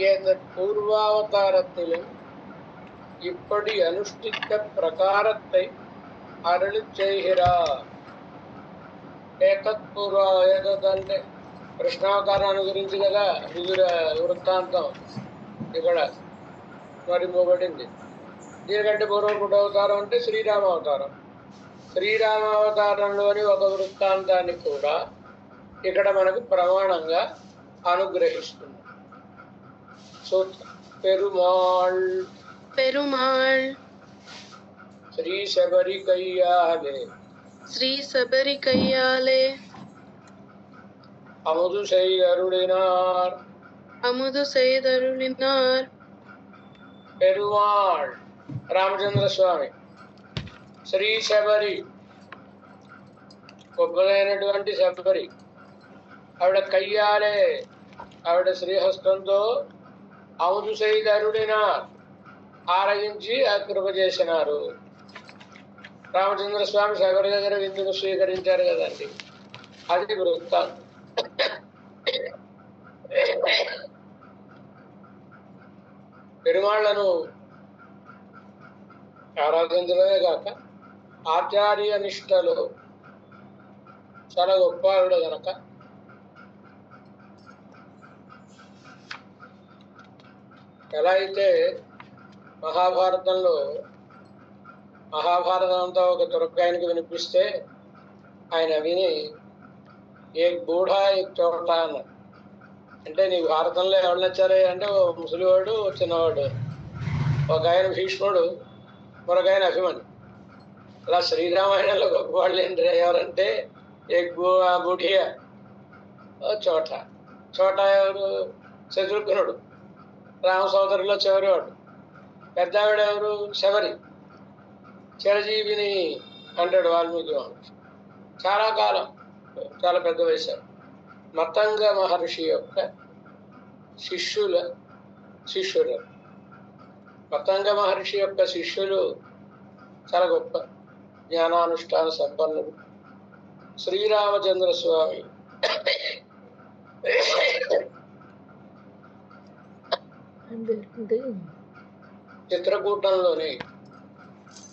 ஏதத் பூர்வாவதாரத்திலும் இப்படி அனுஷ்டித்த பிரகாரத்தை அருளிச் செய்கிறார். ఏతత్ పూర్వ ఏతత్ అంటే కృష్ణావతారాన్ని గురించి కదా విదుర వృత్తాంతం ఇక్కడ స్మరింపబడింది. దీనికంటే పూర్వపుట అవతారం అంటే శ్రీరామ అవతారం. శ్రీరామ అవతారంలోని ఒక వృత్తాంతాన్ని కూడా ఇక్కడ మనకు ప్రమాణంగా అనుగ్రహిస్తుంది. సూత్రం పెరుమాళ్ பெருமாள் శ్రీ శబరి కయ్యాలే ஸ்ரீ சபரி கையாலே அமுது செய்தருளினார். அமுது செய்தருளினார். పెరుమాళ్ రామచంద్ర స్వామి శ్రీ శబరి గొప్పదైనటువంటి శబరి ఆవిడ కయ్యాలే ఆవిడ శ్రీహస్తంతో అముదు செய்தருளினார் ఆరగించి ఆ కృప చేసినారు. రామచంద్ర స్వామి శబరి దగ్గర విందును స్వీకరించారు కదండి, అది వృత్తాంతం. పెరుమాళ్లను ఆరాధించడమే కాక ఆచార్య నిష్టలో చాలా గొప్ప ఆవిడ కనుక ఎలా అయితే మహాభారతంలో మహాభారతం అంతా ఒక తురకాయనికి వినిపిస్తే ఆయన విని ఏ బూఢా ఏ చోట అన్నాడు. అంటే నీకు భారతంలో ఎవరు నచ్చారే అంటే ఓ ముసలివాడు ఓ చిన్నవాడు, ఒక ఆయన భీష్ముడు, మరొక ఆయన అభిమన్యు. అలా శ్రీరామాయణంలో గొప్పవాళ్ళు ఏంటి ఎవరంటే ఏ బూఢియా చోట. చోట ఎవరు? శత్రుఘ్నుడు, రామ సోదరులో చివరివాడు. పెద్ద ఆవిడ ఎవరు? శబరి. చిరజీవిని అంటాడు వాల్మీకి మహర్షి. చాలా కాలం, చాలా పెద్ద వయసు. మతంగ మహర్షి యొక్క శిష్యులు మతంగ మహర్షి యొక్క శిష్యులు చాలా గొప్ప జ్ఞానానుష్ఠాన సంపన్నుడు. శ్రీరామచంద్ర స్వామి చిత్రకూటంలోని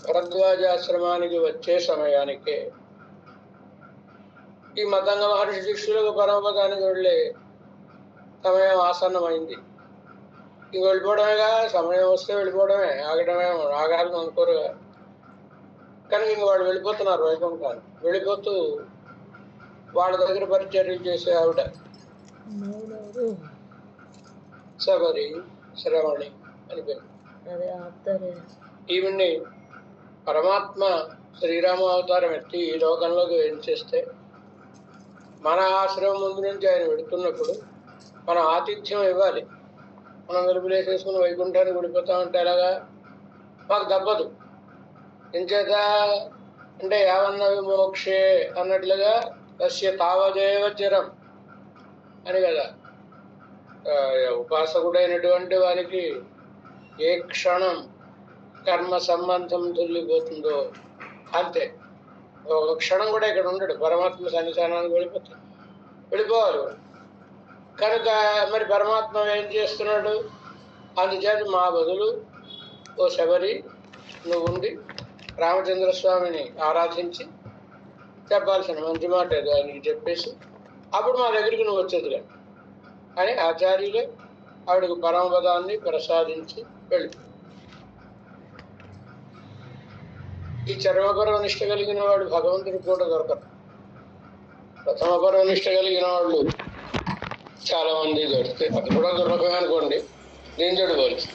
భరద్వాజాశ్రమానికి వచ్చే సమయానికే ఈ మతంగ మహర్షి శిష్యులకు పరమపదానికి వెళ్ళే సమయం ఆసన్నమైంది. ఇంక వెళ్ళిపోవడమేగా, సమయం వస్తే వెళ్ళిపోవడమే, ఆగాలని అనుకోరుగా. కానీ ఇంక వాళ్ళు వెళ్ళిపోతున్నారు వైకుంఠాన్ని. వెళ్ళిపోతూ వాళ్ళ దగ్గర పరిచర్యలు చేసే ఆవిడ శబరి శ్రవణి అని పేరు. ఈవిడ్ని పరమాత్మ శ్రీరామ అవతారం ఎత్తి ఈ లోకంలోకి వేయించేస్తే మన ఆశ్రమం ముందు నుంచి ఆయన వెడుతున్నప్పుడు మనం ఆతిథ్యం ఇవ్వాలి. మనం వెలుపులేసేసుకుని వైకుంఠానికి వెళ్ళిపోతామంటే ఎలాగా? మాకు తప్పదు. ఎంచేత అంటే యావన్న విమోక్షే అన్నట్లుగా తస్య తావదేవ చిరం అని కదా. ఉపాసకుడైనటువంటి వారికి ఏ క్షణం కర్మ సంబంధం తొలిపోతుందో అంతే. ఒక క్షణం కూడా ఇక్కడ ఉండడు. పరమాత్మ సన్నిధానానికి వెళ్ళిపోవాలి. కనుక మరి పరమాత్మ ఏం చేస్తున్నాడు? అందుచేత మా బదులు ఓ శబరి నువ్వు ఉండి రామచంద్ర స్వామిని ఆరాధించి చెప్పాల్సిన మంచి మాట ఏదో ఆయనకి చెప్పేసి అప్పుడు మా దగ్గరికి నువ్వు వచ్చేదిగా అని ఆచార్యులే ఆవిడకు పరమపదాన్ని ప్రసాదించి వెళ్ళి ఈ చర్మపరమ నిష్ట కలిగిన వాడు భగవంతుడికి కూడా దొరకరు. ప్రథమపరమ నిష్ట కలిగిన వాళ్ళు చాలా మంది దొరికితే అది కూడా దొరకమే అనుకోండి, దీని పోలిస్తే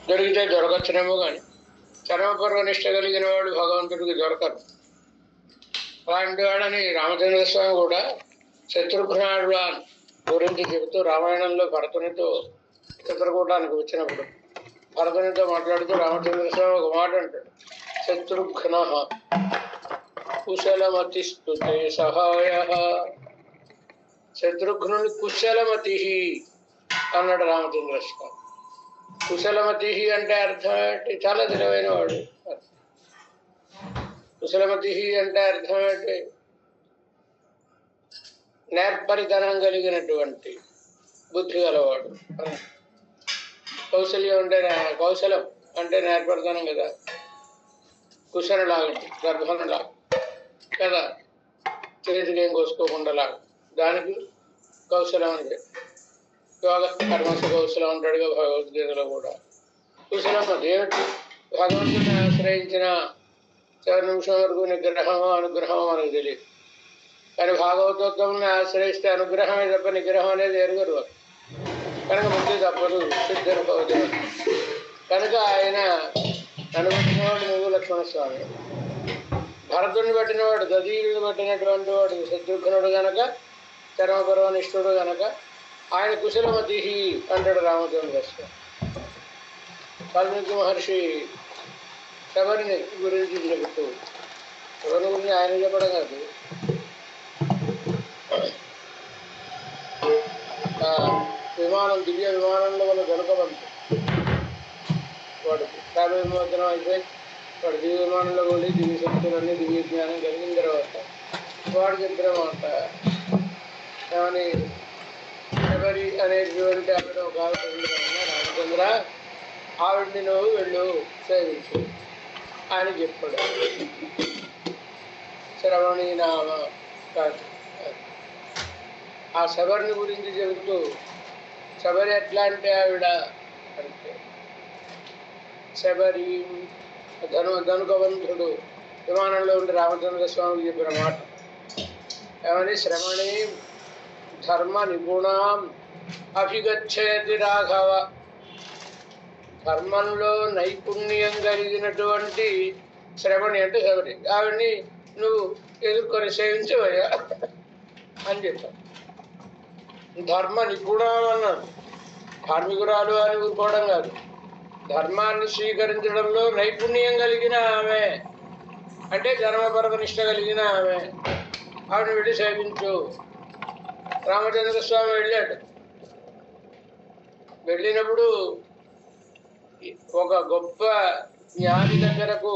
దొరికితే దొరకచ్చునేమో. కానీ చర్మపరమ నిష్ట కలిగిన వాడు భగవంతుడికి దొరకరు. అలాంటి వాడని రామచంద్ర స్వామి కూడా శత్రుఘ్నుడు గురించి చెబుతూ రామాయణంలో భరతునితో చిత్రకూటానికి వచ్చినప్పుడు భరతునితో మాట్లాడుతూ రామచంద్ర స్వామి ఒక మాట అంటాడు, శత్రుఘ్న కుశలమతిస్తుతే సహాయ. శత్రుఘ్నుని కుశలమతి అన్నాడు రామచంద్ర స్వామి. కుశలమతి అంటే అర్థం ఏంటి? చాలా తెలివైన వాడు. కుశలమతి అంటే అర్థం ఏంటి? నేర్పరితనం కలిగినటువంటి బుద్ధి గలవాడు. కౌశల్యం అంటే కౌశలం అంటే నేర్పడతానం కదా, కుశనలాగండి, గర్భంలాగా కదా, చేతికి ఏం కోసుకోకుండా లాగా, దానికి కౌశలం అంటే యోగ కర్మస కౌశలం అంటాడుగా భగవద్గీతలో కూడా. కుశలం అది ఏమిటి? భగవంతుని ఆశ్రయించిన చివరి నిమిషం వరకు నిగ్రహమో అనుగ్రహమో మనకు తెలియదు. కానీ భాగవతోత్తముని ఆశ్రయిస్తే అనుగ్రహమే తప్ప నిగ్రహం అనేది ఎరుగరు. కనుక ముందు తప్పదు సిద్ధనుభవతి. కనుక ఆయన అనుబట్టినవాడు నువ్వు లక్ష్మణస్వామి, భరతుడిని పట్టినవాడు, దదీయుడిని పట్టినటువంటి వాడు శత్రుఘ్నుడు గనక, చరమపరవనిష్ఠుడు గనక ఆయన కుశలమతి అంటాడు రామచంద్ర స్వామి. వాల్మీకి మహర్షి శబరిని గురించి చెబుతూ, శబరి గురించి ఆయన చెప్పడం కాదు, విమానం దివ్య విమానంలో మన దొరకబంది వాడికి శాప విమోచనం అయిపోయి వాడు దివ్య విమానంలో వెళ్ళి దివ్య శక్తులన్నీ దివ్య జ్ఞానం కలిగిన తర్వాత వాడు చెప్పినమాట ఏమని, శబరి అనేటువంటి ఆవిడ ఒక ఆవిడ రామచంద్ర, ఆవిడ్ని నువ్వు వెళ్ళు సేవించు అని చెప్పాడు. శ్రవణి నామ కాదు. ఆ శబరిని గురించి చెబుతూ, శబరి ఎట్లా అంటే ఆవిడ అంటే శబరి ధనుకవంతుడు విమానంలో ఉండి రామచంద్ర స్వామికి చెప్పిన మాట ఏమని, శ్రవణి ధర్మ నిపుణాం అభిగచ్చతి రాఘవ. ధర్మంలో నైపుణ్యం కలిగినటువంటి శ్రవణి అంటే శబరి, ఆవిడ్ని నువ్వు ఎదుర్కొని సేవించవయ్యా అని చెప్పాను. ధర్మ నిపుణం అన్నాడు, కార్మికురాలు అని ఊరుకోవడం కాదు, ధర్మాన్ని స్వీకరించడంలో నైపుణ్యం కలిగిన ఆమె అంటే ధర్మపరనిష్ట కలిగిన ఆమె, ఆవిడ వెళ్ళి సేవించు. రామచంద్ర స్వామి వెళ్ళాడు. వెళ్ళినప్పుడు ఒక గొప్ప జ్ఞాని దగ్గరకు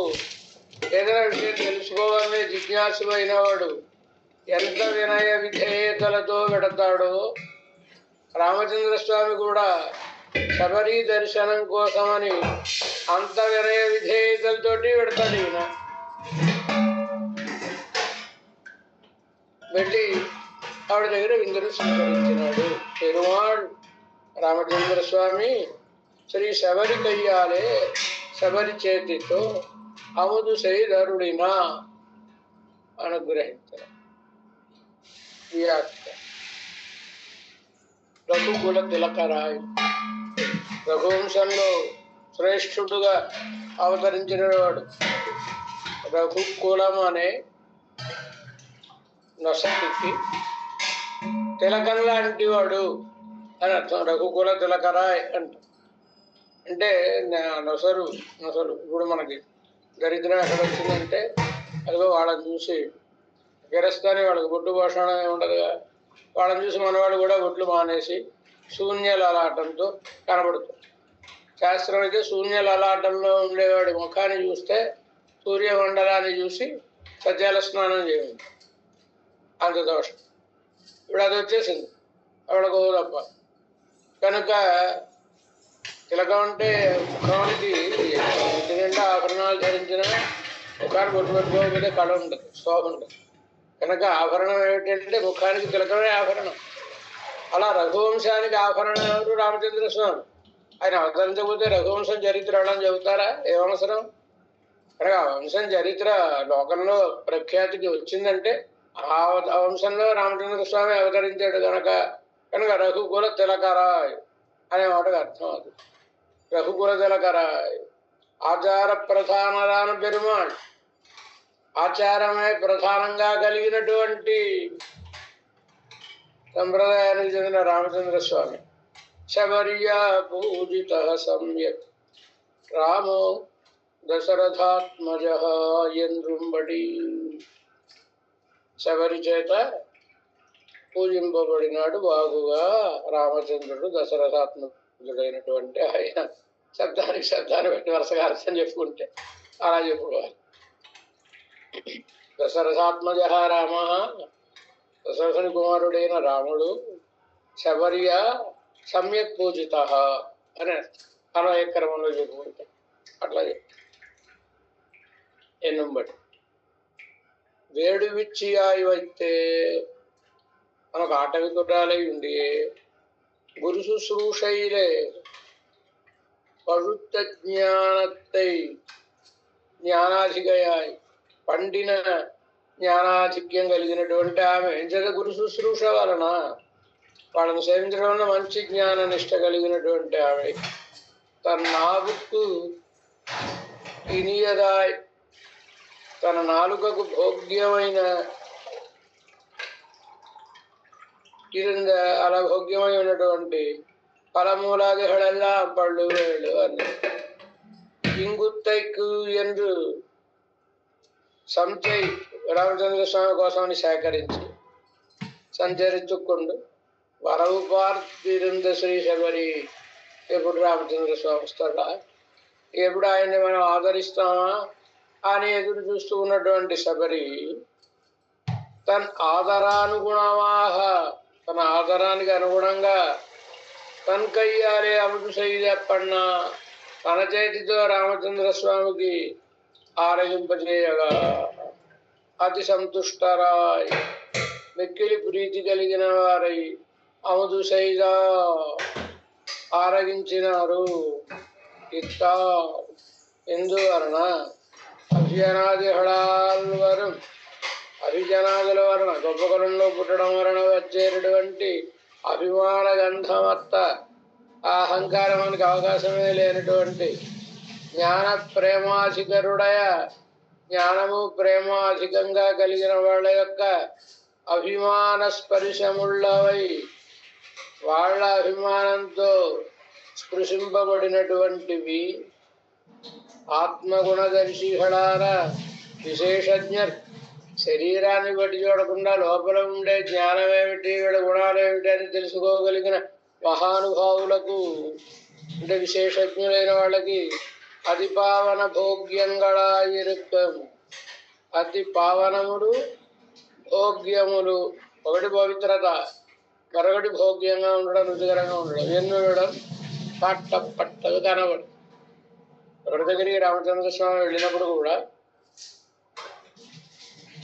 ఏదైనా విషయం తెలుసుకోవాలనే జిజ్ఞాసు అయిన వాడు ఎంత వినయ విధేయతలతో పెడతాడో, రామచంద్ర స్వామి కూడా శబరి దర్శనం కోసమని అంత వినయ విధేయతలతోటి పెడతాడు. ఈయన వెళ్ళి ఆవిడ దగ్గర విందులు స్వీకరించినాడు. పెరుమాళ్ రామచంద్ర స్వామి శ్రీ శబరి కయ్యాలే శబరి చేతితో అముదు శ్రీధరుడిన అనుగ్రహించారు. వ్యాఖ్య రఘుకుల తిలకరాయ్, రఘువంశంలో శ్రేష్ఠుడుగా అవతరించిన వాడు. రఘుకులం అనే నొసటికి తిలకం లాంటి వాడు అని అర్థం. రఘుకుల తిలకరాయ్ అంటే నొసరు. ఇప్పుడు మనకి దరిద్రం ఎక్కడ వచ్చిందంటే అదిగో వాళ్ళని చూసి గిరస్తాని వాళ్ళకి బొట్టు భోషణ ఉండదుగా, వాళ్ళని చూసి మనవాడు కూడా బొట్లు మానేసి శూన్యలలాటంతో కనబడుతుంది. శాస్త్రం అయితే శూన్యలలాటంలో ఉండేవాడి ముఖాన్ని చూస్తే సూర్యమండలాన్ని చూసి సజ్జాల స్నానం చేయండి, అంత దోషం. ఇప్పుడు అది వచ్చేసింది ఆవిడకు తప్ప. కనుక తిలకం అంటే ముఖానికి ఇంటి నిండా ఆభరణాలు ధరించిన ముఖానికి బొట్టు పెట్టుకోకపోతే కళ ఉండదు, శోభ ఉండదు. కనుక ఆభరణం ఏమిటంటే ముఖానికి తిలకమే ఆభరణం. అలా రఘువంశానికి ఆభరణం ఎవరు? రామచంద్ర స్వామి. ఆయన అవతరించకపోతే రఘువంశం చరిత్ర అని చెబుతారా? ఏమవసరం? కనుక ఆ వంశం చరిత్ర లోకంలో ప్రఖ్యాతికి వచ్చిందంటే ఆ వంశంలో రామచంద్ర స్వామి అవతరించాడు కనుక రఘుకుల తిలకరాయ్ అనే మాటకు అర్థం అది. రఘుకుల తిలకరాయ్ ఆచార ప్రధానరాను పెరుమాళ్, ఆచారమే ప్రధానంగా కలిగినటువంటి సంప్రదాయానికి చెందిన రామచంద్ర స్వామి. శబర్యా పూజిత సమ్యక్ రామో దశరథాత్మజ ఎంద్రుంబడి. శబరి చేత పూజింపబడినాడు బాగుగా రామచంద్రుడు, దశరథాత్మజుడైనటువంటి ఆయన. శబ్దాన్ని పెట్టి వరుసగా అర్థం చెప్పుకుంటే అలా చెప్పుకోవాలి. దశరథాత్మజ రామ, దశరథుని కుమారుడైన రాముడు. శబర్య సమ్యక్ పూజిత అని అన్వయ క్రమంలో చెప్పుకుంటే అట్లా ఎన్నుంబడి వేడువిచ్చియాయివైతే మనకు ఆటవికురాలై ఉండి గురు శుశ్రూషైలే பழுத்த ஞானத்தை జ్ఞానాధికయాయి పండిన జ్ఞానాధిక్యం కలిగినటువంటి ఆమె ఎంచగా గురు శుశ్రూష వలన వాళ్ళని సేవించడం వల్ల మంచి జ్ఞాన నిష్ట కలిగినటువంటి ఆమె తన నాలుగు ఇనియదాయ్ తన నాలుకకు భోగ్యమైన ఇరింద అలా భోగ్యమై ఉన్నటువంటి பலமூலாதிகளெல்லாம் பள்ளு வேளு ఇంగుత్తైకు என்று సంచై రామచంద్ర స్వామి కోసమని సేకరించి సంచరించుకుంటూ వరవు పార్తిరుంద శ్రీ శబరి ఎప్పుడు రామచంద్ర స్వామి వస్తాడా ఎప్పుడు ఆయన్ని మనం ఆదరిస్తామా అని ఎదురు చూస్తూ ఉన్నటువంటి శబరి తన ఆదరానుగుణమాహ తన ఆదరానికి అనుగుణంగా తన కయ్యాలే అమృత శైలప్పన్న తన చేతితో రామచంద్ర స్వామికి ఆరగింపజేయగా అతి సంతుష్టరాయ్ మిక్కిలి ప్రీతి కలిగిన వారై అమృత శైల ఆరగించినారు. ఇత్త ఎందువలన అభిజనాదుల వలన గొప్పకులంలో పుట్టడం వలన వచ్చేటటువంటి అభిమాన గంధమత్త అహంకారానికి అవకాశమే లేనటువంటి జ్ఞాన ప్రేమాధికరుడయ జ్ఞానము ప్రేమాధికంగా కలిగిన వాళ్ళ యొక్క అభిమాన స్పర్శముళ్ళవై వాళ్ళ అభిమానంతో స్పృశింపబడినటువంటివి ఆత్మగుణదర్శిహళార విశేషజ్ఞర్ శరీరాన్ని బట్టి చూడకుండా లోపల ఉండే జ్ఞానం ఏమిటి వీళ్ళ గుణాలు ఏమిటి అని తెలుసుకోగలిగిన మహానుభావులకు అంటే విశేషజ్ఞులైన వాళ్ళకి అతి పావన భోగ్యంగా ఇరుక్కం అతి పావనములు భోగ్యములు ఒకటి పవిత్రత మరొకటి భోగ్యంగా ఉండడం రుచికరంగా ఉండడం ఎన్నుండడం పట్టగా కనబడు. ఒకటి దగ్గరికి రామచంద్ర స్వామి వెళ్ళినప్పుడు కూడా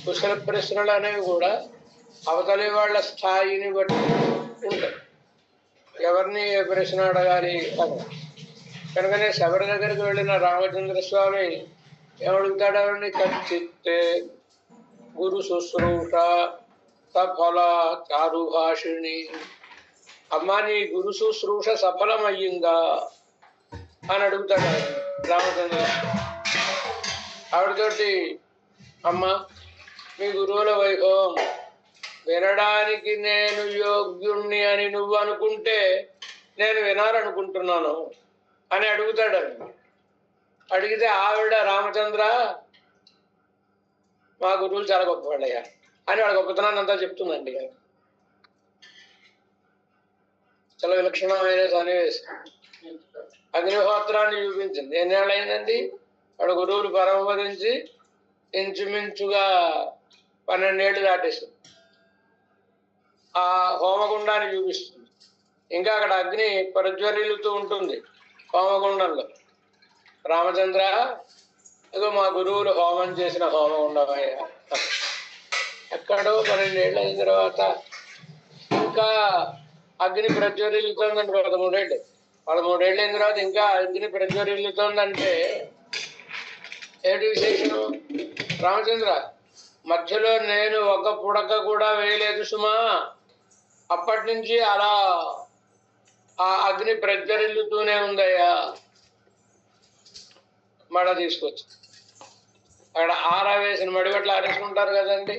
కుశల ప్రశ్నలు అనేవి కూడా అవతలి వాళ్ళ స్థాయిని బట్టి ఉంటాయి. ఎవరిని ఏ ప్రశ్న అడగాలి అని కనుకనే శబరి దగ్గరికి వెళ్ళిన రామచంద్ర స్వామి ఏమడుగుతాడు? ఎవరిని కచ్చిత్తే గురు శుశ్రూష సఫల చారుభాషిణి. అమ్మా నీ గురు శుశ్రూష సఫలమయ్యిందా అని అడుగుతాడు రామచంద్ర. ఆవిడతోటి అమ్మ మీ గురువుల వైభవం వినడానికి నేను యోగ్యుణ్ణి అని నువ్వు అనుకుంటే నేను వినాలనుకుంటున్నాను అని అడుగుతాడు. అడిగితే ఆవిడ రామచంద్ర మా గురువులు చాలా గొప్పవాళ్ళయ్యా అని వాడు గొప్పతనాన్ని అంతా చెప్తుందండి. చాలా విలక్షణమైన సన్నివేశం. అగ్నిహోత్రాన్ని చూపించింది. ఎన్నేళ్ళైందండి వాడు గురువులు పరమపదించి? ఇంచుమించుగా 12 ఏళ్ళు దాటేస్తుంది. ఆ హోమగుండాన్ని చూపిస్తుంది. ఇంకా అక్కడ అగ్ని ప్రజ్వరిల్లుతూ ఉంటుంది హోమగుండంలో. రామచంద్ర ఇదో మా గురువులు హోమం చేసిన హోమగుండమయ్యా. ఎక్కడో 12 ఏళ్ళు అయిన తర్వాత ఇంకా అగ్ని ప్రజ్వరిల్లుతోందంటే 13 ఏళ్ళు. 13 ఏళ్ళు అయిన తర్వాత ఇంకా అగ్ని ప్రజ్వరిల్లుతోందంటే ఏమిటి విశేషం? రామచంద్ర మధ్యలో నేను ఒక పుడక కూడా వేయలేదు సుమా. అప్పటి నుంచి అలా ఆ అగ్ని ప్రజ్వరిల్లుతూనే ఉందయ్యా. మడ తీసుకొచ్చి అక్కడ ఆరవేసిన మడిబట్లు ఆరేసుకుంటారు కదండి.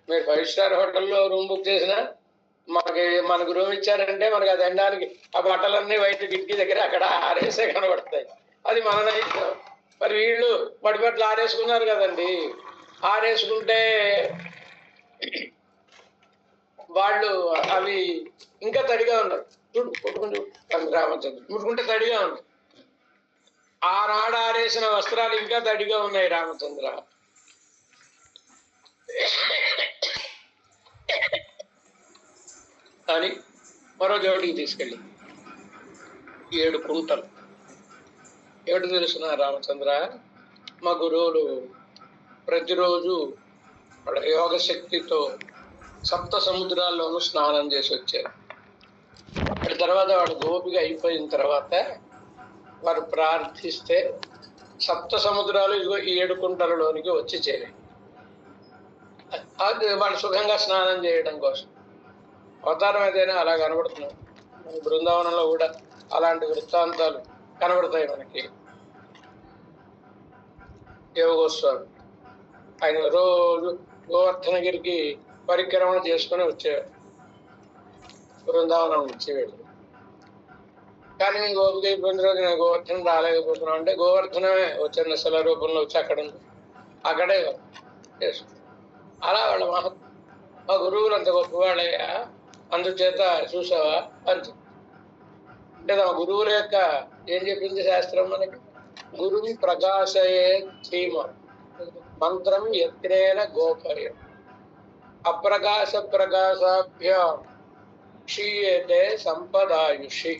మీరు 5 స్టార్ హోటల్లో రూమ్ బుక్ చేసినా మనకు రూమ్ ఇచ్చారంటే మనకి అది తినడానికి ఆ బట్టలన్నీ బయట కిటికీ దగ్గర అక్కడ ఆరేసే కనబడతాయి. అది మన నైత్యం. మరి వీళ్ళు మడిబట్లు ఆరేసుకున్నారు కదండి. ఆరేసుకుంటే వాళ్ళు అవి ఇంకా తడిగా ఉన్నారు. చూడు కొట్టుకుని రామచంద్ర ముట్టుకుంటే తడిగా ఉన్నాయి. ఆనాడు ఆరేసిన వస్త్రాలు ఇంకా తడిగా ఉన్నాయి రామచంద్ర. అని మరో చోటికి తీసుకెళ్ళి 7 కుంటలు. ఏమిటి తెలుసిన రామచంద్ర, మా గురువులు ప్రతిరోజు వాళ్ళ యోగ శక్తితో సప్త సముద్రాల్లోనూ స్నానం చేసి వచ్చారు. అటు తర్వాత వాడు గోపిక అయిపోయిన తర్వాత వారు ప్రార్థిస్తే సప్త సముద్రాలు ఇదిగో ఈ 7 కుంటలలోనికి వచ్చి చేరాయి. అది వాళ్ళు సుఖంగా స్నానం చేయడం కోసం అవతారం ఏదైనా అలా కనబడుతున్నాం. బృందావనంలో కూడా అలాంటి వృత్తాంతాలు కనబడతాయి మనకి. యోగోస్వామి ఆయన రోజు గోవర్ధనగిరికి పరిక్రమణ చేసుకుని వచ్చేవాడు, బృందావనం నుంచి వెళ్ళి. కానీ గోపిక అయిపోయిన రోజు నేను గోవర్ధనం రాలేకపోతున్నాను అంటే గోవర్ధనమే వచ్చిన శిల రూపంలో వచ్చి అక్కడే చేసుకున్నాను. అలా వాళ్ళ మా గురువులు అంత గొప్పవాళ్ళయ్యా, అందుచేత చూసావా అని. అంటే మా గురువుల యొక్క ఏం చెప్పింది శాస్త్రం మనకి? గురువు ప్రకాశయే ధీమ మంత్రం యత్నేన గోపర్యం అప్రకాశ ప్రకాశాభ్య క్షీయతే సంపదాయుషి.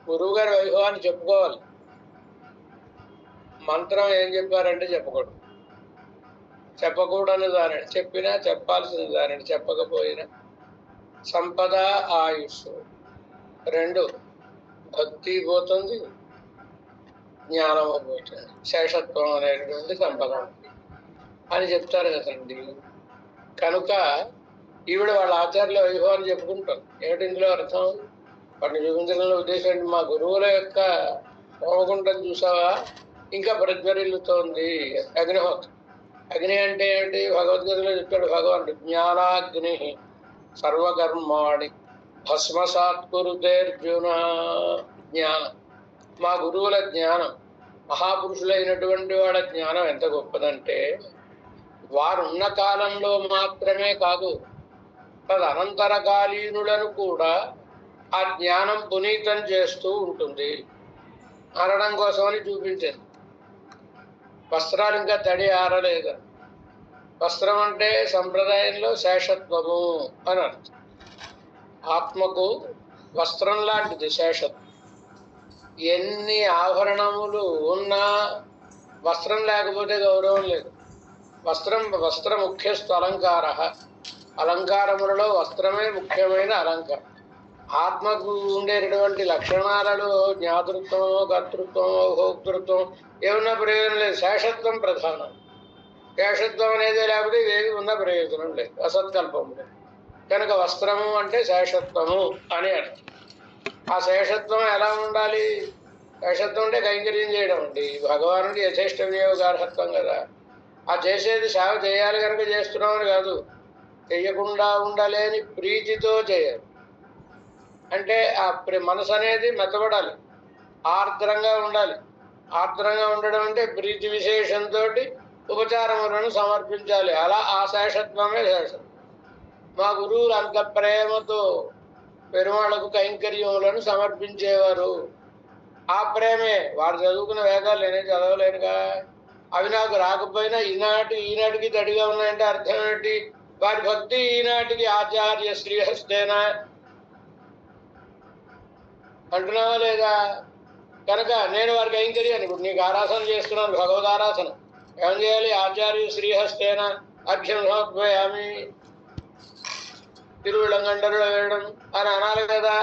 గురువు గారి వైభవాన్ని చెప్పుకోవాలి. మంత్రం ఏం చెప్పారంటే చెప్పకూడదు, చెప్పకూడని దానిని చెప్పినా చెప్పాల్సిన దానిని చెప్పకపోయినా. సంపద ఆయుష్ 2 భక్తి పోతుంది, జ్ఞానము పోతుంది, శేషత్వం అనేటువంటి సంపద అని చెప్తారు కదండి. కనుక ఈవిడ వాళ్ళ ఆచార్యుల వైభవాన్ని చెప్పుకుంటారు. ఏమిటి ఇందులో అర్థం? వాటిని చూపించడంలో ఉద్దేశం ఏంటి? మా గురువుల యొక్క హోమగుండం చూసావా, ఇంకా ప్రజ్వరిల్లుతోంది. అగ్నిహోత్రం. అగ్ని అంటే ఏమిటి? భగవద్గీతలో చెప్తాడు భగవానుడు, జ్ఞానాగ్ని సర్వకర్మాణి భస్మసాత్ కురుతేర్జున. జ్ఞానం, మా గురువుల జ్ఞానం, మహాపురుషులైనటువంటి వాళ్ళ జ్ఞానం ఎంత గొప్పదంటే వారున్న కాలంలో మాత్రమే కాదు, తదనంతరకాలీనులను కూడా ఆ జ్ఞానం పునీతం చేస్తూ ఉంటుంది. అనడం కోసమని చూపించింది. వస్త్రాలు ఇంకా తడి ఆరలేదు. వస్త్రం అంటే సంప్రదాయంలో శేషత్వము అని అర్థం. ఆత్మకు వస్త్రం లాంటిది శేషత్వం. ఎన్ని ఆభరణములు ఉన్నా వస్త్రం లేకపోతే గౌరవం లేదు. వస్త్ర ముఖ్యస్థ అలంకార. అలంకారములలో వస్త్రమే ముఖ్యమైన అలంకారం. ఆత్మకు ఉండేటటువంటి లక్షణాలలో జ్ఞాతృత్వమో కర్తృత్వమో భోక్తృత్వం ఏమన్నా ప్రయోజనం లేదు. శేషత్వం ప్రధానం. శేషత్వం అనేది లేకపోతే ఏది ఉన్న ప్రయోజనం లేదు, అసత్కల్పం లేదు. కనుక వస్త్రము అంటే శేషత్వము అని అర్థం. ఆ శేషత్వం ఎలా ఉండాలి? శేషత్వం అంటే కైంకర్యం చేయడం అండి. భగవానుడికి యథేష్ట వినియోగార్హత్వం కదా. ఆ చేసేది సేవ చేయాలి కనుక చేస్తున్నామని కాదు, చెయ్యకుండా ఉండలేని ప్రీతితో చేయాలి. అంటే ఆ మనసు అనేది మెత్తబడాలి, ఆర్ద్రంగా ఉండాలి. ఆర్ద్రంగా ఉండడం అంటే ప్రీతి విశేషంతో ఉపచారములను సమర్పించాలి. అలా ఆ శేషత్వమే శేషం. మా గురువులు అంత ప్రేమతో పెరుమాళ్లకు కైంకర్యములను సమర్పించేవారు. ఆ ప్రేమే వారు చదువుకున్న వేదాలు నేనే చదవలేనుగా, అవి నాకు రాకపోయినా ఈనాటికి తడిగా ఉన్నాయంటే అర్థం ఏంటి? వారి భక్తి ఈనాటికి ఆచార్య శ్రీహస్తేనా అంటున్నావా లేదా? కనుక నేను వారికి కైంకర్యాన్ని, ఇప్పుడు నీకు ఆరాధన చేస్తున్నాను, భగవద్ ఆరాధన, ఏం చేయాలి? ఆచార్య శ్రీహస్తేన అర్ఘ్యం సమర్పయామి, తిరువిళంగండరులో వేయడం అని అనాలి కదా.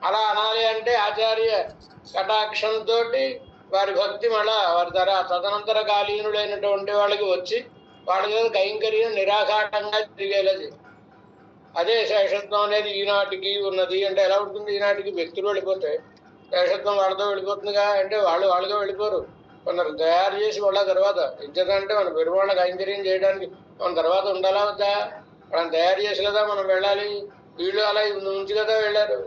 అలా అనాలి అంటే ఆచార్య కటాక్షంతో వారి భక్తి మళ్ళా వారి తదనంతర కాలీనుడైనటువంటి వాళ్ళకి వచ్చి వాళ్ళ మీద కైంకర్యం నిరాఘాటంగా తిరిగేలా చేయాలి. అదే శేషత్వం అనేది ఈనాటికి ఉన్నది. అంటే ఎలా ఉంటుంది? ఈనాటికి వ్యక్తులు వెళ్ళిపోతే శేషత్వం వాళ్ళతో వెళ్ళిపోతుందిగా. అంటే వాళ్ళుగా వెళ్ళిపోరు, కొందరు తయారు చేసి వాళ్ళ తర్వాత ఇంతకంటే మన పెరుమాళ్ళ కైంకర్యం చేయడానికి మన తర్వాత ఉండాలా వద్దా? వాళ్ళని తయారు చేసి కదా మనం వెళ్ళాలి. వీళ్ళు అలా నుంచి కదా వెళ్ళారు.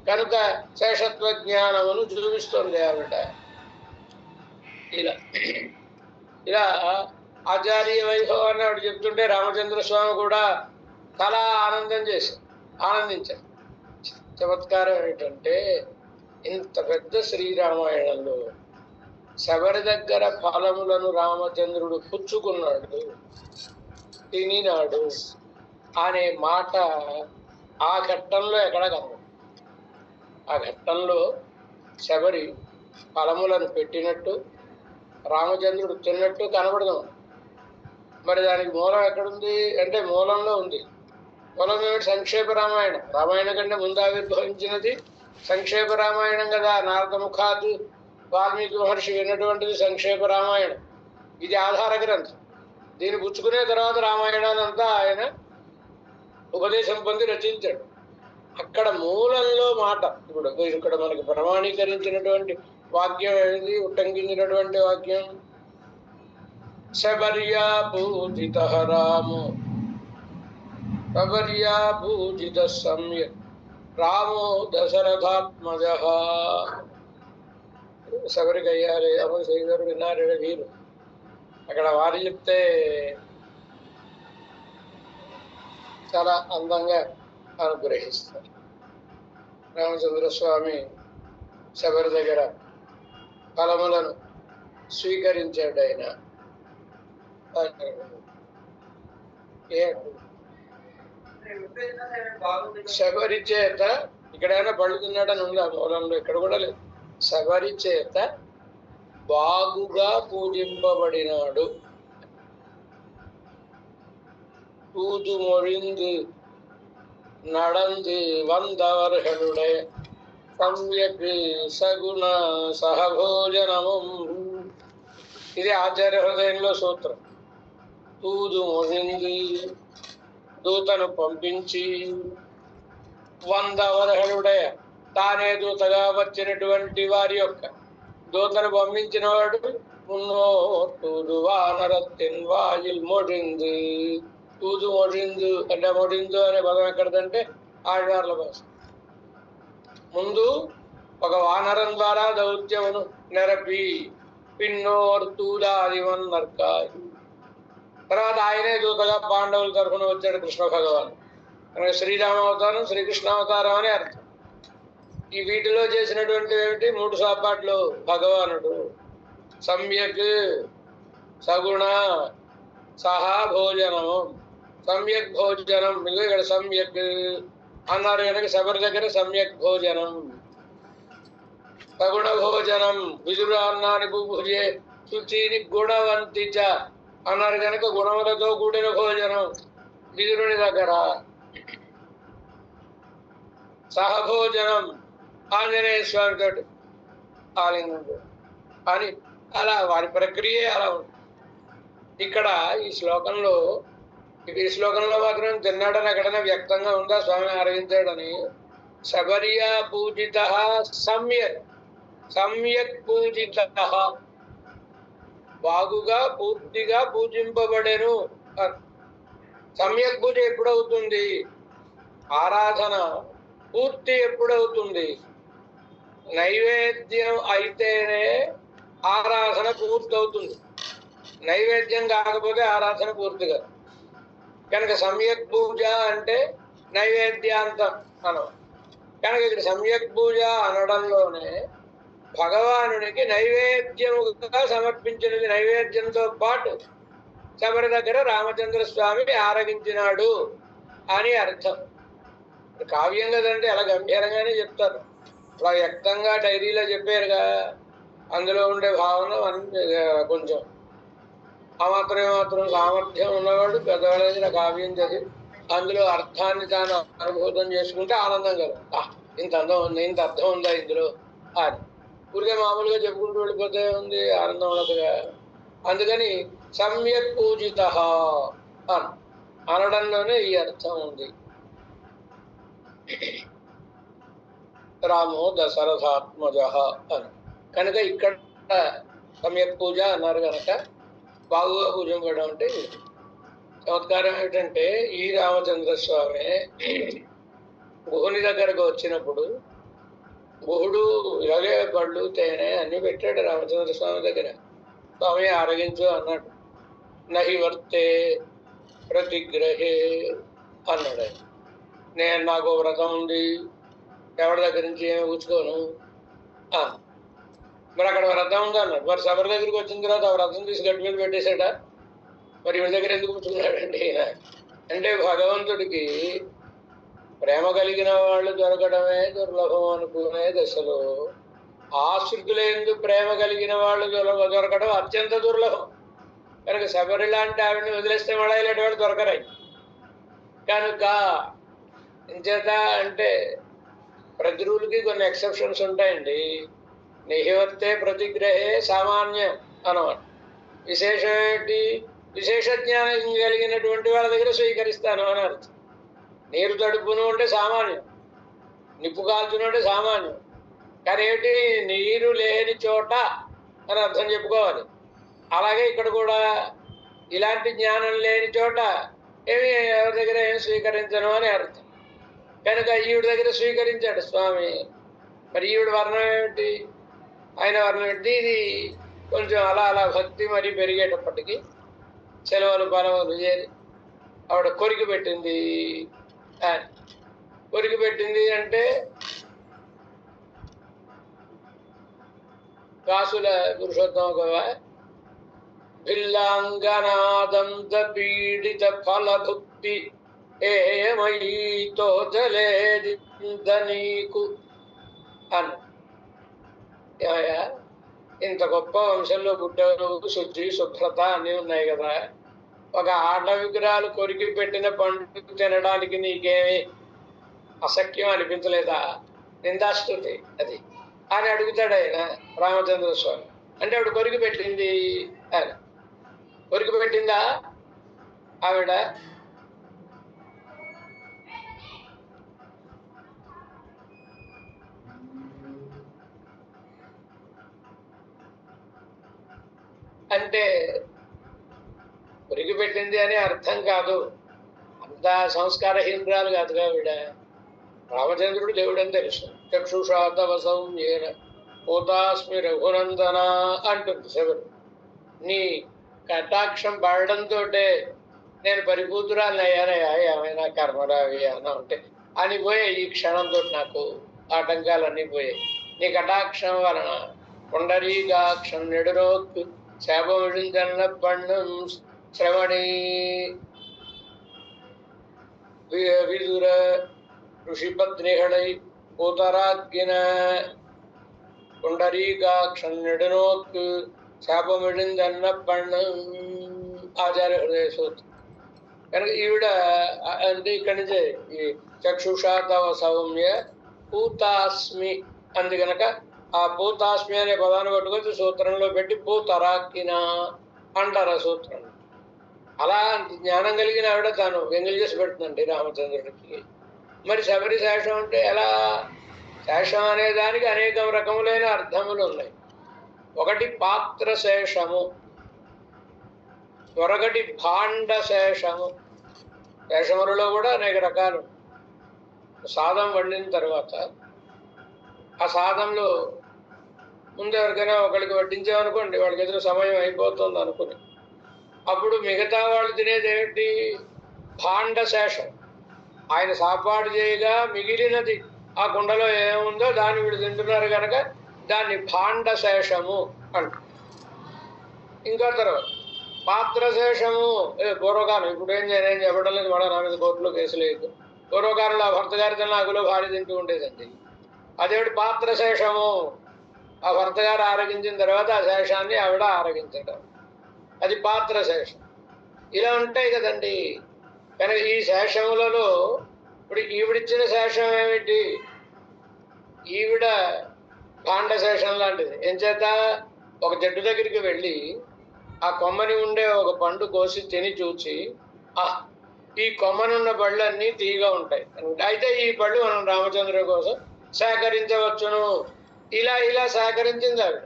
కనుక శేషత్వ జ్ఞానమును చూపిస్తుంది ఆవిడ. ఇలా ఆచార్య వైభవాన్ని ఆవిడ చెప్తుంటే రామచంద్ర స్వామి కూడా చాలా ఆనందించారు. చమత్కారం ఏంటంటే ఇంత పెద్ద శ్రీరామాయణంలో శబరి దగ్గర ఫలములను రామచంద్రుడు పుచ్చుకున్నాడు, తినినాడు అనే మాట ఆ ఘట్టంలో ఎక్కడ కనబడదు. ఆ ఘట్టంలో శబరి ఫలములను పెట్టినట్టు రామచంద్రుడు తిన్నట్టు కనబడదాం. మరి దానికి మూలం ఎక్కడుంది అంటే మూలంలో ఉంది. మూలం ఏమిటి? సంక్షేప రామాయణం. రామాయణం కంటే ముందు ఆవిర్భవించినది సంక్షేప రామాయణం కదా. నారద ముఖాత్ వాల్మీకి మహర్షి విన్నటువంటిది సంక్షేప రామాయణం. ఇది ఆధార గ్రంథం. దీన్ని పుచ్చుకునే తర్వాత రామాయణాన్ని అంతా ఆయన ఉపదేశం పొంది రచించాడు. అక్కడ మూలంలో మాట ఇప్పుడు ఇక్కడ మనకి ప్రమాణీకరించినటువంటి వాక్యం ఏది? ఉట్టంకించినటువంటి వాక్యం శబర్యా పూజిత రామో శబర్యా పూజిత సమ్యక్ రామో దశరథాత్మజ. శబరికి అయ్యారు అమలు శ్రీధరు విన్నారడ వీరు. అక్కడ వారు చెప్తే చాలా అందంగా అనుగ్రహిస్తారు. రామచంద్ర స్వామి శబరి దగ్గర ఫలములను స్వీకరించాడు. ఆయన శబరి చేత ఇక్కడైనా పళ్ళు తిన్నాడని ఉంది ఆ మూలంలో, ఇక్కడ కూడా లేదు. శబరి చేత బాగుగా పూజింపబడినాడు. తూదు మొழிందు நடந்து வந்தவர்களுடைய సమ్యక్ సగుణ సహభోజనము. ఇది ఆచార్య హృదయంలో సూత్రం. తూదు మొழிంది దూతను పంపించి, వందవరహుడయ తానే దూతగా వచ్చినటువంటి వారి యొక్క దూతను పంపించిన వాడు మున్నోడు వానరత్తిన్ వాయిల్ మొడింది. తూదు మొడిందు అంటే మొడిందు అనే పదం ఎక్కడదంటే ఆళ్వార్ల భాష. ముందు ఒక వానరం ద్వారా దౌత్యమును నెరపి పిన్నోర్ తూదాదివన్ నర్కాయి. తర్వాత ఆయనే దూతగా పాండవుల తరఫున వచ్చాడు కృష్ణ భగవాన్. కనుక శ్రీరామ అవతారం శ్రీకృష్ణ అవతారం అని అర్థం. ఈ వీటిలో చేసినటువంటి ఏమిటి? 3 సాపాట్లు భగవానుడు. సమ్యక్ సగుణ సహా భోజనము. సమ్యక్ భోజనం ఇది ఇక్కడ సమ్యక్ అన్నారు కనుక శబరి దగ్గర సమ్యక్ భోజనం. సగుణ భోజనం విదురు అన్నాని భూభుజే శుచిని గుణవంతి చ అన్నారు కనుక గుణములతో కూడిన భోజనం విదురుని దగ్గర. సహభోజనం ఆంజనేయ స్వామితో ఆలింగం అని అలా వారి ప్రక్రియ అలా ఉంది. ఇక్కడ ఈ శ్లోకంలో మాత్రం తిన్నాడని ఎక్కడైనా వ్యక్తంగా ఉందా స్వామి ఆరగించాడని? శబర్యా పూజిత సమ్యక్ సమ్యక్ పూజిత బాగుగా పూర్తిగా పూజింపబడెను. సమ్యక్ పూజ ఎప్పుడవుతుంది? ఆరాధన పూర్తి ఎప్పుడవుతుంది? నైవేద్యం అయితేనే ఆరాధన పూర్తవుతుంది. నైవేద్యం కాకపోతే ఆరాధన పూర్తిగా. కనుక సమ్యక్ పూజ అంటే నైవేద్యాంతం అనం. కనుక ఇక్కడ సమ్యక్ పూజ అనడంలోనే భగవానునికి నైవేద్యముగా సమర్పించినది. నైవేద్యంతో పాటు శబరి దగ్గర రామచంద్ర స్వామి ఆరగించినాడు అని అర్థం. కావ్యం కదంటే అలా గంభీరంగానే చెప్తారు. అలా వ్యక్తంగా డైరీలో చెప్పారుగా. అందులో ఉండే భావన కొంచెం మాత్రం సామర్థ్యం ఉన్నవాడు పెద్దవాళ్ళ దగ్గర కావ్యం చదివి అందులో అర్థాన్ని తాను అనుభూతం చేసుకుంటే ఆనందం కదా. ఇంత అందం ఉంది, ఇంత అర్థం ఉందా ఇందులో అని ఊరికే మామూలుగా చెప్పుకుంటూ వెళ్ళిపోతే ఉంది, ఆనందం ఉండదుగా. అందుకని సమ్యక్ పూజిత అనడంలోనే ఈ అర్థం ఉంది. రామో దశరథాత్మజ అని కనుక ఇక్కడ సమ్యక్ పూజ అన్నారు కనుక బాగుగా పూజింపడం అంటే చమత్కారం ఏమిటంటే ఈ రామచంద్ర స్వామి గుహుని దగ్గరకు వచ్చినప్పుడు గుహుడు ఇలాగే పళ్ళు తేనె అన్ని పెట్టాడు రామచంద్ర స్వామి దగ్గర. స్వామి ఆరగించు అన్నాడు. నహి వర్తే ప్రతిగ్రహే అన్నాడు. నేను నాకు వ్రతం ఉంది, ఎవరి దగ్గర నుంచి ఏమి కూర్చుకోను. మరి అక్కడ వ్రతం ఉంది అన్నాడు. మరి శబరి దగ్గరికి వచ్చిన తర్వాత ఆ వ్రతం తీసి గట్టి మీద పెట్టేశాడా? మరి వీడి దగ్గర ఎందుకు కూర్చున్నాడండి ఈయన అంటే భగవంతుడికి ప్రేమ కలిగిన వాళ్ళు దొరకడమే దుర్లభం అనుకునే దశలో ఆశ్రితులందు ప్రేమ కలిగిన వాళ్ళు దొరకడం అత్యంత దుర్లభం. కనుక శబరి లాంటి ఆవిడని వదిలేస్తే మళ్ళీ ఇలాంటి వాళ్ళు దొరకరాయి. కనుక ఇంచేత అంటే ప్రతి రూల్కి కొన్ని ఎక్సెప్షన్స్ ఉంటాయండి. నిహివర్తే ప్రతిగ్రహే సామాన్యం అన్నమాట. విశేషం ఏంటి? విశేష జ్ఞానం కలిగినటువంటి వాళ్ళ దగ్గర స్వీకరిస్తాను అని అర్థం. నీరు తడుపును అంటే సామాన్యం, నిప్పు కాల్చును అంటే సామాన్యం. కానీ ఏమిటి? నీరు లేని చోట అని అర్థం చెప్పుకోవాలి. అలాగే ఇక్కడ కూడా ఇలాంటి జ్ఞానం లేని చోట ఎవరి దగ్గర ఏం స్వీకరించను అని అర్థం. కనుక ఈవిడ దగ్గర స్వీకరించాడు స్వామి. మరి ఈవిడ వర్ణం ఏమిటి? ఆయన వర్ణం ఏంటి? ఇది కొంచెం అలా అలా భక్తి మరి పెరిగేటప్పటికీ సెలవులు పలవలు చేరి ఆవిడ కొరికి పెట్టింది. కొరికి పెట్టింది అంటే కాసుల పురుషోత్తమ గవ భిల్లాంగనాదంత పీడిత ఫలభుక్తి ఏమయీతో జలేది నీకు అన్న. ఏమయ్యా, ఇంత గొప్ప వంశంలో పుట్టారు, శుద్ధి శుభ్రత అన్నీ ఉన్నాయి కదా, ఒక ఆట విగ్రహాలు కొరికి పెట్టిన పండు తినడానికి నీకేమి అసఖ్యం అనిపించలేదా? నిందాస్తుతి అది అని అడుగుతాడు ఆయన రామచంద్ర స్వామి. అంటే ఆవిడ కొరికి పెట్టింది ఆయన. కొరికి పెట్టిందా ఆవిడ? అంటే కొరికి పెట్టింది అని అర్థం కాదు. అంత సంస్కారహీనురాలు కాదుగా ఆవిడ. రామచంద్రుడు దేవుడని తెలుసు. చక్షుషా తవ సౌమ్యేన పోతాస్మి రఘునందన అంటుంది శబరి. నీ కటాక్షం పడడంతో నేను పరిపూతురాలని అయ్యానయ్యా, ఏమైనా కర్మరావి అన్న ఉంటే అని పోయే ఈ క్షణంతో నాకు ఆటంకాలన్నీ పోయాయి. నీ కటాక్షం వలన పుండరీకాక్షం నెడురోక్కు శాపమిడిందన్న పన్నం శ్రవణి విదుర ఋషిపత్నిహళై పూతరాగ్గిన పుండరీకాక్షం నెడునోక్కు శాపమిడిందన్న పన్నం ఆచార్య హృదయ సూత్రం. కనుక ఈవిడ అంటే ఇక్కడి నుంచే ఈ చక్షుషా తవ సౌమ్య పూతాస్మి అంది. కనుక ఆ పూతాస్మి అనే పదాన్ని పట్టుకొచ్చి సూత్రంలో పెట్టి పూతరాక్కిన అంటారు ఆ సూత్రం. అలా జ్ఞానం కలిగిన ఆవిడ తాను వ్యంగ్యం చేసి పెడుతుందండి రామచంద్రుడికి. మరి శబరి శేషం అంటే ఎలా? శేషం అనే దానికి అనేక రకములైన అర్థములు ఉన్నాయి. ఒకటి పాత్ర శేషము, మరొకటి భాండ శేషము. శేషములలో కూడా అనేక రకాలు. సాదం వండిన తర్వాత ఆ సాదంలో ముందు ఎవరికైనా ఒకరికి వడ్డించామనుకోండి, వాళ్ళకి ఎదురు సమయం అయిపోతుంది అనుకుని, అప్పుడు మిగతా వాళ్ళు తినేది ఏమిటి? భాండ శేషం. ఆయన సాపాటు చేయగా మిగిలినది ఆ కుండలో ఏముందో దాన్ని వీడు తింటున్నారు కనుక దాన్ని భాండ శేషము అంట. ఇంకా తర్వాత పాత్రశేషము. పూర్వకాలం, ఇప్పుడు నేనేం చెప్పడం లేదు, మన నా మీద కోర్టులో కేసు లేదు. పూర్వకాలంలో ఆ భర్త గారి తిన్న ఆకులో భార్య తింటూ ఉండేదండి. అదేమిటి? పాత్రశేషము. ఆ భర్త గారు ఆరగించిన తర్వాత ఆ శేషాన్ని ఆవిడ ఆరగించడం, అది పాత్రశేషం. ఇలా ఉంటాయి కదండి. కనుక ఈ శేషములలో ఇప్పుడు ఈవిడిచ్చిన శేషం ఏమిటి? ఈవిడ భాండ శేషం లాంటిది. ఎంచేత ఒక చెట్టు దగ్గరికి వెళ్ళి ఆ కొమ్మని ఉండే ఒక పండు కోసి తిని చూచి, ఈ కొమ్మనున్న పళ్ళన్నీ తీగా ఉంటాయి, అయితే ఈ పళ్ళు మనం రామచంద్రుడి కోసం సేకరించవచ్చును. ఇలా సేకరించింది ఆవిడ.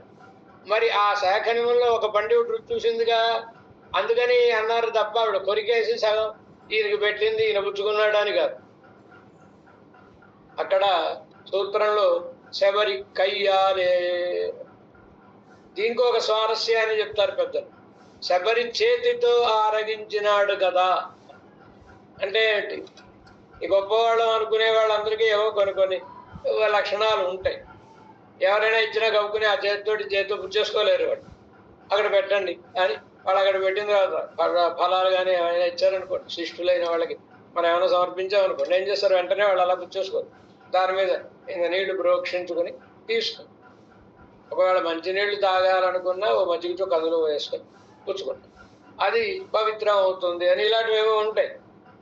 మరి ఆ సేకరణలో ఒక పండు రుచి చూసిందిగా, అందుకని అన్నారు తప్ప ఆవిడ కొరికేసి సగం ఈయనకి పెట్టింది, ఈయన పుచ్చుకున్నాడు అని కాదు. అక్కడ సూత్రంలో శబరి కయ్యాలే. దీనికి ఒక స్వారస్యాన్ని చెప్తారు పెద్దలు. శబరి చేతితో ఆరగించినాడు కదా అంటే ఏంటి? ఈ గొప్పవాళ్ళం అనుకునే వాళ్ళందరికీ ఏవో కొన్ని లక్షణాలు ఉంటాయి. ఎవరైనా ఇచ్చినా కప్పుకుని ఆ చేతితో పుచ్చేసుకోలేరు. వాళ్ళు అక్కడ పెట్టండి అని వాళ్ళు అక్కడ పెట్టిన తర్వాత ఫలాలు కానీ ఏమైనా ఇచ్చారనుకోండి, శిష్టులైన వాళ్ళకి మనం ఏమైనా సమర్పించామనుకోండి, ఏం చేస్తారు, వెంటనే వాళ్ళు అలా పుచ్చేసుకోరు, దాని మీద ఇంకా నీళ్లు ప్రోక్షించుకొని తీసుకో. ఒకవేళ మంచినీళ్లు తాగాలనుకున్నా ఓ మజ్జిగతో కదులు వేసుకొని పుచ్చుకుంటాం, అది పవిత్రం అవుతుంది అని ఇలాంటివి ఏవో ఉంటాయి.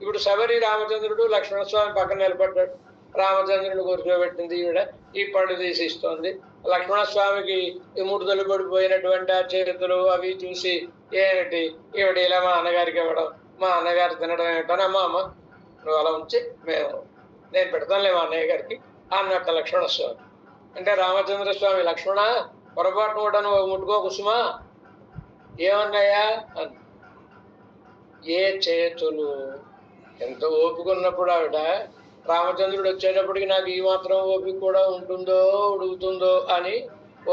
ఇప్పుడు శబరి రామచంద్రుడు లక్ష్మణస్వామి పక్కన నిలబడ్డాడు, రామచంద్రుడు కూర్చోబెట్టింది ఈవిడ, ఈ పండు తీసి ఇస్తోంది. లక్ష్మణస్వామికి ఈ ముడుదలు పడిపోయినటువంటి ఆ చేతులు అవి చూసి ఏమిటి ఈవిడ ఇలా మా అన్నగారికి ఇవ్వడం, మా అన్నగారు తినడం ఏమిటని, అమ్మ నువ్వు అలా ఉంచి నేను పెడతానులే మా అన్నయ్య గారికి అన్నట్ట లక్ష్మణస్వామి. అంటే రామచంద్రస్వామి, లక్ష్మణ పొరపాటును కూడా నువ్వు ముట్టుకో కుసుమా, ఏమన్నాయా అని. ఏ చేతులు, ఎంత ఓపిక ఉన్నప్పుడు ఆవిడ రామచంద్రుడు వచ్చేటప్పటికి నాకు ఈ మాత్రం ఓపిక కూడా ఉంటుందో ఉడుగుతుందో అని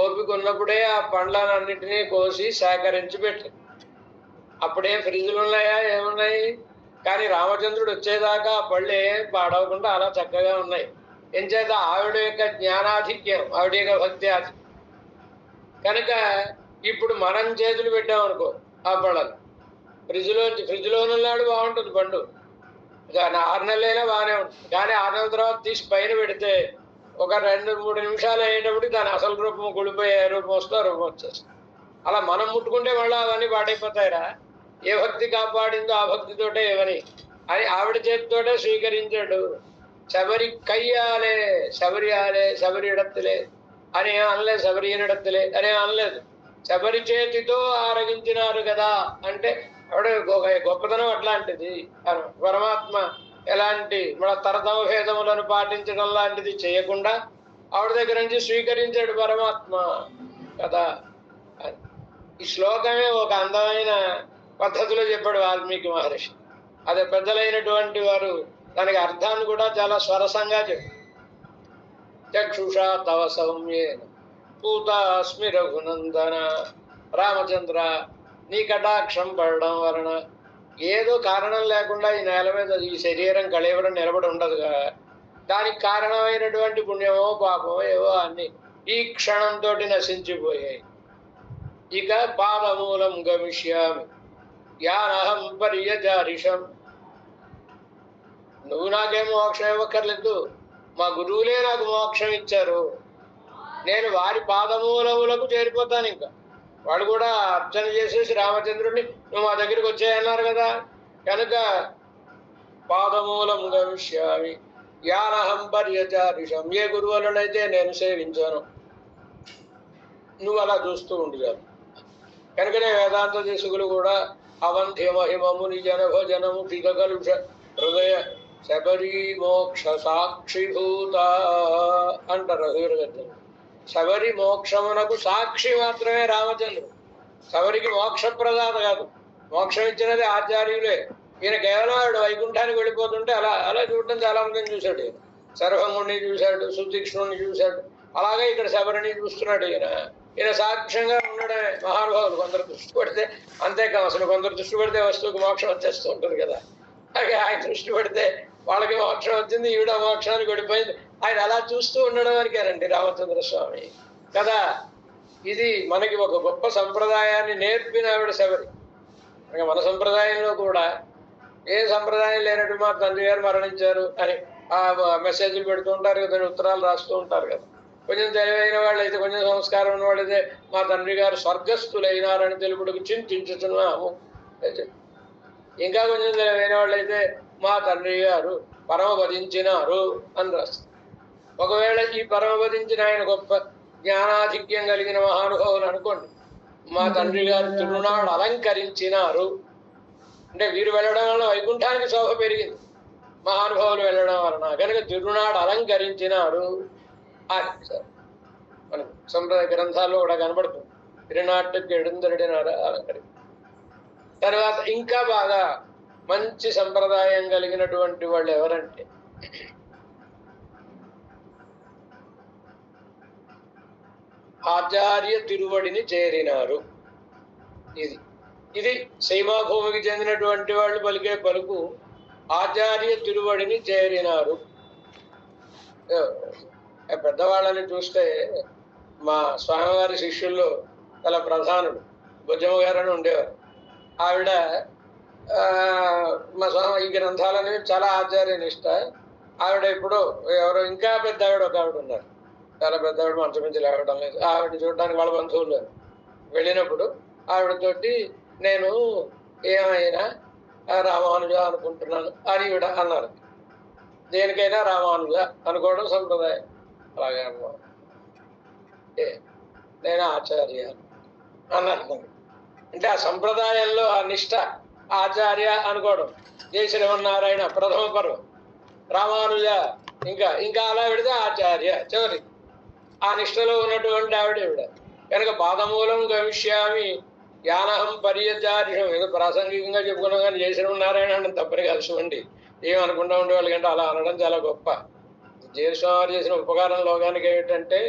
ఓపిక ఉన్నప్పుడే ఆ పండ్లన్నింటినీ కోసి సేకరించి పెట్టి, అప్పుడే ఫ్రిడ్జ్లు ఉన్నాయా, ఏమున్నాయి, కానీ రామచంద్రుడు వచ్చేదాకా ఆ పళ్ళు ఏం పాడవకుండా అలా చక్కగా ఉన్నాయి. ఎంచేత ఆవిడ యొక్క జ్ఞానాధిక్యం, ఆవిడ యొక్క భక్తి ఆధిక్యం కనుక ఇప్పుడు మనం చేతులు పెట్టామనుకో ఆ పళ్ళని, ఫ్రిడ్జ్లో ఉన్నాడు బాగుంటుంది పండు, 6 నెలలైనా బాగానే ఉంటుంది, కానీ 6 నెలల తర్వాత తీసి పైన పెడితే ఒక 2-3 నిమిషాలు అయ్యేటప్పుడు దాని అసలు రూపం గుడిపోయే రూపం వస్తే రూపం వచ్చేస్తుంది. అలా మనం ముట్టుకుంటే మళ్ళీ అవన్నీ పాడైపోతాయిరా, ఏ భక్తి కాపాడిందో ఆ భక్తితోటే ఇవని అని ఆవిడ చేతితోటే స్వీకరించాడు. శబరి కయ్యాలే, శబరి ఇడత్తులే అని అనలేదు, శబరియనిడత్తులే అని అనలేదు, శబరి చేతితో ఆరగించినారు కదా అంటే ఆవిడ గొప్పతనం అట్లాంటిది. పరమాత్మ ఎలాంటి మన తరతమ భేదములను పాటించడం లాంటిది చేయకుండా ఆవిడ దగ్గర నుంచి స్వీకరించాడు పరమాత్మ కదా. ఈ శ్లోకమే ఒక అందమైన పద్ధతిలో చెప్పాడు వాల్మీకి మహర్షి. అదే పెద్దలైనటువంటి వారు దానికి అర్థాన్ని కూడా చాలా స్వరసంగా చెప్పారు. చక్షుషా తవ సౌమ్యేన పూతాస్మి రఘునందన, రామచంద్ర నీ కటాక్షం పడడం వలన ఏదో కారణం లేకుండా ఈ నేల మీద ఈ శరీరం కళేవరం నిలబడి ఉండదుగా, దానికి కారణమైనటువంటి పుణ్యమో పాపమో ఏవో అన్ని ఈ క్షణంతో నశించిపోయాయి. ఇక పాదమూలం గమిష్యామి యానహం పర్యజారిషం, నువ్వు నాకేం మోక్షం ఇవ్వక్కర్లేదు, మా గురువులే నాకు మోక్షం ఇచ్చారు, నేను వారి పాదమూలములకు చేరిపోతాను. ఇంకా వాడు కూడా అర్చన చేసేసి రామచంద్రుడిని నువ్వు మా దగ్గరికి వచ్చాయన్నారు కదా, కనుక పాదమూలం గమిష్యామి యానహం పర్యచారిషం, ఏ గురువులనైతే నేను సేవించాను నువ్వు అలా చూస్తూ ఉండిచాను. కనుకనే వేదాంత దేశకులు కూడా అవంధ్య మహిమముని జన భజనము టికలుష హృదయ శబరి మోక్ష సాక్షిభూత అంటారు వీరగద్ద. శబరి మోక్షమునకు సాక్షి మాత్రమే రామచంద్రుడు, శబరికి మోక్ష ప్రదాత కాదు, మోక్షం ఇచ్చినది ఆచార్యులే. ఈయన కేవలం ఆవిడ వైకుంఠానికి వెళ్ళిపోతుంటే అలా అలా చూడటం చాలా మందిని చూశాడు. ఈయన సర్వంగుణ్ణి చూశాడు, సుతీక్ష్ణుని చూశాడు, అలాగే ఇక్కడ శబరిని చూస్తున్నాడు. ఈయన సాక్ష్యంగా ఉండడమే. మహానుభావులు కొందరు దృష్టి పెడితే అంతేకాదు, అసలు కొందరు దృష్టి పెడితే వస్తువుకి మోక్షం వచ్చేస్తూ ఉంటుంది కదా, అలాగే ఆయన దృష్టి పెడితే వాళ్ళకి మోక్షం వచ్చింది, ఈవిడ మోక్షానికి వెళ్ళిపోయింది. ఆయన అలా చూస్తూ ఉండడం వరకేనండి రామచంద్ర స్వామి కదా. ఇది మనకి ఒక గొప్ప సంప్రదాయాన్ని నేర్పిన ఆవిడ శబరి. మన సంప్రదాయంలో కూడా ఏ సంప్రదాయం లేనట్టు మా తండ్రి గారు మరణించారు అని ఆ మెసేజ్లు పెడుతూ ఉంటారు కదా, ఉత్తరాలు రాస్తూ ఉంటారు కదా. కొంచెం తెలివైన వాళ్ళైతే, కొంచెం సంస్కారం ఉన్న వాళ్ళైతే మా తండ్రి గారు స్వర్గస్థులైనారని తెలుపుడుకు చింతించుతున్నాము. ఇంకా కొంచెం తెలివైన వాళ్ళైతే మా తండ్రి గారు పరమపదించినారు అని రాస్తారు. ఒకవేళ ఈ పరమపదించిన ఆయన గొప్ప జ్ఞానాధిక్యం కలిగిన మహానుభావులు అనుకోండి, మా తండ్రి గారు తిరునాడు అలంకరించినారు అంటే వీరు వెళ్ళడం వలన వైకుంఠానికి శోభ పెరిగింది, మహానుభావులు వెళ్ళడం వలన, కనుక తిరునాడు అలంకరించినారు అని మన సంప్రదాయ గ్రంథాల్లో కూడా కనబడుతుంది. తిరునాట్టుకు ఎడుందడినారు అలంకరి. తర్వాత ఇంకా బాగా మంచి సంప్రదాయం కలిగినటువంటి వాళ్ళు ఎవరంటే ఆచార్య తిరువడిని చేరినారు. ఇది సీమాభూమికి చెందినటువంటి వాళ్ళు పలికే పలుకు ఆచార్య తిరువడిని చేరినారు. పెద్దవాళ్ళని చూస్తే మా స్వామివారి శిష్యుల్లో చాలా ప్రధానుడు బుజ్జమ్మ గారు అని ఉండేవారు. ఆవిడ మా స్వామి ఈ గ్రంథాలనేవి చాలా ఆచార్యనిష్ట. ఆవిడ ఇప్పుడు ఎవరో ఇంకా పెద్ద ఆవిడ ఒక ఆవిడ ఉన్నారు, చాలా పెద్ద ఆవిడ మంచం నుంచి లేవడం లేదు. ఆవిడని చూడడానికి వాళ్ళ బంధువులు వెళ్ళినప్పుడు ఆవిడతోటి నేను ఏమైనా రామానుజ అనుకుంటున్నాను అని ఈవిడ అన్నారు. దేనికైనా రామానుజ అనుకోవడం సంప్రదాయం. అలాగే అన్నారు, నేను ఆచార్య అన్నారు. అంటే ఆ సంప్రదాయంలో ఆ నిష్ఠ ఆచార్య అనుకోవడం. జై శ్రీమన్నారాయణ ప్రథమ పర్వం, రామానుజ, ఇంకా ఇంకా అలా పెడితే ఆచార్య చివరి. ఆ నిష్ఠలో ఉన్నటువంటి ఆవిడ కనుక పాదమూలం గమిష్యామి యానహం పర్యచార్యం. ఏదో ప్రాసంగికంగా చెప్పుకున్నాం కానీ జై శ్రీమన్నారాయణ అంటే తప్పని కాదు చూడండి. ఏమనుకుంటా ఉండే వాళ్ళకంటే అలా అనడం చాలా గొప్ప. జయస్వామి చేసిన ఉపకారం లోకానికి ఏమిటంటే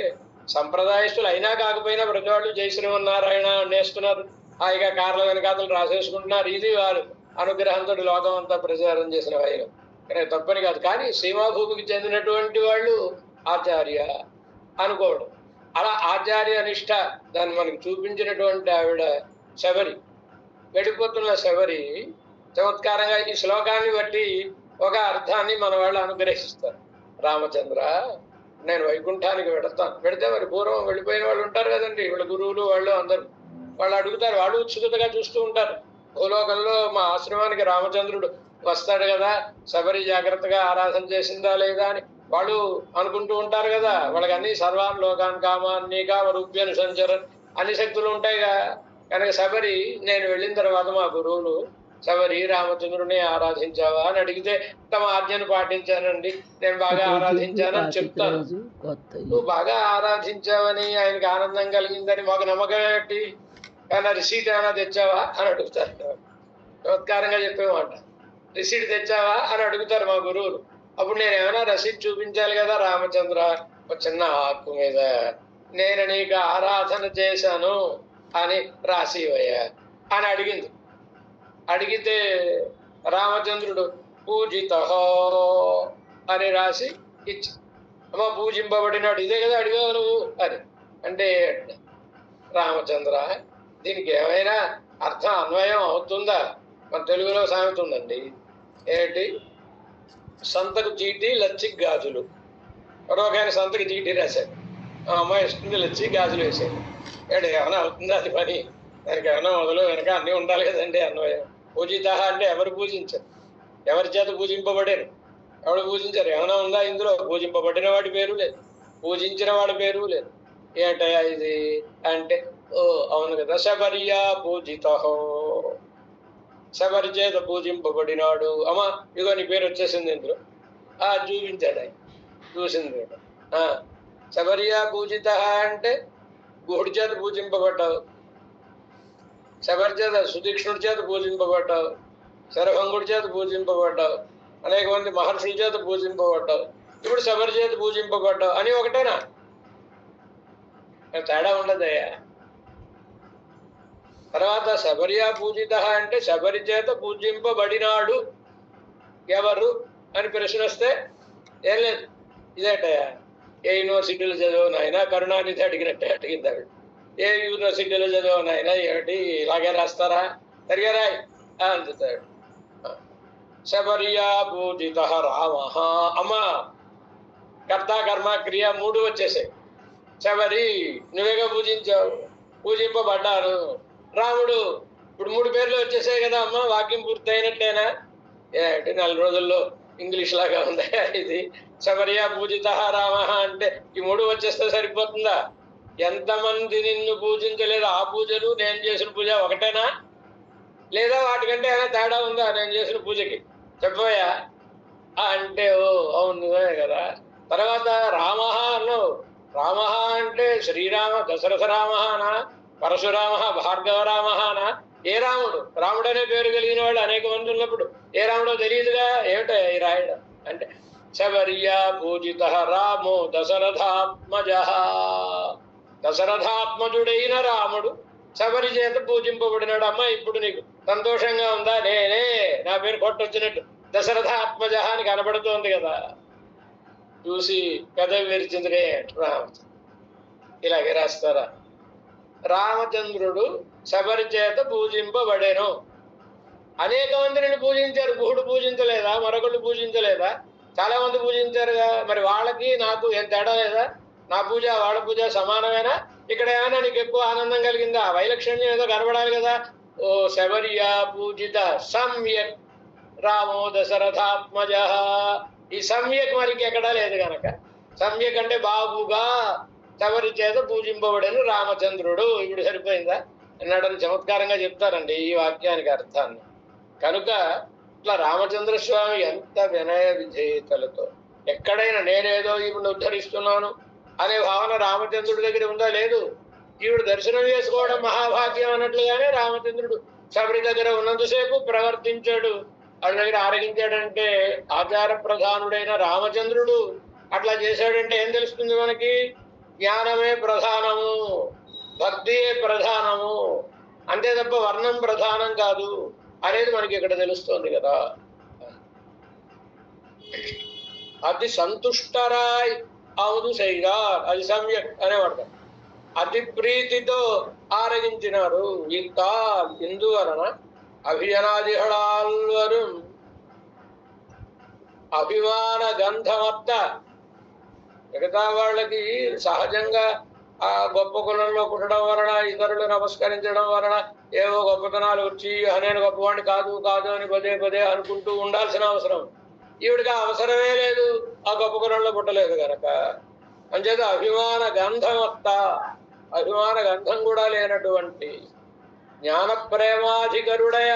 సంప్రదాయస్తులు అయినా కాకపోయినా ప్రతి వాళ్ళు జై శ్రీమన్నారాయణ అనేస్తున్నారు, హాయిగా కార్ల వెనకాతలు రాసేసుకుంటున్నారు. ఇది వారు అనుగ్రహంతో లోకం అంతా ప్రచారం చేసిన వైరం కనుక తప్పని కాదు. కానీ సీమాభూమికి చెందినటువంటి వాళ్ళు ఆచార్య అనుకోవడం, అలా ఆచార్య నిష్ఠ దాన్ని మనకి చూపించినటువంటి ఆవిడ శబరి. వెళ్ళిపోతున్న శబరి చమత్కారంగా ఈ శ్లోకాన్ని బట్టి ఒక అర్థాన్ని మన వాళ్ళు అనుగ్రహిస్తారు. రామచంద్ర, నేను వైకుంఠానికి పెడితే మరి పూర్వం వెళ్ళిపోయిన వాళ్ళు ఉంటారు కదండి, వీళ్ళ గురువులు వాళ్ళు అందరూ. వాళ్ళు అడుగుతారు, వాళ్ళు ఉత్సుకతగా చూస్తూ ఉంటారు. భూలోకంలో మా ఆశ్రమానికి రామచంద్రుడు వస్తాడు కదా, శబరి జాగ్రత్తగా ఆరాధన చేసిందా లేదా అని వాళ్ళు అనుకుంటూ ఉంటారు కదా. వాళ్ళకి అన్ని సర్వాన్ లోకాన్ కామాన్ని కామరూప్యను సంచరన్ అన్ని శక్తులు ఉంటాయిగా. కనుక శబరి నేను వెళ్ళిన తర్వాత మా గురువులు శబరి రామచంద్రుని ఆరాధించావా అని అడిగితే తమ ఆజ్ఞను పాటించానండి, నేను బాగా ఆరాధించానని చెప్తాను. నువ్వు బాగా ఆరాధించావని ఆయనకి ఆనందం కలిగిందని మాకు నమ్మకం ఏంటి, కానీ రిసీట్ ఏమైనా తెచ్చావా అని అడుగుతారు. చమత్కారంగా చెప్పేమాట, రిసీట్ తెచ్చావా అని అడుగుతారు మా గురువులు. అప్పుడు నేను ఏమైనా రసీట్ చూపించాలి కదా. రామచంద్ర, ఒక చిన్న ఆకు మీద నేను నీకు ఆరాధన చేశాను అని రాసివయ్యా అని అడిగింది. అడిగితే రామచంద్రుడు పూజిత అని రాసి ఇచ్చి, అమ్మ పూజింపబడినాడు, ఇదే కదా అడిగావు నువ్వు అని అంటే, రామచంద్ర దీనికి ఏమైనా అర్థం అన్వయం అవుతుందా? మన తెలుగులో సామెత ఉందండి, ఏంటి, సంతకు చీటి లచ్చికి గాజులు. మరొకైనా సంతకి చీటి రాశాడు, ఆ అమ్మాయి ఇస్తుంది లచ్చి గాజులు వేసాడు. ఏడు ఏమైనా అవుతుందా అది పని? దానికి ఏమైనా మొదలు వెనక అన్నీ ఉండాలి కదండి అన్వయం. పూజిత అంటే ఎవరు పూజించారు, ఎవరి చేత పూజింపబడారు, ఎవరు పూజించారు, ఏమైనా ఉందా ఇందులో? పూజింపబడిన వాడి పేరు లేదు, పూజించిన వాడి పేరు లేదు. ఏంటయ్యా ఇది అంటే, ఓ అవును కదా, శబర్యా పూజిత, శబరి చేత పూజింపబడినాడు. అమ్మా ఇగో నీ పేరు వచ్చేసింది ఇందులో. చూపించాడు ఆయన, చూసింది. శబర్యా పూజిత అంటే గుహుడి చేత పూజింపబడ్డావు, శబరి చేత సుదీక్షణుడి చేత పూజింపబడ్డావు, శరభంగుడి చేత పూజింపబడ్డావు, అనేక మంది మహర్షుల చేత పూజింపబడ్డావు, ఇప్పుడు శబరి చేత పూజింపబడ్డావు అని ఒకటేనా? తేడా ఉండదయ్యా. తర్వాత శబర్యా పూజిత అంటే శబరి చేత పూజింపబడినాడు ఎవరు అని ప్రశ్న వస్తే ఏం లేదు, ఇదేటయ్యా, ఏ యూనివర్సిటీలో చదివినైనా కరుణానిధి అడిగినట్టే అడిగింది ఆవిడ. ఏ యూనివర్సిటీలో చదివినైనా ఏమిటి ఇలాగే రాస్తారా, సరిగా రాయి అందుతాడు. శబర్యా పూజిత రామ. అమ్మ కర్త కర్మ క్రియ మూడు వచ్చేసాయి. శబరి నువ్వేగా పూజించావు, పూజింపబడ్డారు. రాముడు ఇప్పుడు మూడు పేర్లు వచ్చేసాయి కదా అమ్మ, వాక్యం పూర్తి అయినట్టేనా? ఏంటి 4 రోజుల్లో ఇంగ్లీష్ లాగా ఉందా ఇది? శబర్యా పూజిత రామ అంటే ఈ మూడు వచ్చేస్తే సరిపోతుందా? ఎంతమంది నిన్ను పూజించలేదు, ఆ పూజలు నేను చేసిన పూజ ఒకటేనా, లేదా వాటికంటే ఏమైనా తేడా ఉందా నేను చేసిన పూజకి? చెప్పబోయా అంటే ఓ అవును నిజమే కదా. తర్వాత రామ అన్నావు, రామ అంటే శ్రీరామ దశరథ రామనా, పరశురామ భార్గవ రామనా? ఏ రాముడు? రాముడు అనే పేరు కలిగిన వాళ్ళు అనేక మంది ఉన్నప్పుడు ఏ రాముడో తెలియదుగా, ఏమిటో ఈ రాయడం అంటే. శబర్యా పూజిత రామో దశరథాత్మజ, దశరథాత్మజుడైన రాముడు శబరి చేత పూజింపబడినాడు. అమ్మ ఇప్పుడు నీకు సంతోషంగా ఉందా? నేనే నా పేరు కొట్టొచ్చినట్టు దశరథాత్మజ అని కనబడుతోంది కదా. చూసి పెదవి విరిచిందిరే రామచంద్ర. ఇలాగే రాస్తారా? రామచంద్రుడు శబరి చేత పూజింపబడేను. అనేక మందిని పూజించారు. గుహుడు పూజించలేదా? మరొకళ్ళు పూజించలేదా? చాలా మంది పూజించారుగా. మరి వాళ్ళకి నాకు ఏం తేడా లేదా? నా పూజ వాళ్ళ పూజ సమానమేనా? ఇక్కడ ఏమైనా నీకు ఎక్కువ ఆనందం కలిగిందా? వైలక్షణ్యం ఏదో కనబడాలి కదా. ఓ శబర్యా పూజిత సమ్యక్ రామో దశరథాత్మజ. ఈ సమ్యక్ మరికి ఎక్కడా లేదు గనక, సమ్యక్ అంటే బాబుగా శబరి చేత పూజింపబడని రామచంద్రుడు. ఇప్పుడు సరిపోయిందా అన్నాడని చమత్కారంగా చెప్తారండి ఈ వాక్యానికి అర్థాన్ని. కనుక ఇట్లా రామచంద్ర స్వామి ఎంత వినయ విధేయతలతో, ఎక్కడైనా నేనేదో ఈవిడ ఉద్ధరిస్తున్నాను అనే భావన రామచంద్రుడి దగ్గర ఉందా? లేదు. ఈవిడ దర్శనం చేసుకోవడం మహాభాగ్యం అన్నట్లుగానే రామచంద్రుడు శబరి దగ్గర ఉన్నంతసేపు ప్రవర్తించాడు. వాళ్ళ దగ్గర ఆరగించాడంటే ఆచార ప్రధానుడైన రామచంద్రుడు అట్లా చేశాడంటే ఏం తెలుస్తుంది మనకి? జ్ఞానమే ప్రధానము, భక్తియే ప్రధానము, అంతే తప్ప వర్ణం ప్రధానం కాదు అనేది మనకి ఇక్కడ తెలుస్తోంది కదా. అతి సంతుష్టరాయ్ అవుదు సైగార్, అది సమ్యక్ అనేవాడు. అతి ప్రీతితో ఆరగించినారు. ఇత్తాల్ ఇందువలన అభిజనాదిహళాల్వரும் అభిమాన గంధమత్త. మిగతా వాళ్ళకి సహజంగా ఆ గొప్ప కులంలో పుట్టడం వలన, ఇతరులు నమస్కరించడం వలన ఏవో గొప్పతనాలు వచ్చి నేను గొప్పవాడిని కాదు కాదు అని పదే పదే అనుకుంటూ ఉండాల్సిన అవసరం ఈవిడికి అవసరమే లేదు. ఆ గొప్ప కులంలో పుట్టలేదు కనుక. అంచేత అభిమాన గంధమత్త, అభిమాన గంధం కూడా లేనటువంటి జ్ఞాన ప్రేమాధికరుడయ,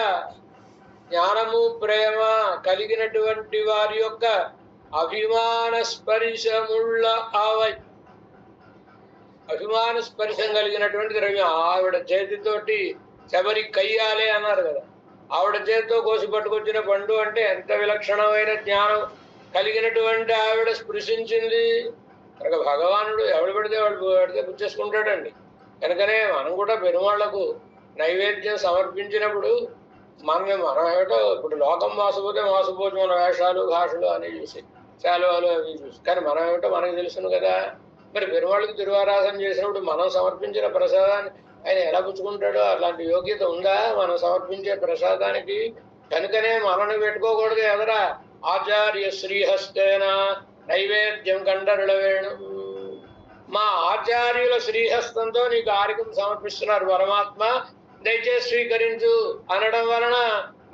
జ్ఞానము ప్రేమ కలిగినటువంటి వారి యొక్క అభిమాన స్పర్శముళ్ళ ఆవై, అభిమాన స్పర్శం కలిగినటువంటి ద్రవ్యం. ఆవిడ చేతితోటి శబరి కయ్యాలే అన్నారు కదా. ఆవిడ చేతితో కోసి పట్టుకొచ్చిన పండు అంటే ఎంత విలక్షణమైన జ్ఞానం కలిగినటువంటి ఆవిడ స్పృశించింది కనుక భగవానుడు ఎవడు పెడితే వాడు పుచ్చేసుకుంటాడండి. కనుకనే మనం కూడా పెరుమాళ్లకు నైవేద్యం సమర్పించినప్పుడు మనం ఏమిటో ఇప్పుడు లోకం మాసిపోతే మాసిపోవచ్చు మన వేషాలు భాషలు అని చూసి, శాలువాలు అవి చూసి. కానీ మనం ఏమిటో మనకు తెలుసును కదా. మరి పెరుమాళ్ళకి తిరువారాధన చేసినప్పుడు మనం సమర్పించిన ప్రసాదాన్ని ఆయన ఎలా పుచ్చుకుంటాడో అలాంటి యోగ్యత ఉందా మనం సమర్పించే ప్రసాదానికి? కనుకనే మనని పెట్టుకోకూడదు ఎదరా. ఆచార్య శ్రీహస్తేన నైవేద్యం కండరుల వేణు. మా ఆచార్యుల శ్రీహస్తంతో నీకు ఆరికం సమర్పిస్తున్నారు పరమాత్మ, దయచేసి స్వీకరించు అనడం వలన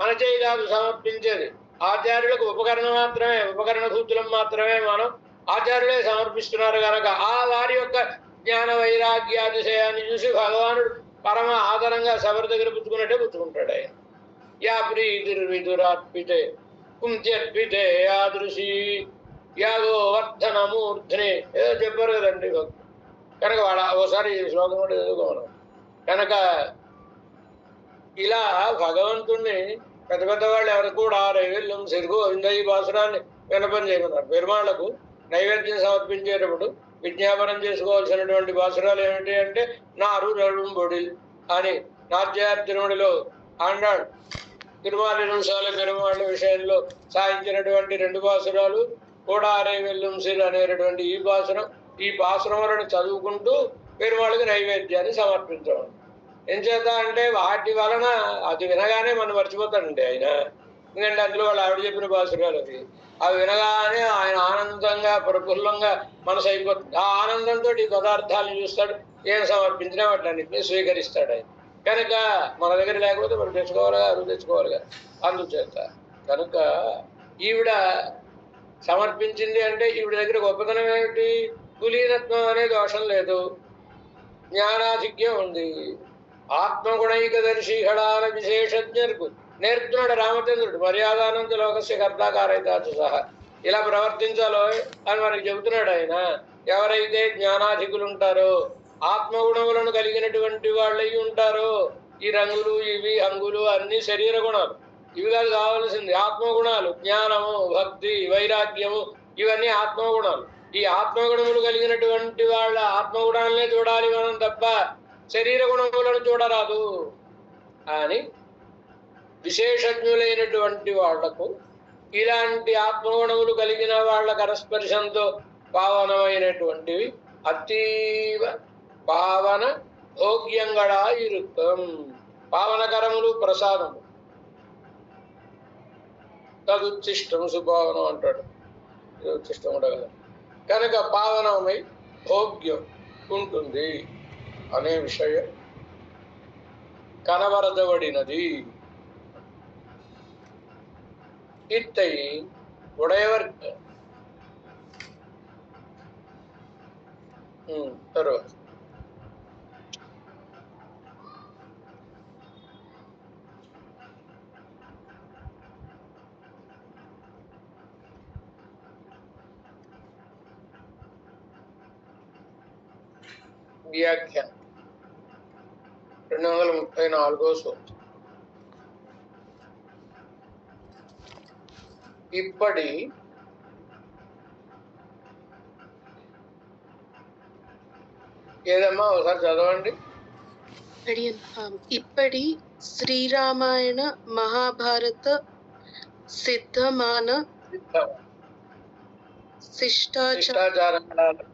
మన చేయి కాదు సమర్పించేది. ఆచార్యులకు ఉపకరణ మాత్రమే, ఉపకరణ సూత్రం మాత్రమే మనం ఆచార్యులే సమర్పిస్తున్నారు కనుక ఆ వారి యొక్క జ్ఞాన వైరాగ్యాతిశయాన్ని చూసి భగవానుడు పరమ ఆదరంగా శబరి దగ్గర పుచ్చుకున్నట్టే పుచ్చుకుంటాడు ఆయన. యా ప్రీతిర్విదురాత్పితే కుంత్యర్పితే యాదృశి యాగో వర్ధనమూర్ధ్ని ఏదో చెప్పారు కదండి భక్తులు. కనుక వాళ్ళ ఒకసారి ఈ శ్లోకం కూడా చదువుకోమను. కనుక ఇలా భగవంతుణ్ణి పెద్ద పెద్ద వాళ్ళు ఎవరు కూడా రైవెల్లం సిరుగు ఈ భాసురాన్ని వినపని చేయమన్నారు. పెరుమాళ్లకు నైవేద్యం సమర్పించేటప్పుడు విజ్ఞాపనం చేసుకోవాల్సినటువంటి భాసురాలు ఏమిటి అంటే నారు రడుంబొడి అని నాట్యార్జునుడిలో ఆండాడు తిరుమాలి నిమిషాల పెరుమాళ్ళ విషయంలో సాధించినటువంటి 2 భాసురాలు కూడా రైవెల్లం సిరు అనేటటువంటి ఈ భాసురం. ఈ భాసురములను చదువుకుంటూ పెరుమాళ్ళకి నైవేద్యాన్ని సమర్పించడం. ఎంచేత అంటే వాటి వలన అది వినగానే మనం మర్చిపోతాడండి ఆయన. ఎందుకంటే అందులో వాళ్ళు ఆవిడ చెప్పిన భాసురాలు అవి వినగానే ఆయన ఆనందంగా ప్రఫుల్లంగా మనసు అయిపోతుంది. ఆ ఆనందంతో ఈ పదార్థాలను చూస్తాడు. ఏం సమర్పించినా వాటిని స్వీకరిస్తాడు ఆయన. కనుక మన దగ్గర లేకపోతే మనం తెచ్చుకోవాలిగా, అరువు తెచ్చుకోవాలిగా. అందుచేత కనుక ఈవిడ సమర్పించింది అంటే ఈవిడ దగ్గర గొప్పతనం ఏమిటి? కులీనత్వం అనే దోషం లేదు, జ్ఞానాధిక్యం ఉంది. ఆత్మగుణైక దర్శి హళాల విశేషజ్ఞకు నేర్పుతున్నాడు రామచంద్రుడు. మర్యాదానంద లోకస్య కర్తాకారైతాచ సహా ఇలా ప్రవర్తించాలో అని మనకి చెబుతున్నాడు ఆయన. ఎవరైతే జ్ఞానాధికులు ఉంటారో, ఆత్మగుణములను కలిగినటువంటి వాళ్ళై ఉంటారో, ఈ రంగులు ఇవి హంగులు అన్ని శరీర గుణాలు, ఇవి కాదు కావాల్సింది ఆత్మగుణాలు. జ్ఞానము, భక్తి, వైరాగ్యము ఇవన్నీ ఆత్మగుణాలు. ఈ ఆత్మగుణములు కలిగినటువంటి వాళ్ళ ఆత్మగుణాలనే చూడాలి మనం తప్ప శరీర గుణములను చూడరాదు అని విశేషజ్ఞులైనటువంటి వాళ్లకు ఇలాంటి ఆత్మగుణములు కలిగిన వాళ్ళ కరస్పర్శంతో పావనమైనటువంటివి అతీవ పావన భోగ్యంగడా ఇరుక్కం. పావనకరములు ప్రసాదము, తదుచ్చిష్టం సుపావనం అంటాడు. ఉచ్చిష్టం కూడా కదా. కనుక పావనమై భోగ్యం ఉంటుంది అనే విషయం కనబరచబడినది. ఇత్తై ఉడయవర్ తర్వాత వ్యాఖ్యానం 234వ సూత్రం. ఇప్పటి ఏదమ్మా ఒకసారి చదవండి. ఇప్పటి శ్రీరామాయణ మహాభారత సిద్ధమాన శిష్టాచారాలు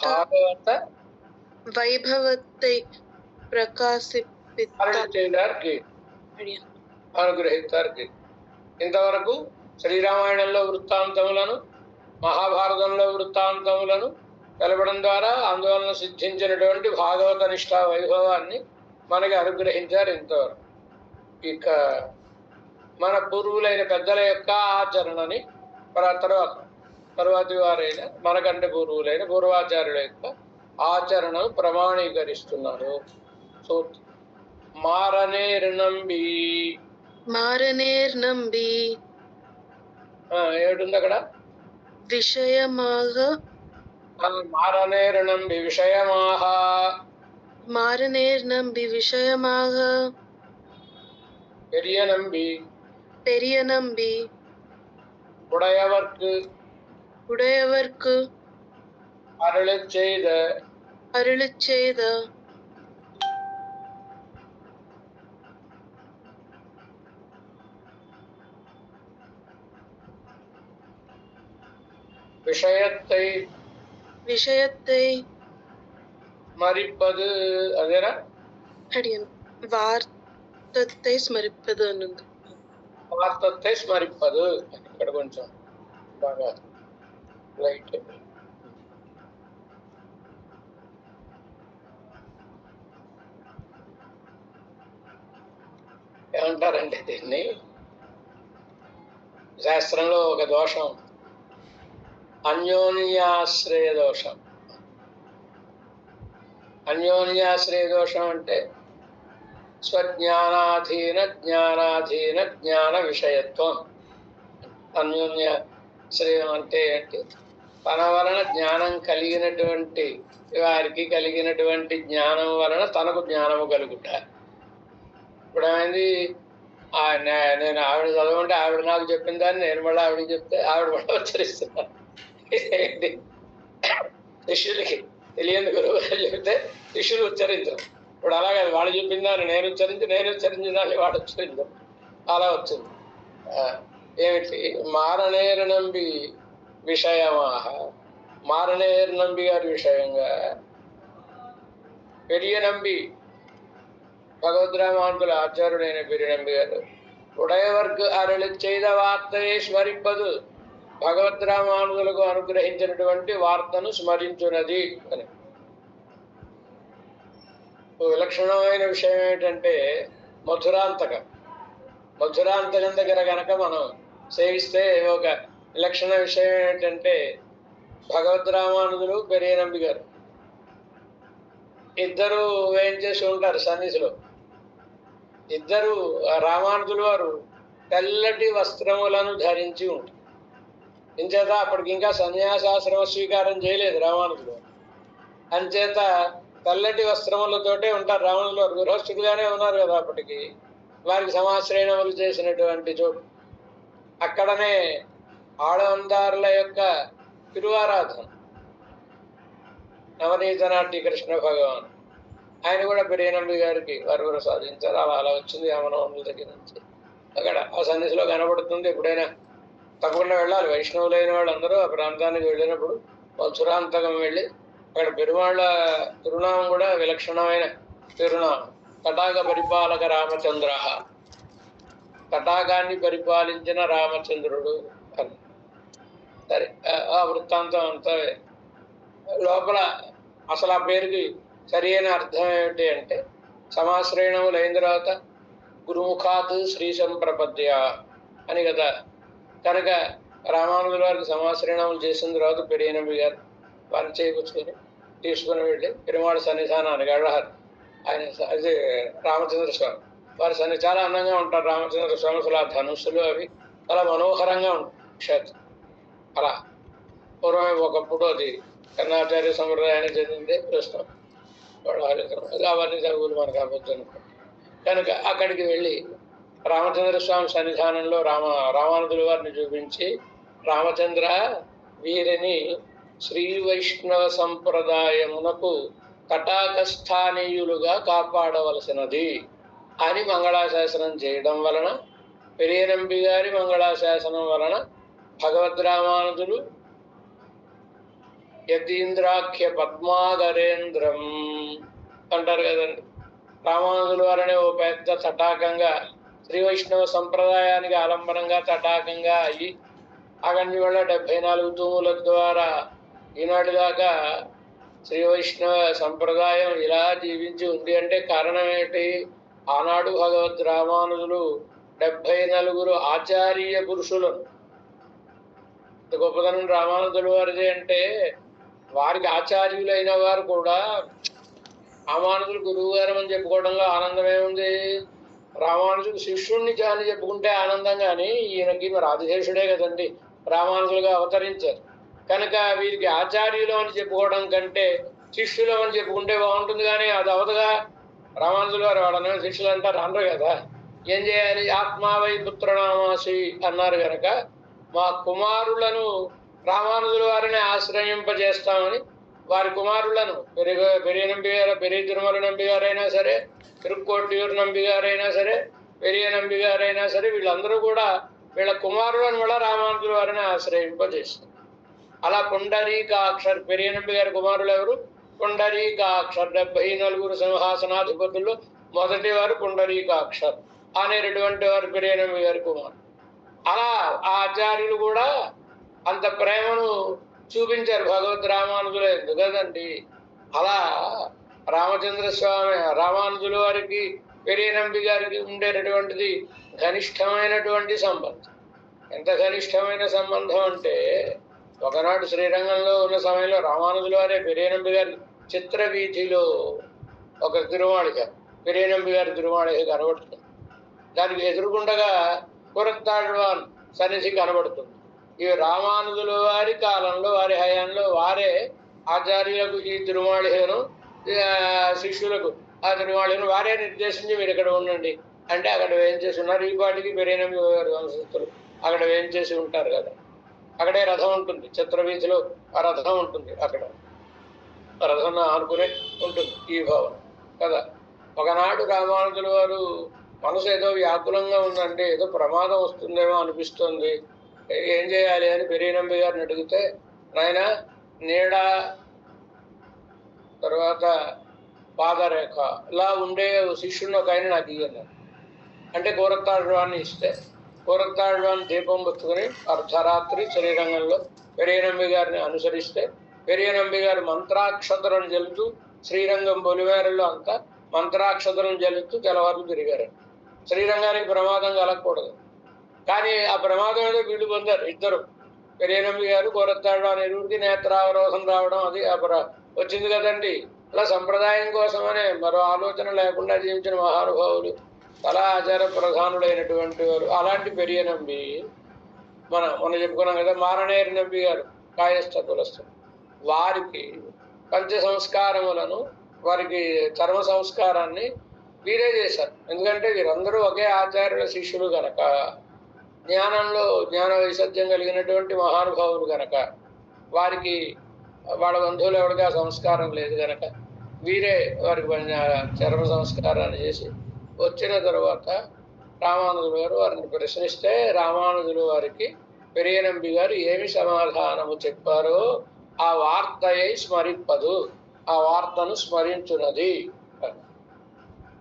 భాగవత వైభవத்தை అనుగ్రహితార్కి. ఇంతవరకు శ్రీరామాయణంలో వృత్తాంతములను, మహాభారతంలో వృత్తాంతములను తెలపడం ద్వారా అందువలన సిద్ధించినటువంటి భాగవత నిష్ఠా వైభవాన్ని మనకి అనుగ్రహించారు ఇంతవరకు. ఇక మన పూర్వులైన పెద్దల యొక్క ఆచరణని తరువాతి వారైన మనకంటే పూర్వులైన పూర్వాచార్యుల యొక్క ఆచరణను ప్రమాణీకరిస్తున్నారు. మారనేర్నంబి ఏమిటుంది అక్కడ? విషయమాహ మారనేర్నంబి విషయమాహ పెరియనంబి உடையவர்க்கு அருளச் செய்த விஷயத்தை மறிப்பது அதேனா వార్తத்தை స్మరిప్పదు అన్నది. వార్తத்தை స్మరిప్పదు ఇక్కడ కొంచెం బాగా లైట్. ఏమంటారంటే దీన్ని శాస్త్రంలో ఒక దోషం, అన్యోన్యాశ్రయ దోషం. అన్యోన్యాశ్రయ దోషం అంటే స్వజ్ఞానాధీన జ్ఞాన విషయత్వం. అన్యోన్యాశ్రయం అంటే ఏంటి? తన వలన జ్ఞానం కలిగినటువంటి వారికి కలిగినటువంటి జ్ఞానం వలన తనకు జ్ఞానము కలుగుట. ఇప్పుడు ఏమైంది, నేను ఆవిడ చదవంటే ఆవిడ నాకు చెప్పిన దాన్ని నేను మళ్ళీ ఆవిడకి చెప్తే ఆవిడ మళ్ళీ ఉచ్చరిస్తున్నాను. ఏంటి, శిష్యులకి తెలియని గురువు గారు చెప్తే శిష్యులు ఉచ్చరించరు. ఇప్పుడు అలాగే వాడు చెప్పిన దాన్ని నేను ఉచ్చరించిన దాన్ని వాడు ఉచ్చరించరు. అలా వచ్చింది. ఏమిటి? మారనేరునంబి విషయమాహ, మారనేరునంబి గారి విషయంగా పెరియనంబి భగవద్రామానుకుల ఆచార్యుడైన పెరియనంబి గారు ఉడయవర్కు అరళి చేద వార్తయే స్మరిప్పదు, భగవద్రామానుకులకు అనుగ్రహించినటువంటి వార్తను స్మరించున్నది అని. విలక్షణమైన విషయం ఏమిటంటే మధురాంతకం. మధురాంతకం దగ్గర కనుక మనం సేవిస్తే ఒక విలక్షణ విషయం ఏంటంటే భగవద్రామానుజులు పెరియనంబి గారు ఇద్దరు వేయించేసి ఉంటారు సన్నిధిలో. ఇద్దరు రామానుజులు వారు తెల్లటి వస్త్రములను ధరించి ఉంటారు. ఇంచేత అప్పటికి ఇంకా సన్యాసాశ్రమ స్వీకారం చేయలేదు రామానుజులు. అంచేత తెల్లటి వస్త్రములతోటే ఉంటారు రామానుజులు వారు. గృహస్థులుగానే ఉన్నారు కదా అప్పటికి. వారికి సమాశ్రయణములు చేసినటువంటి చోటు అక్కడనే ఆడవందారుల యొక్క తిరువారాధన, నవనీత నాట్య కృష్ణ భగవాన్, ఆయన కూడా పెరియనంబి గారికి వారు సాధించారు. అలా వచ్చింది యమనవనుల దగ్గర నుంచి. అక్కడ ఆ సన్నిధిలో కనబడుతుంది. ఎప్పుడైనా తప్పకుండా వెళ్ళాలి. వైష్ణవులైన వాళ్ళందరూ ఆ ప్రాంతానికి వెళ్ళినప్పుడు మధురాంతకం వెళ్ళి అక్కడ పెరుమాళ్ళ తిరునామం కూడా విలక్షణమైన తిరునామం. తటాక పరిపాలక రామచంద్ర, తటాకాన్ని పరిపాలించిన రామచంద్రుడు అని. సరే, ఆ వృత్తాంతం అంతా లోపల అసలు ఆ పేరుకి సరి అయిన అర్థం ఏమిటి అంటే, సమాశ్రయణములు అయిన తర్వాత గురుముఖాత్ శ్రీ సంప్రపద్య అని కదా. కనుక రామానుజుల వారికి సమాశ్రయణములు చేసిన తర్వాత పెరియనమ్మి గారు వారిని చేయించుకొని తీసుకుని వెళ్ళి పెరుమాళ సన్నిధానానికి అడహారు. ఆయన అది రామచంద్ర స్వామి వారి సన్ని చాలా అందంగా ఉంటారు. రామచంద్ర స్వామి అసలు ఆ ధనుస్సులు అవి చాలా మనోహరంగా ఉంటాయి క్షేత్రం. అలా పూర్వమే ఒకప్పుడు అది కర్ణాచార్య సంప్రదాయానికి చెందింది. ప్రస్తుతం అవన్నీ చదువులు మనకు అవ్వద్దు అనుకో. కనుక అక్కడికి వెళ్ళి రామచంద్ర స్వామి సన్నిధానంలో రామానుజుల వారిని చూపించి, రామచంద్ర వీరిని శ్రీ వైష్ణవ సంప్రదాయమునకు తటాకస్థానీయులుగా కాపాడవలసినది అని మంగళాశాసనం చేయడం వలన, పెరియనంబి గారి మంగళాశాసనం వలన భగవద్రామానుజులు యతీంద్రాఖ్య పద్మాగరేంద్రం అంటారు కదండి. రామానుజుల వారనే ఓ పెద్ద తటాకంగా శ్రీ వైష్ణవ సంప్రదాయానికి ఆలంబనంగా తటాకంగా అయ్యి అగండి వల్ల 74 తూముల ద్వారా ఈనాటి దాకా శ్రీ వైష్ణవ సంప్రదాయం ఇలా జీవించి ఉంది అంటే కారణం ఏంటి? ఆనాడు భగవద్ రామానుజులు 74 ఆచార్య పురుషులను, గొప్పతనం రామానుజుల వారిది అంటే వారికి ఆచార్యులైన వారు కూడా రామానుజులు గురువు గారు అని చెప్పుకోవడంలో ఆనందమే ఉంది. రామానుజులు శిష్యుణ్ణి అని చెప్పుకుంటే ఆనందం, కానీ ఈయనకి మరి ఆదిశేషుడే కదండి రామానుజులుగా అవతరించారు. కనుక వీరికి ఆచార్యులు అని చెప్పుకోవడం కంటే శిష్యులు అని చెప్పుకుంటే బాగుంటుంది. కానీ అది అవతగా రామానుజులు వారు వాళ్ళని శిష్యులు అంటారు అనరు కదా. ఏం చేయాలి? ఆత్మావై పుత్రనామాసి అన్నారు కనుక మా కుమారులను రామానుజుల వారిని ఆశ్రయింపజేస్తామని వారి కుమారులను పెరియ నంబి గారు, పెరియ తిరుమల నంబి గారైనా సరే, తిరుక్కోట్టియూరు నంబి గారైనా సరే, పెరియ నంబి గారైనా సరే, వీళ్ళందరూ కూడా వీళ్ళ కుమారులను కూడా రామానుజుల వారిని ఆశ్రయింపజేస్తారు. అలా పుండరీకాక్షర్, పెరియ నంబి గారి కుమారులు ఎవరు? పుండరీకాక్షర్. 74 సింహాసనాధిపతుల్లో మొదటి వారు పుండరీకాక్షర్ అనేటటువంటి వారు పెరియ నంబి గారి కుమారులు. అలా ఆ ఆచార్యులు కూడా అంత ప్రేమను చూపించారు భగవద్ రామానుజులు ఎందుకు కదండి. అలా రామచంద్ర స్వామి రామానుజుల వారికి పెరియ నంబి గారికి ఉండేటటువంటిది ఘనిష్టమైనటువంటి సంబంధం. ఎంత ఘనిష్టమైన సంబంధం అంటే, ఒకనాడు శ్రీరంగంలో ఉన్న సమయంలో రామానుజుల వారే పెరియ నంబి గారి చిత్రవీధిలో ఒక తిరుమాళిక, పెరియ నంబి గారి తిరుమాళిక కనబడుతుంది. దానికి ఎదురుగుండగా కురత్తాళ్వాన్ సన్నిధి కనబడుతుంది. ఇవి రామానుజుల వారి కాలంలో, వారి హయాంలో వారే ఆచార్యులకు ఈ తిరుమాళికను, శిష్యులకు ఆ తిరుమాళికను వారే నిర్దేశించి మీరు ఇక్కడ ఉండండి అంటే అక్కడ వేయించేసి ఉన్నారు. ఈ పాటికి పెరియ నంబి గారి వంశస్థులు అక్కడ వేయించేసి ఉంటారు కదా. అక్కడే రథం ఉంటుంది, చిత్రవీధిలో ఆ రథం ఉంటుంది. అక్కడ రథం ఆనుకునే ఉంటుంది ఈ భవనం కదా. ఒకనాడు రామానుజుల వారు మనసు ఏదో వ్యాకులంగా ఉందండి, ఏదో ప్రమాదం వస్తుందేమో అనిపిస్తుంది, ఏం చేయాలి అని పెరియ నంబి గారిని అడిగితే, నాయన నీడ తర్వాత పాదరేఖ ఇలా ఉండే శిష్యుని ఒక ఆయన నాకు ఇయ్యన్నారు అంటే కూరత్తాళ్వాన్ని ఇస్తే, కూరత్తాళ్వాన్ని దీపం పుచ్చుకొని అర్ధరాత్రి శ్రీరంగంలో పెరియ నంబి గారిని అనుసరిస్తే, పెరియ నంబి గారు మంత్రాక్షతలను జల్లుతూ శ్రీరంగం బొలివేరల్లో అంతా మంత్రాక్షతలను జల్లుతూ తెల్లవారులు తిరిగారు. శ్రీరంగానికి ప్రమాదం కలగకూడదు, కానీ ఆ ప్రమాదం ఏదో వీళ్ళు పొందారు ఇద్దరు. పెరియ నంబి గారు కూరత్తాళ్వాన్ ఇరువురికి నేత్రావరోధం రావడం అది వచ్చింది కదండి. అలా సంప్రదాయం కోసమనే మరో ఆలోచన లేకుండా జీవించిన మహానుభావులు, చాలా ఆచార ప్రధానులైనటువంటి వారు. అలాంటి పెరియ నంబి మొన్న చెప్పుకున్నాం కదా, మారణేరు నంబి గారు కాయస్థ కులస్థులు. వారికి పంచ సంస్కారములను, వారికి చర్మ సంస్కారాన్ని వీరే చేశారు. ఎందుకంటే వీరందరూ ఒకే ఆచార్యుల శిష్యులు గనక, జ్ఞానంలో జ్ఞాన వైసత్యం కలిగినటువంటి మహానుభావులు గనక, వారికి వాళ్ళ బంధువులు ఎవరిగా సంస్కారం లేదు గనక వీరే వారికి చర్మ సంస్కారాన్ని చేసి వచ్చిన తర్వాత రామానుజుల వారు వారిని ప్రశ్నిస్తే, రామానుజుల వారికి పెరియ నంబి గారు ఏమి సమాధానము చెప్పారో ఆ వార్తయై స్మరింపదు, ఆ వార్తను స్మరించున్నది.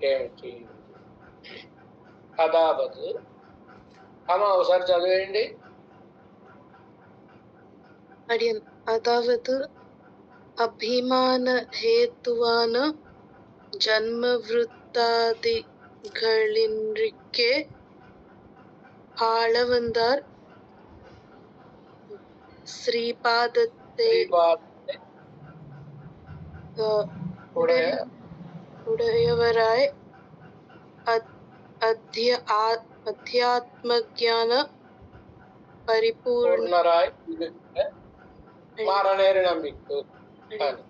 ఏమిటి? అదావత్ అమ్మ ఒకసారి చదివేయండి. ಅಡಿಯನ್ ಅದಾವತ್ ಅಭಿಮಾನ ಹೇತುವಾನ ஜன்மவிருத்தாதிகளின்றிக்கே ஆளவந்தார் ஸ்ரீபாதத்தை శ్రీపాదతే ఉడయ உடையவராய் அத்தியாத்மஞான பரிபூர்ண పూర్ణరాయ్ మారనేరు నమ్మిక్కు అని.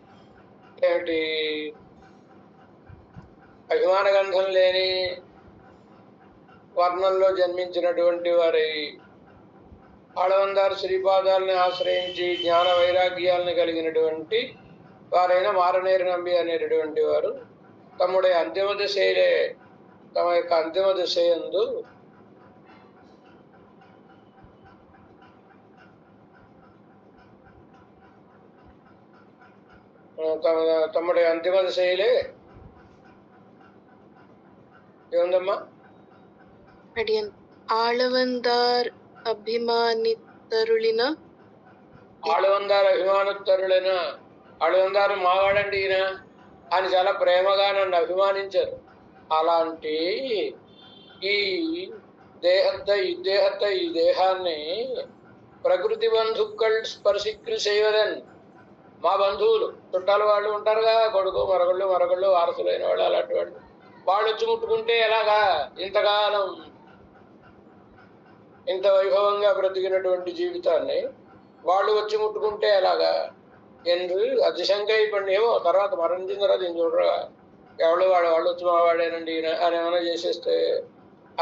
ఏమిటి? అభిమాన గంధం లేని వర్ణంలో జన్మించినటువంటి వారి ఆళవందారు శ్రీపాదాలని ఆశ్రయించి జ్ఞాన వైరాగ్యాలను కలిగినటువంటి వారైన మారనేరు నంబి అనేటటువంటి వారు తమ్ముడే అంతిమ దశలే తమ యొక్క అంతిమ దశ యందు తమ్ముడే అంతిమ దశలే ఏముందమ్మా? ಅಡಿಯನ್ ಆಳವಂದಾರ್ అభిమానితరులిన ఆళవందారు అభిమానోత్తరులైన ఆళవందారు మావాడండి ఈయన అని చాలా ప్రేమగా నన్ను అభిమానించారు. అలాంటి ఈ ఈ దేహాన్ని ప్రకృతి బంధుక్കൾ స్పర్శిక్రి చేయదని మా బంధువులు చుట్టాల వాళ్ళు ఉంటారుగా, కొడుకు మరగళ్ళు వారసులైన వాళ్ళు, అలాంటి వాళ్ళు వచ్చి ముట్టుకుంటే ఎలాగా? ఇంతకాలం ఇంత వైభవంగా బ్రతికినటువంటి జీవితాన్ని వాళ్ళు వచ్చి ముట్టుకుంటే ఎలాగా ಎಂದು అతిశంకై పడినేమో. తర్వాత మరణించిన తర్వాత నేను చూడరా ఎవరు వాళ్ళు వచ్చి మావాడేనండి అని ఏమైనా చేసేస్తే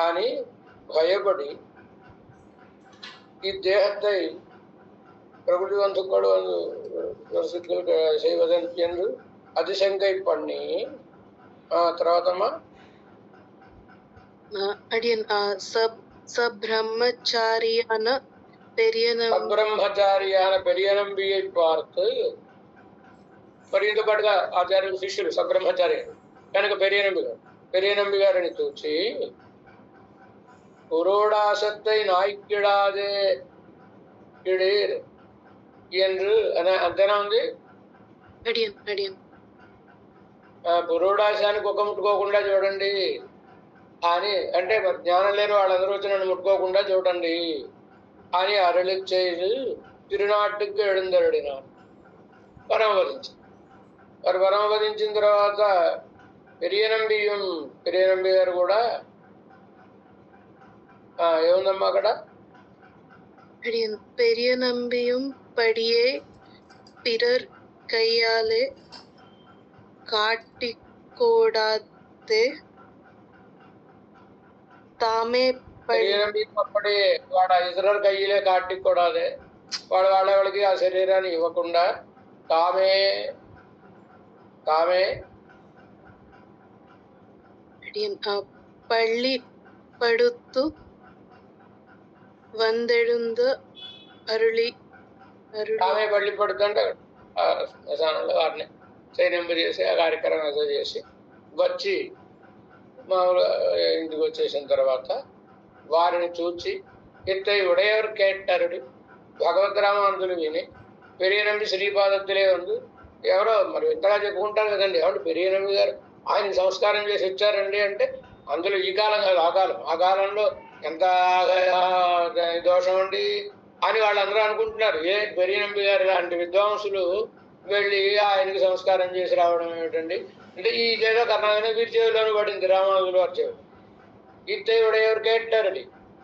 అని భయపడి ఈ దేహத்தை ప్రకృతి బంధుక్ಗಳು செய்வதன் என்று అతిశంకై పడి తర్వాతమ్మా అడియన్ சப்ரம்மச்சாரியான సబ్రహ్మచారిயான పెరియ నంబిயை பார்த்து మరి ఇంత పాటుగా ఆచార్యులు శిష్యులు సబ్రహ్మచారి కనుక పెరియ నంబి గారిని చూచి పురోడాసத்தை నాయ్కిడాదే కిడీర్ என்று అంతేనా ఉంది? పురోడాశానికి ఒక ముట్టుకోకుండా చూడండి అని అంటే జ్ఞానం లేని వాళ్ళందరూ వచ్చి నన్ను ముట్టుకోకుండా చూడండి అని అరళి చేసి తిరునాట్టుకు ఎడుందరడినారు. పరమపదించిన తర్వాత పెరియ నంబి గారు కూడా ఏముందమ్మా అక్కడ? பெரிய நம்பியும் படியே பிறர் கையாலே காட்டிக்கோடாதே தாமே అప్పుడే వాడు ఇతరుల కయ్యిలే కాటికూడదే వాళ్ళకి ఆ శరీరాన్ని ఇవ్వకుండా తామే పళ్ళి పడుతూ వందెడుంద తామే పళ్ళి పడుతుంటే శ్మశానంలో వారిని సైనింపు చేసి ఆ కార్యక్రమం చేసి వచ్చి మామూలుగా ఇంటికి వచ్చేసిన తర్వాత వారిని చూచి ఇత్తై ఉడయవర్ కేట్టరుడు భగవద్రామాంతులు విని పెరియ నంబి శ్రీపాదత్తులే ఉంది. ఎవరో మరి ఇంతగా చెప్పుకుంటారు కదండి, ఎవరు పెరియ నంబి గారు ఆయన సంస్కారం చేసి వచ్చారండి అంటే అందులో ఈ కాలం కాదు ఆ కాలంలో ఎంత దోషం అండి అని వాళ్ళందరూ అనుకుంటున్నారు. పెరియ నంబి గారు లాంటి విద్వాంసులు వెళ్ళి ఆయనకి సంస్కారం చేసి రావడం ఏమిటండి అంటే ఇదేదో కర్ణాటక వీరి చెవిలోనే పడింది రామానుజులు వారి చెవి. ఇత్తై ఉడయవర్ కేట్టరడి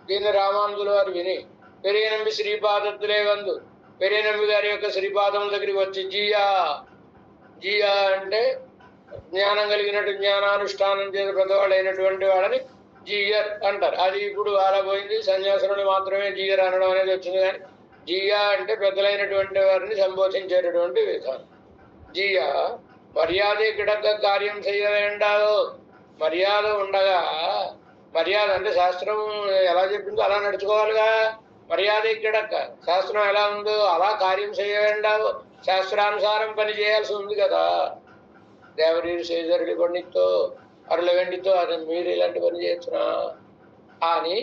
దీన్ని రామానుజుల వారు విని పెరియ నంబి శ్రీపాదత్తులే వందు పెరియ నంబి గారి యొక్క శ్రీపాదం దగ్గరికి వచ్చి జియా అంటే జ్ఞానం కలిగినట్టు జ్ఞానానుష్ఠానం చేసి పెద్దవాళ్ళైనటువంటి వాళ్ళని జీయర్ అంటారు. అది ఇప్పుడు అలా పోయింది, సన్యాసులను మాత్రమే జీయర్ అనడం అనేది వచ్చింది. కానీ జియా అంటే పెద్దలైనటువంటి వారిని సంబోధించేటటువంటి విధానం. జియా మర్యాద కిడక కార్యం చేయవేండాలో మర్యాద ఉండగా, మర్యాద అంటే శాస్త్రం ఎలా చెప్పిందో అలా నడుచుకోవాలిగా. మర్యాద కిడక శాస్త్రం ఎలా ఉందో అలా కార్యం చేయవేండాలో శాస్త్రానుసారం పని చేయాల్సి ఉంది కదా. దేవరీరు సేజరుడి కొన్నితో అరల వెండితో అది మీరు ఇలాంటి పని చేస్తున్నా అని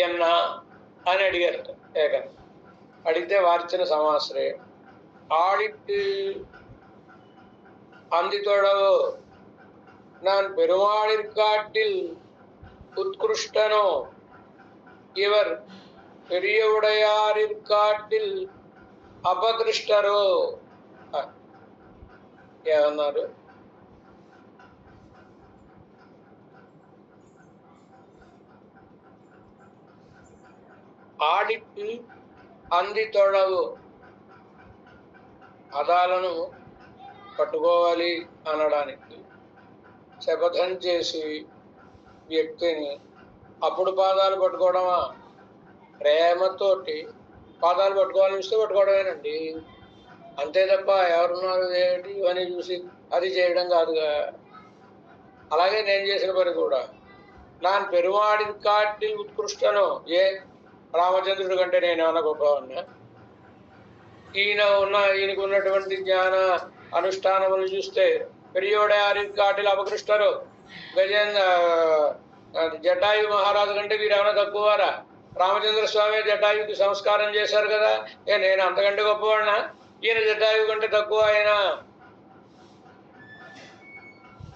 ఎన్న అని అడిగారట ఏకన్. అడిగితే వారిచ్చిన సమాశ్రయం ఆడిట్టు అందితోడవు நான் பெருமாளிற்காட்டில் உத்கிருஷ்டனோ இவர் பெரியவுடையாరిற்காட்டில் అపకృష్టరో ఏమన్నారు? ఆడిట్టు అంది తొడవు పదాలను పట్టుకోవాలి అనడానికి శపథం చేసి వ్యక్తిని అప్పుడు పాదాలు పట్టుకోవడమా? ప్రేమతోటి పాదాలు పట్టుకోవాలని పట్టుకోవడమేనండి, అంతే తప్ప ఎవరున్నారు ఏమిటి అని చూసి అది చేయడం కాదుగా. అలాగే నేను చేసిన పని కూడా నాన్ పెరుమాడి కాటి ఉత్కృష్టను. ఏ రామచంద్రుడి కంటే నేను ఏమన్నా గొప్పవన్నా? ఈయనకు ఉన్నటువంటి జ్ఞాన అనుష్ఠానములు చూస్తే పెరియోడారి కాటిలు అపకృష్టరు. జటాయు మహారాజు కంటే వీరేమైనా తక్కువారా? రామచంద్ర స్వామి జటాయుకి సంస్కారం చేశారు కదా, నేను అంతకంటే గొప్పవాడినా? ఈయన జటాయు కంటే తక్కువ ఆయన.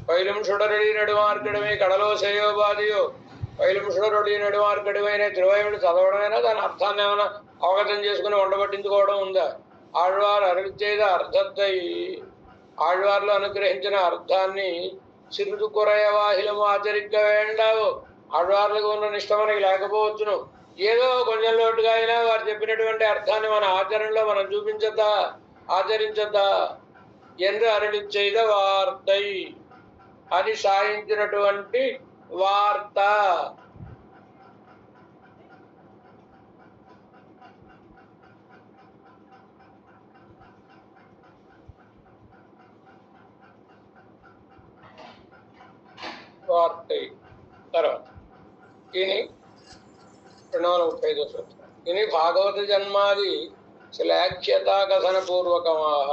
పైలం సుడరడి నడుమార్కడమే కడలో సేయోబాదియో. పైలం సుడరడి నడుమార్కడమైన తిరువైముడు చదవడమైనా దాని అర్థాన్ని ఏమైనా అవగతం చేసుకుని ఉండబట్టించుకోవడం ఉందా? ఆళ్వారు అరుచేద అర్థత్తై ఆళ్వార్లు అనుగ్రహించిన అర్థాన్ని సిరుదు కురయవాహిలము ఆచరిక వేండావు. ఆళ్వార్లకు ఉన్న నిష్ట మనకి లేకపోవచ్చును, ఏదో కొంచెం లోటుగా అయినా వారు చెప్పినటువంటి అర్థాన్ని మన ఆచరణలో మనం చూపించద్దా, ఆచరించద్దా? ఎందు అరళిచ్చేద వార్తై అని సాయించినటువంటి వార్త. వార్తై తర్వాత ఇని 235 సూత్రం. ఇని భాగవత జన్మాది శ్లాఘ్యతా కథన పూర్వకమాహ.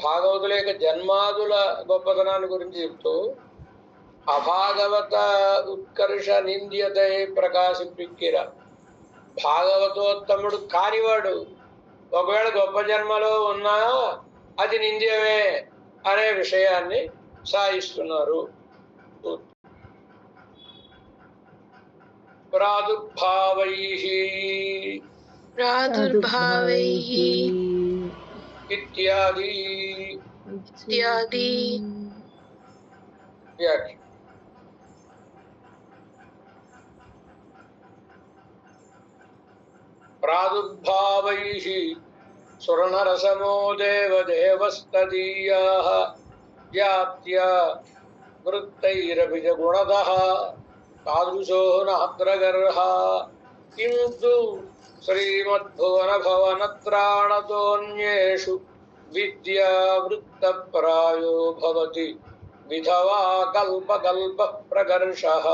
భాగవతుల యొక్క జన్మాదుల గొప్పతనాన్ని గురించి చెప్తూ అభాగవత ఉత్కర్ష నింద్యతే ప్రకాశిప్పిక్కిర. భాగవతోత్తముడు కానివాడు ఒకవేళ గొప్ప జన్మలో ఉన్నా అది నింద్యమే అనే విషయాన్ని సాయిస్తున్నారు. ప్రాదుర్భావైః ఇత్యాది వ్యాఖ్య. ప్రాదుర్భావైః సురనరసమో దేవదేవస్తదీయాః జాత్యా వృత్తైరభిజగుణదః తాదృశో నాత్రగర్హ. కింతు శ్రీమద్భువన భవనత్రాణతోన్యేషు విద్యా వృత్తప్రాయో భవతి విధవా కల్పకల్ప ప్రకర్షః.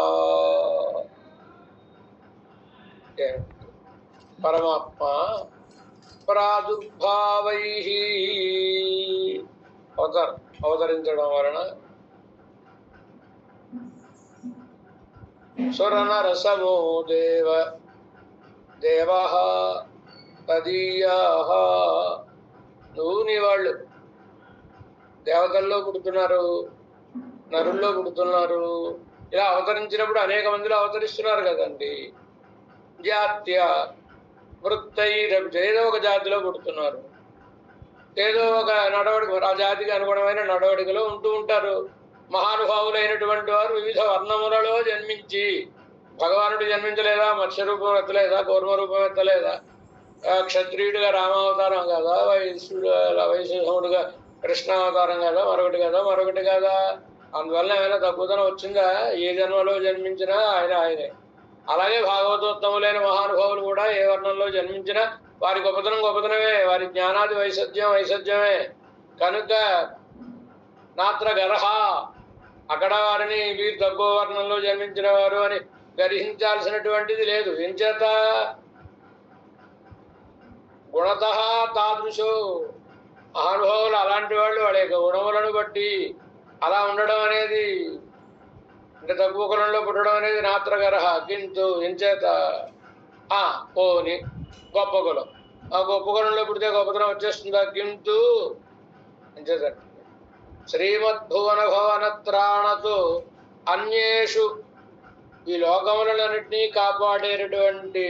పరమాత్మ ప్రాదుర్భావైః అవతరించడం వలన సురనరసమో దేవః తదీయాః. నువ్వు నీ వాళ్ళు దేవతల్లో పుడుతున్నారు, నరుల్లో పుడుతున్నారు. ఇలా అవతరించినప్పుడు అనేక మందిలో అవతరిస్తున్నారు కదండి. జాత్య వృత్తైరభి, ఏదో ఒక జాతిలో పుడుతున్నారు, ఏదో ఒక నడవడిక, ఆ జాతికి అనుగుణమైన నడవడికలో ఉంటూ ఉంటారు. మహానుభావులైనటువంటి వారు వివిధ వర్ణములలో జన్మించి, భగవానుడు జన్మించలేదా? మత్స్య రూపం ఎత్తలేదా? కూర్మ రూపం ఎత్తలేదా? క్షత్రియుడిగా రామావతారం కదా, వైశ్వముడుగా కృష్ణావతారం కదా, మరొకటి కదా. అందువల్ల ఏమైనా తక్కువతనం వచ్చిందా? ఏ జన్మలో జన్మించినా ఆయనే. అలాగే భాగవతోత్తములైన మహానుభావులు కూడా ఏ వర్ణంలో జన్మించినా వారి గొప్పతనమే, వారి జ్ఞానాది వైసద్యమే. కనుక నాత్ర గర్హ, అక్కడ వారిని వీరు తక్కువ వర్ణంలో జన్మించిన వారు అని గర్హించాల్సినటువంటిది లేదు. ఎంచేత గుణతః తాదృశో, మహానుభావులు అలాంటి వాళ్ళు వాళ్ళ యొక్క గుణములను బట్టి అలా ఉండడం అనేది అంటే తక్కువ కులంలో పుట్టడం అనేది నాత్రగరహ కింటు ఎంచేత పోని గొప్ప కులం. ఆ గొప్ప కులంలో పుడితే గొప్పతనం వచ్చేస్తుందా? కింటు ఎంచేత శ్రీమద్భువన భవనత్రాణతో అన్యేషు ఈ లోకములన్నింటినీ కాపాడేటటువంటి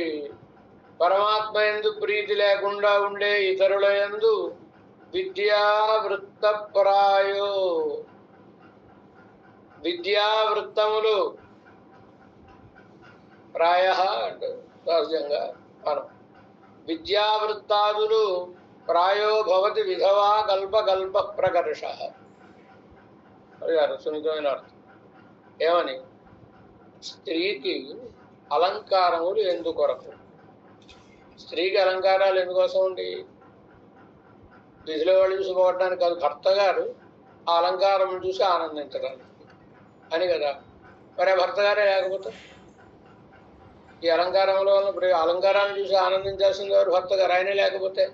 పరమాత్మ యందు ప్రీతి లేకుండా ఉండే ఇతరుల యందు విద్యావృత్తప్రాయో విద్యావృత్తములు ప్రాయ అంటే సహజంగా మనం విద్యావృత్తాదులు ప్రాయో భవతి విధవా కల్పకల్ప ప్రకర్ష. అడిగారు సున్నితమైన అర్థం. ఏమని? స్త్రీకి అలంకారములు ఎందుకొరకు? స్త్రీకి అలంకారాలు ఎందుకోసం ఉండి? వీధిలో వాళ్ళు చూసి పోవడానికి కాదు, భర్త గారు ఆ అలంకారం చూసి ఆనందించడానికి అని కదా. మరి భర్త గారే లేకపోతే ఈ అలంకారంలో ఇప్పుడు అలంకారాన్ని చూసి ఆనందించాల్సింది ఎవరు? భర్త గారు. ఆయనే లేకపోతే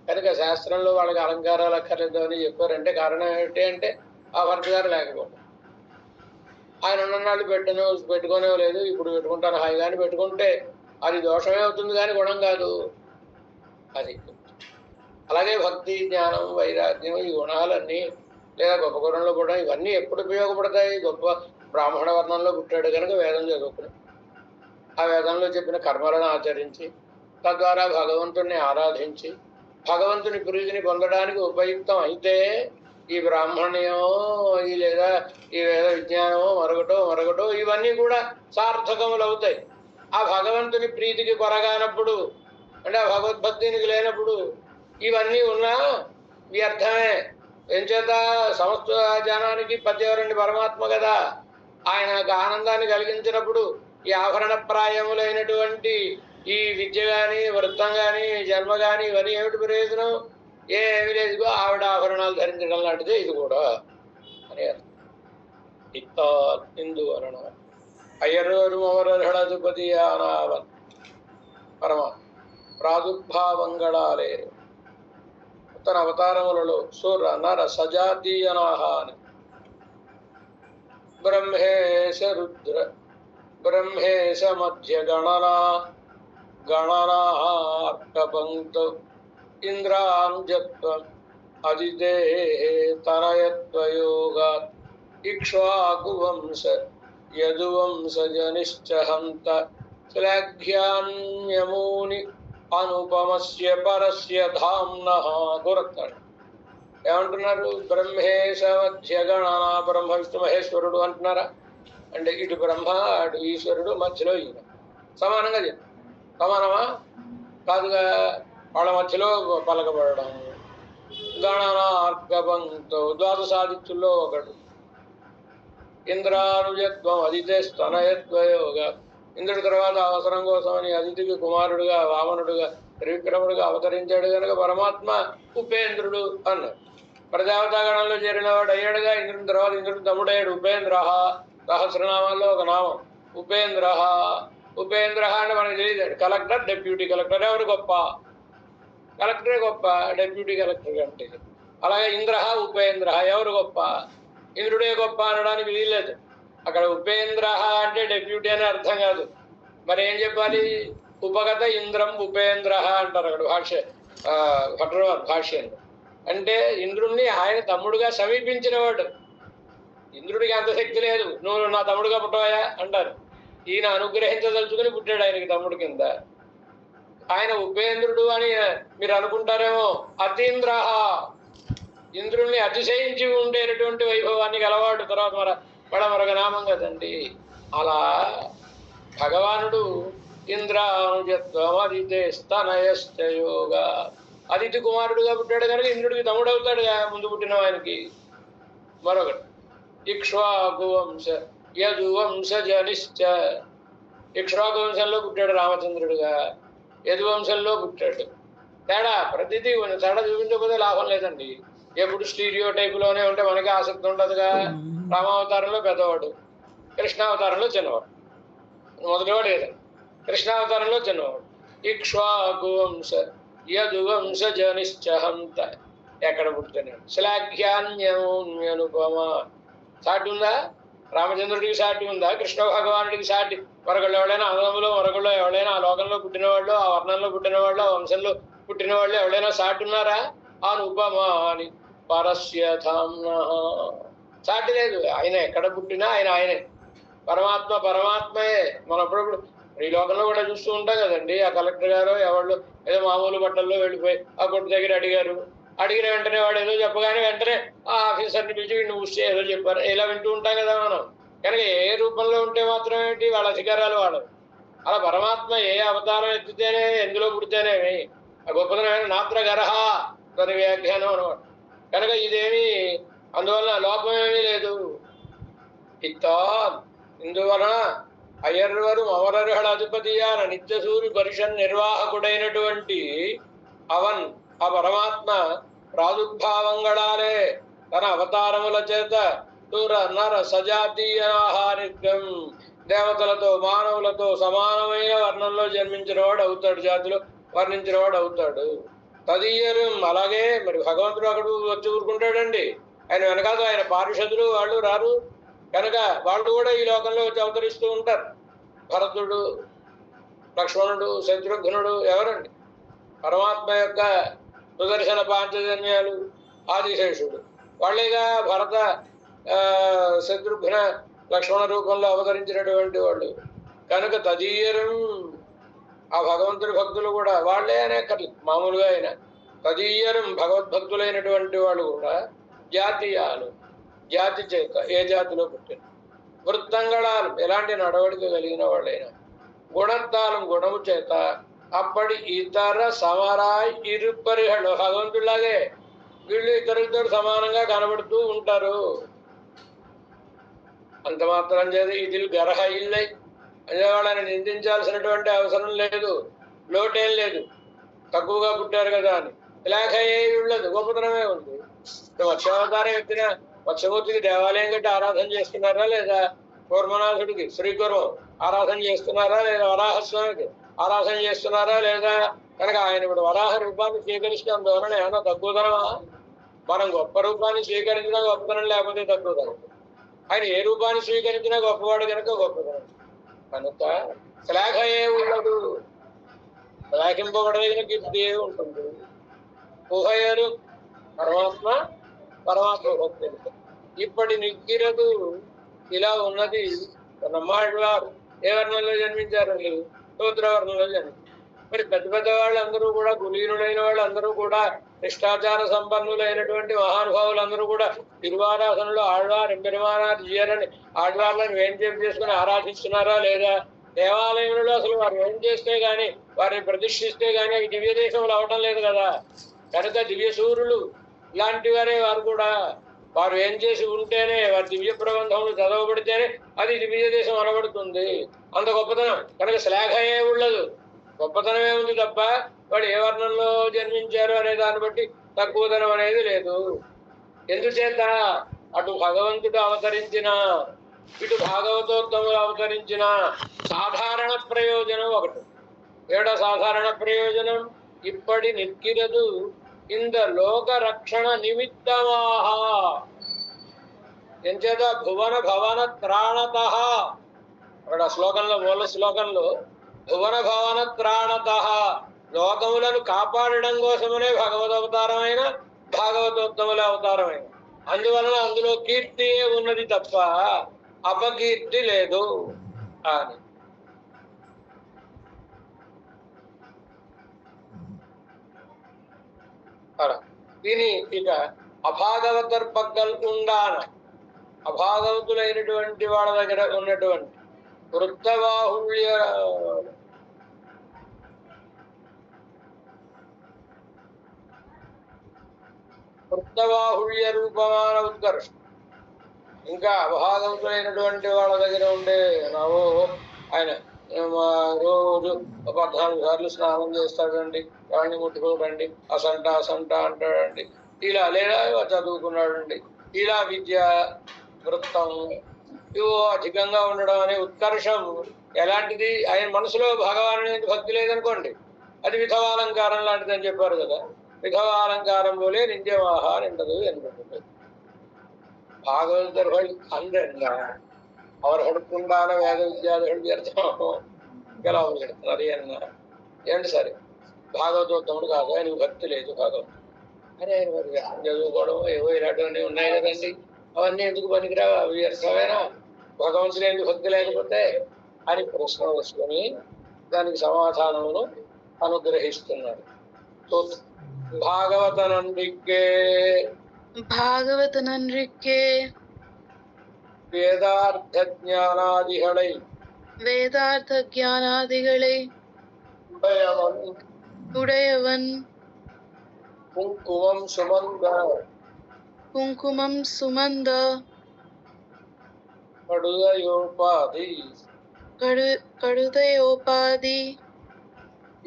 కనుక శాస్త్రంలో వాళ్ళకి అలంకారాలు అక్కర్లేదు అని చెప్పారంటే కారణం ఏమిటి అంటే ఆ భర్త గారు లేకపోతే. ఆయన ఉన్ననాళ్ళు పెట్టుకునే లేదు, ఇప్పుడు పెట్టుకుంటాను హాయిగా అని పెట్టుకుంటే అది దోషమే అవుతుంది కానీ గుణం కాదు. అది అలాగే భక్తి, జ్ఞానం, వైరాగ్యం ఈ గుణాలన్నీ లేదా గొప్ప గుణంలో కూడా ఇవన్నీ ఎప్పుడు ఉపయోగపడతాయి? గొప్ప బ్రాహ్మణ వర్ణంలో పుట్టాడు కనుక వేదం చదువుకుని ఆ వేదంలో చెప్పిన కర్మలను ఆచరించి తద్వారా భగవంతుణ్ణి ఆరాధించి భగవంతుని ప్రీతిని పొందడానికి ఉపయుక్తం అయితే ఈ బ్రాహ్మణ్యమో ఈ లేదా ఈ వేద విజ్ఞానమో మరొకటో ఇవన్నీ కూడా సార్థకములు అవుతాయి. ఆ భగవంతుని ప్రీతికి కొరగానప్పుడు అంటే ఆ భగవద్భక్తినికి లేనప్పుడు ఇవన్నీ ఉన్నా వ్యర్థమే. ఎంచేత సమస్త జనానికి పద్యవరండి పరమాత్మ కదా. ఆయనకు ఆనందాన్ని కలిగించినప్పుడు ఈ ఆభరణప్రాయములైనటువంటి ఈ విద్య కానీ వృత్తం కానీ జన్మ కానీ ఇవన్నీ ఏమిటి ప్రయోజనం? ఏమి లేదు. ఆవిడ ఆభరణాలు ధరించడం లాంటిదే ఇది కూడా అని ఇందువలన అయ్యరోరుమవరధళధిపతి ఆనావన్ పరమ ప్రాదుర్భావంగళాలే తన అవతారములలో సుర నర సజాతీయనాహ అని బ్రహ్మేశ రుద్ర బ్రహ్మేశ మధ్య గణనార్కపంక్త ఇంద్రాంజత్వం అదితే తనయత్వయోగాత్ ఇక్ష్వాకువంశ యదువంశజనిశ్చహంత శ్లాఘ్యాన్యమూని అనుపమస్య పరస్య ధామ్నః గురత్తాడు. ఏమంటున్నారు? బ్రహ్మేశ మధ్య గణన బ్రహ్మ విష్ణు మహేశ్వరుడు అంటున్నారా? అంటే ఇటు బ్రహ్మ అటు ఈశ్వరుడు మధ్యలో ఈయన సమానంగా చెప్పు. సమానమా? కాదుగా. వాళ్ళ మధ్యలో పలకబడడం. గణనార్కబంతో ద్వాదశాదిత్యుల్లో ఒకడు. ఇంద్రానుజత్వం అదితే స్తనయత్వయోగ ఇంద్రుడి తర్వాత అవసరం కోసమని అదితికి కుమారుడుగా వామనుడుగా త్రివిక్రముడుగా అవతరించాడు కనుక పరమాత్మ ఉపేంద్రుడు అన్నాడు. ప్రజావతాగణంలో చేరిన వాడు అయ్యాడుగా. ఇంద్రుని తర్వాత ఇంద్రుడు తమ్ముడయ్యాడు ఉపేంద్ర. సహస్రనామాల్లో ఒక నామం ఉపేంద్ర. ఉపేంద్ర అంటే మనకు తెలియదు. కలెక్టర్, డెప్యూటీ కలెక్టర్ ఎవరు గొప్ప? కలెక్టరే గొప్ప, డెప్యూటీ కలెక్టర్ అంటే. అలాగే ఇంద్ర ఉపేంద్ర ఎవరు గొప్ప? ఇంద్రుడే గొప్ప అనడానికి వీల్లేదు. అక్కడ ఉపేంద్ర అంటే డెప్యూటీ అని అర్థం కాదు. మరి ఏం చెప్పాలి? ఉపగత ఇంద్రం ఉపేంద్ర అంటారు అక్కడ భాష్య భట్రవారు భాష్యంలో. అంటే ఇంద్రుణ్ణి ఆయన తమ్ముడుగా సమీపించినవాడు. ఇంద్రుడికి అంత శక్తి లేదు. నువ్వు నా తమ్ముడుగా పుట్టవాయా అంటారు. ఈయన అనుగ్రహించదలుచుకుని పుట్టాడు ఆయనకి తమ్ముడు కింద. ఆయన ఉపేంద్రుడు అని మీరు అనుకుంటారేమో. అతీంద్ర ఇంద్రుణ్ణి అతిశయించి ఉండేటటువంటి వైభవాన్ని గలవాడు. తర్వాత మరొక నామం కదండి. అలా భగవానుడు ఇంద్రానుజత్వం అదితే స్తనయశ్చయోగ అదితి కుమారుడుగా పుట్టాడు కనుక ఇంద్రుడికి తమ్ముడు అవుతాడుగా ముందు పుట్టిన ఆయనకి. మరొకటి ఇక్ష్వాకు వంశ యదువంశజనిశ్చ ఇక్ష్వాకు వంశంలో పుట్టాడు రామచంద్రుడుగా. యదువంశంలో పుట్టాడు. తేడా ప్రతిదీ తేడా చూపించకపోతే లాభం లేదండి. ఎప్పుడు స్టీరియో టైపులోనే ఉంటే మనకి ఆసక్తి ఉండదుగా. రామావతారంలో పెద్దవాడు, కృష్ణావతారంలో చిన్నవాడు. మొదటివాడు ఏదండి, కృష్ణావతారంలో చిన్నవాడు. ఇక్ష్వాకు వంశ యదువంశజనిశ్చహంత ఎక్కడ పుట్టిన శ్లాఘ్యాన్యనుపమ. సాటి ఉందా? రామచంద్రుడికి సాటి ఉందా? కృష్ణ భగవానుడికి సాటి మరొకళ్ళు ఎవరైనా అన్నదమ్ములో మరొకళ్ళు ఎవరైనా ఆ లోకంలో పుట్టిన వాళ్ళు, ఆ వర్ణంలో పుట్టిన వాళ్ళు, ఆ వంశంలో పుట్టిన వాళ్ళు ఎవరైనా సాటి ఉన్నారా? అనుపమాని పరస్యధామ్న. సాటి లేదు. ఆయన ఎక్కడ పుట్టినా ఆయనే. పరమాత్మ పరమాత్మయే. మనం అప్పుడప్పుడు ఈ లోకంలో కూడా చూస్తూ ఉంటాం కదండి. ఆ కలెక్టర్ గారు ఎవరు ఏదో మామూలు బట్టల్లో వెళ్ళిపోయి ఆ కొట్టు దగ్గర అడిగిన వెంటనే వాడు ఏదో చెప్పగానే వెంటనే ఆ ఆఫీసర్ని పిలిచి వీడిని ఊస్తే ఏదో చెప్పారు, ఇలా వింటూ ఉంటాం కదా మనం. కనుక ఏ రూపంలో ఉంటే మాత్రం ఏంటి వాళ్ళ అధికారాలు వాడు. అలా పరమాత్మ ఏ అవతారం ఎత్తితేనే ఎందులో పుడితేనేమి ఆ గొప్పతనమైన నాత్ర గరహ దాని వ్యాఖ్యానం అనమాట. కనుక ఇదేమి అందువల్ల లోపమేమీ లేదు. ఇందువలన అయ్యర్వరు అమరర్హళ అధిపతియాన నిత్యసూరి పరిషన్ నిర్వాహకుడైనటువంటి అవన్ ఆ పరమాత్మ ప్రాదుర్భావంగళాలే తన అవతారముల చేత దూర నర సజాతీయాహారిత్యం దేవతలతో మానవులతో సమానమైన వర్ణంలో జన్మించిన వాడు అవుతాడు, జాతిలో వర్ణించిన వాడు అవుతాడు. తదీయరు అలాగే మరి భగవంతుడు అక్కడ వచ్చి ఊరుకుంటాడండి. ఆయన వెనకాల ఆయన పారిషదులు వాళ్ళు రారు. కనుక వాళ్ళు కూడా ఈ లోకంలో వచ్చి అవతరిస్తూ ఉంటారు. భరతుడు, లక్ష్మణుడు, శత్రుఘ్నుడు ఎవరండి? పరమాత్మ యొక్క సుదర్శన పాంచజన్యాలు, ఆదిశేషుడు వాళ్ళేగా భరత శత్రుఘ్న లక్ష్మణ రూపంలో అవతరించినటువంటి వాళ్ళు. కనుక తదీయరం ఆ భగవంతుడి భక్తులు కూడా వాళ్ళే అనే మామూలుగా అయినా తదీయరం భగవద్భక్తులైనటువంటి వాళ్ళు కూడా జాతీయాలు, జాతి చేత ఏ జాతిలో పుట్టిన వృత్తంగళాలు ఎలాంటి నడవడిక కలిగిన వాళ్ళైనా గుణత్తాలం గుణము చేత అప్పటి ఇతర సమరాయ్ ఇరుపరిహళు భగవంతులాగే వీళ్ళు ఇతరులతో సమానంగా కనబడుతూ ఉంటారు. అంత మాత్రం చేత ఇది గరహ ఇల్లై అదే వాళ్ళని నిందించాల్సినటువంటి అవసరం లేదు, లోటేం లేదు. తక్కువగా పుట్టారు కదా అని ఇలాగ ఏమి ఉండదు, గొప్పతనమే ఉంది. మత్స్యావతారం ఎత్తిన మత్స్యమూర్తికి దేవాలయం కట్టి ఆరాధన చేస్తున్నారా లేదా? కూర్మనాథుడికి శ్రీకుర్మం ఆరాధన చేస్తున్నారా లేదా? వరాహస్వామికి ఆరాధన చేస్తున్నారా లేదా? కనుక ఆయన ఇప్పుడు వరాహ రూపాన్ని స్వీకరిస్తే అందువలన ఏమన్నా తక్కువతనమా? మనం గొప్ప రూపాన్ని స్వీకరించినా గొప్పతనం, లేకపోతే తక్కువతనం. ఆయన ఏ రూపాన్ని స్వీకరించినా గొప్పవాడు కనుక గొప్పతనం. కనుక శ్లాఘ ఏ ఉండదు, శ్లాఘింపబడదగిన కీర్తి ఏ ఉంటుంది. ఉభయరు పరమాత్మ పరమాత్మ భక్తులు. ఇప్పటి నిగ్గిరదు ఇలా ఉన్నది. నమ్మాళ్ళవారు ఏ వర్ణంలో జన్మించారు? శూద్రవర్ణంలో జన్మించారు. మరి పెద్ద పెద్ద వాళ్ళందరూ కూడా, కులీనులైన వాళ్ళందరూ కూడా, నిష్ఠాచార సంపన్నులైనటువంటి మహానుభావులందరూ కూడా తిరువారాధనలో ఆళ్వారు ఎంపెరుమానార్ జీయరని ఆళ్వార్లను వేంచేపు చేసుకుని ఆరాధిస్తున్నారా లేదా? దేవాలయంలో అసలు వారు ఏం చేస్తే గాని, వారిని ప్రతిష్ఠిస్తే గాని అవి దివ్య దేశంలో అవటం లేదు కదా. కనుక దివ్య సూర్యులు ఇలాంటి వారే వారు కూడా. వారు ఏం చేసి ఉంటేనే, వారి దివ్య ప్రబంధములు చదవబడితేనే అది దివ్య దేశం అనబడుతుంది. అంత గొప్పతనం. కనుక శ్లాఘ ఏ ఉండదు, గొప్పతనమే ఉంది తప్ప వాడు ఏ వర్ణంలో జన్మించారు అనే దాన్ని బట్టి తక్కువతనం అనేది లేదు. ఎందుచేత అటు భగవంతుడు అవతరించిన, ఇటు భాగవతోత్తములు అవతరించిన సాధారణ ప్రయోజనం ఒకటి. ఏడో సాధారణ ప్రయోజనం ఇప్పటి నిక్కిరదు ఇంద లోక రక్షణ నిమిత్తమాహ. ఎంచేత భువన భవన త్రాణత. అక్కడ శ్లోకంలో, మూల శ్లోకంలో భువన భవన త్రాణత, లోకములను కాపాడడం కోసమనే భగవద్ అవతారమైన భాగవతోత్తముల అవతారమైన. అందువలన అందులో కీర్తియే ఉన్నది తప్ప అపకీర్తి లేదు అని. దీని ఇక అభాగవతర్ పక్కల్ ఉండాన, అభాగవతులైనటువంటి వాళ్ళ దగ్గర ఉన్నటువంటి వృత్తబాహుళ్య రూపమాన ఉత్కర్షం. ఇంకా అభాగవతులైనటువంటి వాళ్ళ దగ్గర ఉండే నవో ఆయన రోజు 14 సార్లు స్నానం చేస్తాడండి, వాడిని ముట్టుకోడండి, అసంట అంటాడండి, ఇలా లేదా చదువుకున్నాడండి, ఇలా విద్య వృత్తం ఇవో అధికంగా ఉండడం అనే ఉత్కర్షం ఎలాంటిది? ఆయన మనసులో భగవాను భక్తి లేదనుకోండి, అది విధవాలంకారం లాంటిది అని చెప్పారు కదా. விதவாலங்காரம் போலே நெஞ்சமாக நின்றது என்பது. பாகவதர்கள் அந்த அவர்களுக்குண்டான வேத విద్యార్థులు గెలవగలుగుతున్నారు అన్న ఏంటి సరే భాగవతోత్తముడు కాదు, ఆయనకు భక్తి లేదు. భాగవతం అరే మరి చదువుకోవడం ఏవో ఇలాంటివన్నీ ఉన్నాయి కదండి, అవన్నీ ఎందుకు పనికిరావు, అవి వ్యర్థమేనా, భగవంతుడు ఎందుకు భక్తి లేకపోతే అని ప్రశ్న వస్తుని దానికి సమాధానమును అనుగ్రహిస్తున్నాడు. భాగవతనన్రికే வேதார்த்த ஞானாதிகளை உடையவன் குங்குமம் சுமந்த கடுதையோபாதி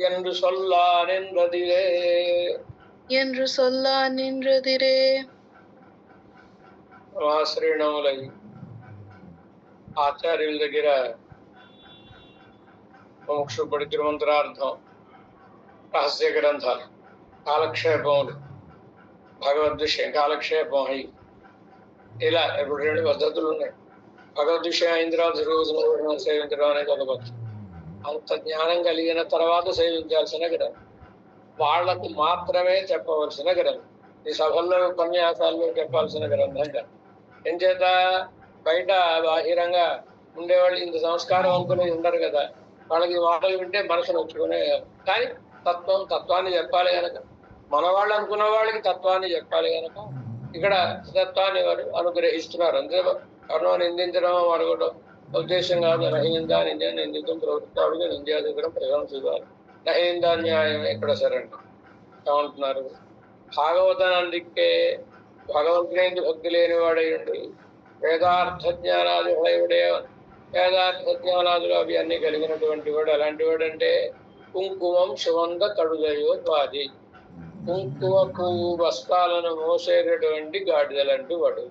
என்று சொல்லா நின்றதிரே. శ్రీనములై ఆచార్యుల దగ్గర మోక్షపడి తిరుమంత్రార్థం, రహస్య గ్రంథాలు, కాలక్షేపములు, భగవద్ విషయం కాలక్షేపం అయి ఇలా ఇప్పుడు 2 పద్ధతులు ఉన్నాయి. భగవద్ విషయం అయిన తర్వాత రోజు సేవించడం అనేది ఒక పద్ధతి. అంత జ్ఞానం కలిగిన తర్వాత సేవించాల్సిన గ్రంథం, వాళ్లకు మాత్రమే చెప్పవలసిన గ్రంథం, ఈ సభల్లో ఉపన్యాసాల్లో చెప్పాల్సిన గ్రంథం కాదు. ఎంచేత బయట బాహిరంగా ఉండేవాళ్ళు ఇంత సంస్కారం అనుకుని ఉండరు కదా, వాళ్ళకి మాటలు వింటే మనసు నొచ్చుకునే. కానీ తత్వాన్ని చెప్పాలి కనుక, మన వాళ్ళు అనుకున్న వాళ్ళకి తత్వాన్ని చెప్పాలి కనుక ఇక్కడ తత్వాన్ని వారు అనుగ్రహిస్తున్నారు. అంతే ఎవరినో నిందించడం మరొకటం ఉద్దేశం కాదు. నహిందా నిందితం ప్రభుత్వానికి నిందాధికరం ప్రశంసించాలి. నహిందా న్యాయం ఎక్కడ సరండి ఏమంటున్నారు. భాగవతానందికే భగవంతుని భక్తి లేనివాడై ఉండి వేదార్థ జ్ఞానాది వేదార్థ జ్ఞానాదులు అవి అన్ని కలిగినటువంటి వాడు ఎలాంటి వాడు అంటే కుంకుమం సుగంధ కడుదయోపాది, కుంకుమ పువ్వు బస్తాలను మోసేటటువంటి గాడిదలంటూ వాడు.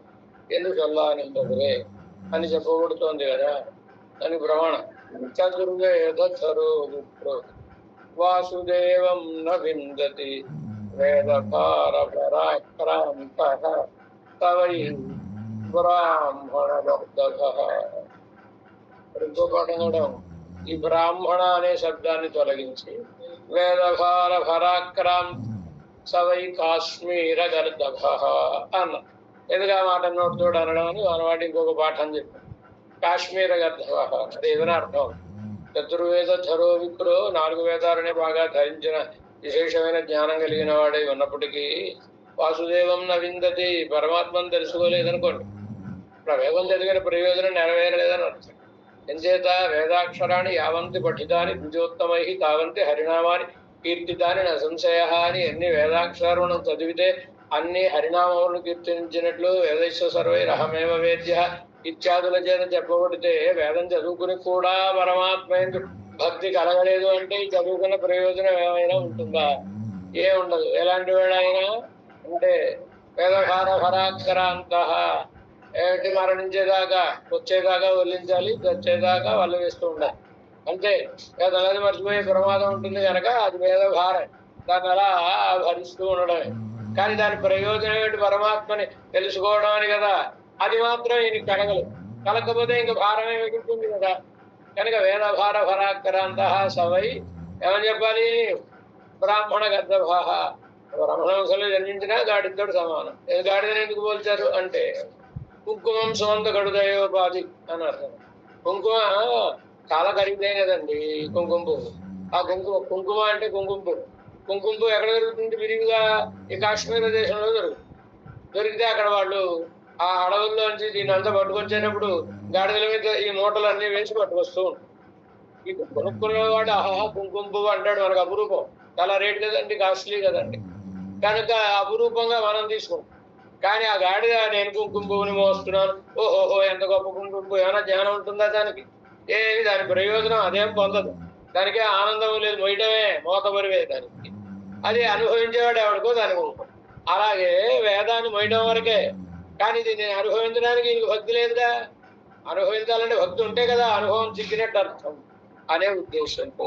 ఎందుకు చల్లానింపదులే అని చెప్పబడుతోంది కదా, అని ప్రమాణం. చతుర్వేదరో విప్రో వాసుదేవం న విందతి వేదపార పరాక్రాంతః తవై బ్రాహ్మణ ఇంకో పాఠం కూడా ఈ బ్రాహ్మణ అనే శబ్దాన్ని తొలగించి వేదభార పరాక్రాంత సవై కాశ్మీర గర్దభ అన్న. ఎందుకు ఆ మాట నోటితోడు అనడం అని మనవాడి ఇంకొక పాఠం చెప్పాను. కాశ్మీర గర్దభ అది ఏదైనా అర్థం. చతుర్వేద ధరో విప్రో 4 వేదాలనే బాగా ధరించిన విశేషమైన జ్ఞానం కలిగిన వాడై ఉన్నప్పటికీ వాసుదేవం నవిందతి పరమాత్మను తెలుసుకోలేదనుకోండి, వేదం చదివిన ప్రయోజనం నెరవేరలేదని అర్థం. ఎంచేత వేదాక్షరాన్ని యావంతి పఠితాని ద్విజోత్తమై తావంతి హరినామాని కీర్తితాని నా సంశయ అని ఎన్ని వేదాక్షరాలను చదివితే అన్ని హరినామములను కీర్తించినట్లు వేదైశ్వ సర్వైరహమేవ వేద్య ఇత్యాదుల చేత చెప్పబడితే వేదం చదువుకుని కూడా పరమాత్మ భక్తి కలగలేదు అంటే ఈ చదువుకున్న ప్రయోజనం ఏమైనా ఉంటుందా? ఏ ఉండదు. ఎలాంటి వాడైనా అంటే వేదభార పరాక్రాంత ఏమిటి మరణించేదాకా వచ్చేదాకా వల్లించాలి, వచ్చేదాకా వల్ల వేస్తూ ఉండాలి అంతే. వేదనది మర్చిపోయే ప్రమాదం ఉంటుంది కనుక అది వేదభారం, దాన్ని అలా భరిస్తూ ఉండడమే. కానీ దాని ప్రయోజనం ఏమిటి? పరమాత్మని తెలుసుకోవడం అని కదా. అది మాత్రం ఈయనకి కలగలేదు. కలగకపోతే ఇంక భారమే మిగులుతుంది కదా. కనుక వేదభార పరాక్రాంత సవై ఏమని చెప్పాలి? బ్రాహ్మణ గర్దభాహ. బ్రాహ్మణ వంశంలో జన్మించినా గాడిదోడు సమానం. గాడిదని ఎందుకు పోల్చారు అంటే కుంకుమం సుగంధ కడుదయోపాధి అని అర్థం. కుంకుమ చాలా ఖరీదైనదండి కుంకుమ పువ్వు. ఆ కుంకుమ అంటే కుంకుమ పువ్వు. కుంకుమ పువ్వు ఎక్కడ దొరుకుతుంది? విరివిగా ఈ కాశ్మీర దేశంలో దొరికితే అక్కడ వాళ్ళు ఆ అడవుల్లోంచి దీన్ని అంతా పట్టుకొచ్చేటప్పుడు గాడిదల మీద ఈ మూటలు అన్ని వేసి పట్టుకొస్తూ ఉంటారు. ఈ కొనుక్కునేవాడు ఆహా కుంకుమ పువ్వు అంటాడు. మనకు అపురూపం, చాలా రేట్ కదండి, కాస్ట్లీ కదండి. కనుక అపురూపంగా మనం తీసుకుంటాం. కానీ ఆ గాడిద నేను కుంకుమ పువ్వుని మోస్తున్నాను, ఓహోహో ఎంత గొప్ప కుంకుమ పువ్వు, ఏమైనా జ్ఞానం ఉంటుందా దానికి? ఏమి దాని ప్రయోజనం అదేం పొందదు. దానికే ఆనందం లేదు, మొయ్యటమే మోతబరివే దానికి. అది అనుభవించేవాడు ఎవడికో దాని కుంకుమ. అలాగే వేదాన్ని మొయ్యడం వరకే. కానీ దీన్ని అనుభవించడానికి నీకు భక్తి లేదుగా. అనుభవించాలంటే భక్తి ఉంటే కదా అనుభవం చిక్కినట్టు అర్థం అనే ఉద్దేశంతో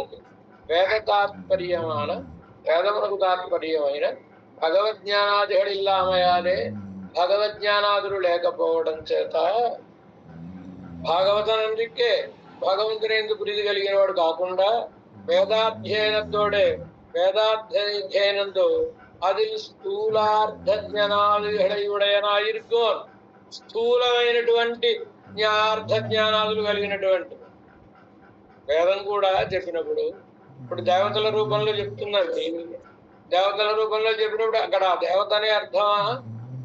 వేదమునకు తాత్పర్యమైన భగవజ్ఞానాదిகள் ఇల్లామయాలే భగవజ్ఞానాదులు లేకపోవడం చేత భాగవతానందుకే భగవంతుని ఎందుకు ప్రీతి కలిగిన వాడు కాకుండా వేదాధ్యయనతోడే వేదాధ్యయనంతో அதில் స్థూలార్థ జ్ఞానాదిகளை ఉడయనాయిర్గోన్ స్థూలమైనటువంటి జ్ఞార్థ జ్ఞానాదులు కలిగినటువంటి వేదం కూడా చెప్పినప్పుడు ఇప్పుడు దేవతల రూపంలో చెప్తుందండి. దేవతల రూపంలో చెప్పినప్పుడు అక్కడ దేవత అనే అర్థమా,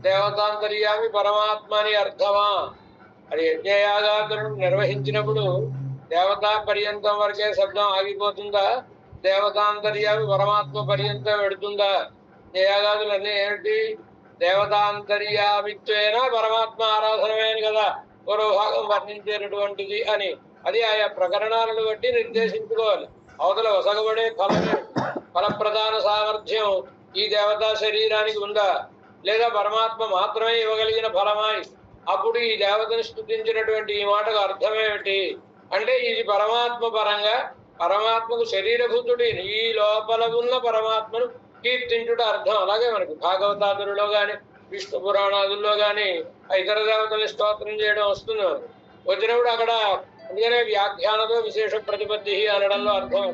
దేవతాంతర్యామి పరమాత్మ అని అర్థమా? అది యజ్ఞయాగాదులను నిర్వహించినప్పుడు దేవతా పర్యంతం వరకే శబ్దం ఆగిపోతుందా, దేవతాంతర్యామి పరమాత్మ పర్యంతం పెడుతుందా? యజ్ఞయాగాదులు అన్నీ ఏమిటి? దేవతాంతర్యామిత్వేన పరమాత్మ ఆరాధనమేని కదా పూర్వభాగం వర్ణించేటటువంటిది అని అది ఆయా ప్రకరణాలను బట్టి నిర్దేశించుకోవాలి. అవతల వసగబడే ఫలప్రధాన సామర్థ్యం ఈ దేవతా శరీరానికి ఉందా, లేదా పరమాత్మ మాత్రమే ఇవ్వగలిగిన ఫలమాయి అప్పుడు ఈ దేవతను స్తుతించినటువంటి ఈ మాటకు అర్థమేమిటి అంటే ఇది పరమాత్మ పరంగా పరమాత్మకు శరీరభూతుడి ఈ లోపల ఉన్న పరమాత్మను కీర్తించుట అర్థం. అలాగే మనకి భాగవతాదులలో గాని విష్ణు పురాణాదుల్లో గాని ఇతర దేవతల్ని స్తోత్రం చేయడం వస్తుంది. వచ్చినప్పుడు అక్కడ అందుకనే వ్యాఖ్యానంలో విశేష ప్రతిపత్తి అనడంలో అర్థం.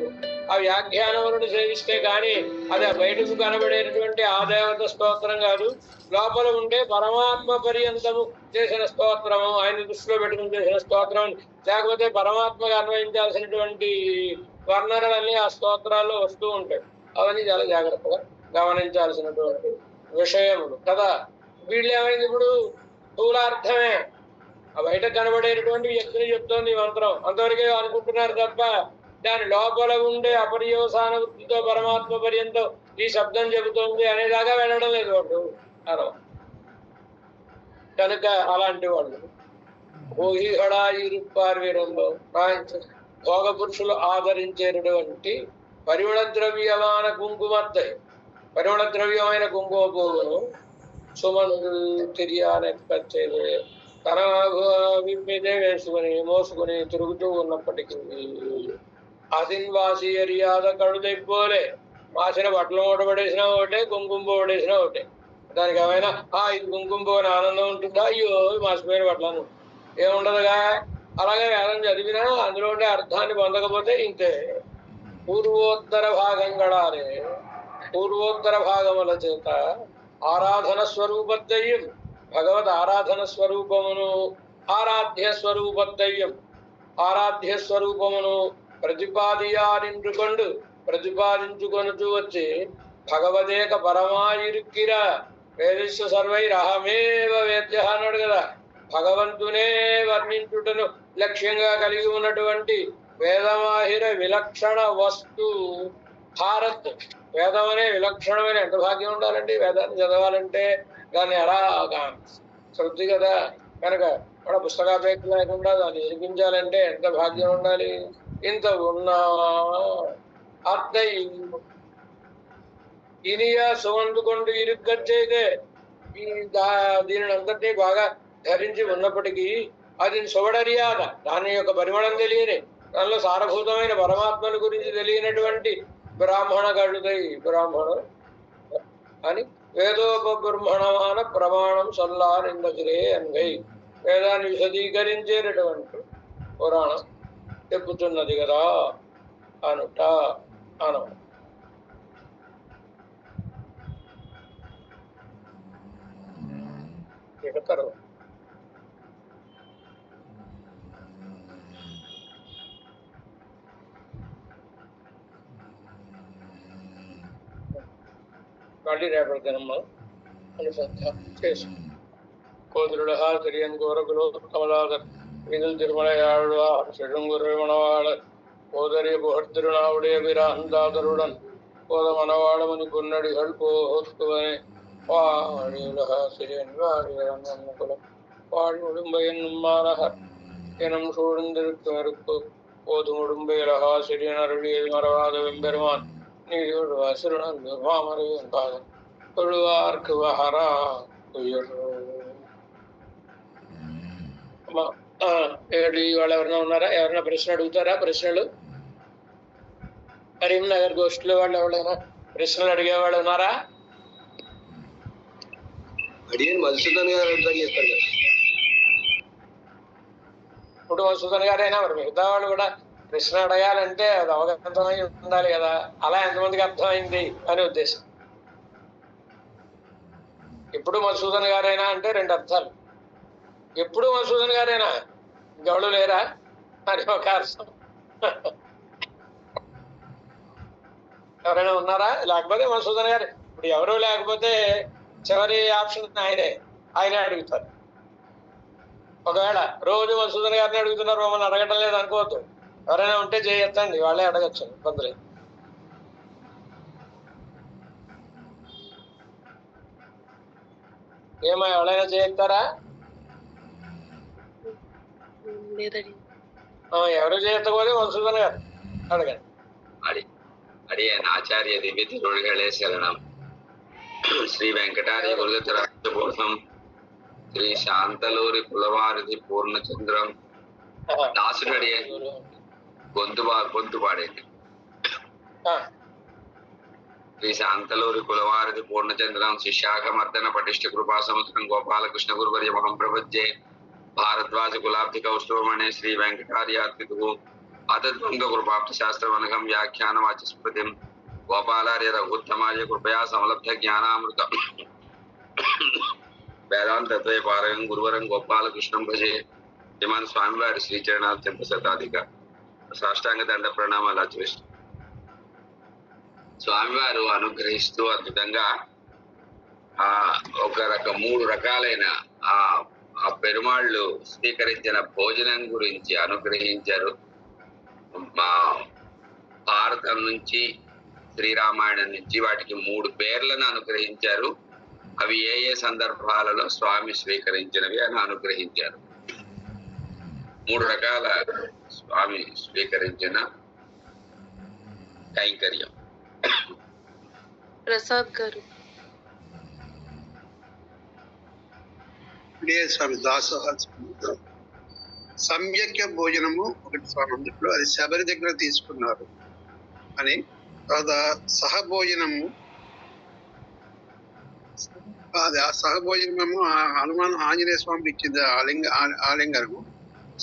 ఆ వ్యాఖ్యానములను సేవిస్తే కానీ అది బయటకు కనబడేటటువంటి ఆ దేవత స్తోత్రం కాదు, లోపల ఉంటే పరమాత్మ పర్యంతము చేసిన స్తోత్రము, ఆయన దృష్టిలో పెట్టుకుని చేసిన స్తోత్రం, లేకపోతే పరమాత్మగా అన్వయించాల్సినటువంటి వర్ణనలన్నీ ఆ స్తోత్రాల్లో వస్తూ ఉంటాయి. అవన్నీ చాలా జాగ్రత్తగా గమనించాల్సినటువంటి విషయములు కదా. వీళ్ళు ఏమైంది ఇప్పుడు స్థూలార్థమే ఆ బయట కనబడేటటువంటి వ్యక్తిని చెప్తోంది ఈ మంత్రం, అంతవరకే అనుకుంటున్నారు తప్ప దాని లోపల ఉండే అపర్యవసాన వృత్తితో పరమాత్మ పర్యంతం ఈ శబ్దం చెబుతోంది అనేదాకా వెళ్ళడం లేదు వాళ్ళు. కనుక అలాంటి వాళ్ళు భోగిహడాయిరుప్పార్వీరంలో భోగ పురుషులు ఆదరించేటటువంటి పరిమళ ద్రవ్యమాన కుంకుమత్తై పరిమళ ద్రవ్యమైన కుంకుమ పువ్వును సుమందు తిరియాలెక్కచ్చేది తన మీదే వేసుకుని మోసుకుని తిరుగుతూ ఉన్నప్పటికీ అసిన్వాసి అరియాద కడు తెప్పోలే మాసిన బట్టలు మూటపడేసినా ఒకటే, కుంకుమ పోడేసినా ఒకటే. దానికి ఏమైనా ఇది కుంకుమ పోని ఆనందం ఉంటుందా? అయ్యో మాసిపోయిన బట్టలను ఏముండదుగా. అలాగే వేదం చదివినా అందులో ఉండే అర్థాన్ని పొందకపోతే ఇంతే. పూర్వోత్తర భాగం గడాలే పూర్వోత్తర భాగముల చేత ఆరాధన స్వరూపద్దయ్యం భగవద్ ఆరాధన స్వరూపమును ఆరాధ్య స్వరూపద్దయ్యం ఆరాధ్య స్వరూపమును ప్రతిపాదించుకొనుచూ వచ్చి భగవదేక పరమాయిరుక్కిర వేదస్య సర్వైరహమేవ వేద్య అన్నాడు కదా. భగవంతునే వర్ణించుటను లక్ష్యంగా కలిగి ఉన్నటువంటి వేదమాహిర విలక్షణ వస్తు భారత్. వేదం అనే విలక్షణమైన ఎంత భాగ్యం ఉండాలండి వేదాన్ని చదవాలంటే. దాన్ని అలా శృద్ధి కదా, కనుక మన పుస్తకాపేక్ష లేకుండా దాన్ని ఎరిగించాలంటే ఎంత భాగ్యం ఉండాలి. ఇంత ఉన్నా అర్థై ఇనియ సువందుకొండు ఇరుగ్గచ్చేదే దీనిని అంతటినీ బాగా ధరించి ఉన్నప్పటికీ అది సువడరియాద దాని యొక్క పరిమళం తెలియని దానిలో సారభూతమైన పరమాత్మను గురించి తెలియనటువంటి బ్రాహ్మణ గడుదై బ్రాహ్మణ అని వేదోపబ్రహ్మణమాన ప్రమాణం సొల్లానిందగిరే అన్వై వేదాన్ని విశదీకరించేటటువంటి పురాణం చెప్పుతున్నది కదా అనుట అను. ఇక తర్వాత మళ్ళీ రేపటి దినమ్మా అనుసంధానం చేసు కోదురుడ తిరియన్ గోరకులు కమలాదర్ వీధులు తిరుమలయాழ்வார் செழுங்குருமணவாளர் போதறிய புகழ்திருநாவுடைய பிராந்தாதருடன் போத மணவாளமணி பொன்னடிகள் போற்றுவனே வாழியுலகாசிரியன் வாழியகுலம் வாழி உடும்பை என்னும் மாநகர் எனும் சூழ்ந்திருக்கும் இருப்பு போது உடும்பையிலகாசிரியன் அருளியது மறவாத வெம்பெருமான் நீதியுழுவா சிறுநந்து மாமறையின் பாதம் தொழுவார்க்கு வஹரா உயர். వాళ్ళు ఎవరైనా ఉన్నారా? ఎవరైనా ప్రశ్న అడుగుతారా? ప్రశ్నలు కరీంనగర్ గోష్ఠిలో వాళ్ళు ఎవరైనా ప్రశ్నలు అడిగేవాళ్ళు ఉన్నారా? అడియన్ మధుసూదన్ గారు అర్థం చేస్తారు కదా. ఇప్పుడు మధుసూదన్ గారైనా మరి మిగతా వాళ్ళు కూడా ప్రశ్న అడగాలంటే అది అవగతమై ఉండాలి కదా. అలా ఎంతమందికి అర్థమైంది అనే ఉద్దేశం. ఎప్పుడు మధుసూదన్ గారైనా అంటే రెండు అర్థాలు. ఎప్పుడు మధుసూదన్ గారైనా గౌడు లేరా అని ఒక అర్థం. ఎవరైనా ఉన్నారా? లేకపోతే మధుసూదన్ గారు ఇప్పుడు ఎవరు లేకపోతే చివరి ఆప్షన్ ఆయనే అడుగుతారు. ఒకవేళ రోజు మధుసూదన్ గారిని అడుగుతున్నారు, మమ్మల్ని అడగటం లేదు అనుకోవద్దు. ఎవరైనా ఉంటే చేయొద్దండి, వాళ్ళే అడగచ్చు, ఇబ్బంది లేదు. ఏమో ఎవరైనా చేయొస్తారా? ఎవరు చేయకపోతే మధుసూదన్ గారు అడగండి. అడియన్ ఆచార్య దివ్య తిరువడిగళే శరణం. శ్రీ వెంకటార్య గురుదత్త రాజబోధం, శ్రీ శాంతలూరి పులవారిది పూర్ణచంద్రం. దాసుడు అడియన్ గొంతు పాడేది. శ్రీ శాంతలూరి కులవారిది పూర్ణచంద్రం, శిష్యాకమర్దన పటిష్ట కృపా సముద్రం గోపాలకృష్ణ గురువర్య మహం ప్రపద్యే. భారద్వాజ కులాబ్ధి కౌస్తుభమణే శ్రీ వెంకటార్యార్పితు అతద్వంగ కృపాప్త శాస్త్రవనకం వ్యాఖ్యాన వాచస్పతిం గోపాలార్య రఘుత్తమాయ కృపయా సమలబ్ధ జ్ఞానామృత వేదాంతత్వయ పారగం గురువరం గోపాలకృష్ణం భజే. శ్రీమాన్ స్వామివారి శ్రీచరణాత్యంత శతాధిక సాష్టాంగ దండ ప్రణామాలు ఆచరిస్తూ స్వామివారు అనుగ్రహిస్తూ అద్భుతంగా మూడు రకాలైన ఆ పెరుమాళ్ళు స్వీకరించిన భోజనం గురించి అనుగ్రహించారు. మా భారతం నుంచి శ్రీరామాయణం నుంచి వాటికి 3 పేర్లను అనుగ్రహించారు. అవి ఏ ఏ సందర్భాలలో స్వామి స్వీకరించినవి అని అనుగ్రహించారు. 3 రకాల స్వామి స్వీకరించిన కైంకర్యం. ప్రసాద్ గారు. స్వామి దాసోహాలు సమ్యక్య భోజనము ఒకటి స్వామి అందులో అది శబరి దగ్గర తీసుకున్నారు అని. తర్వాత సహభోజనము, అది ఆ సహభోజనము హనుమాన్ ఆంజనేయ స్వామికి ఇచ్చింది ఆలింగనము.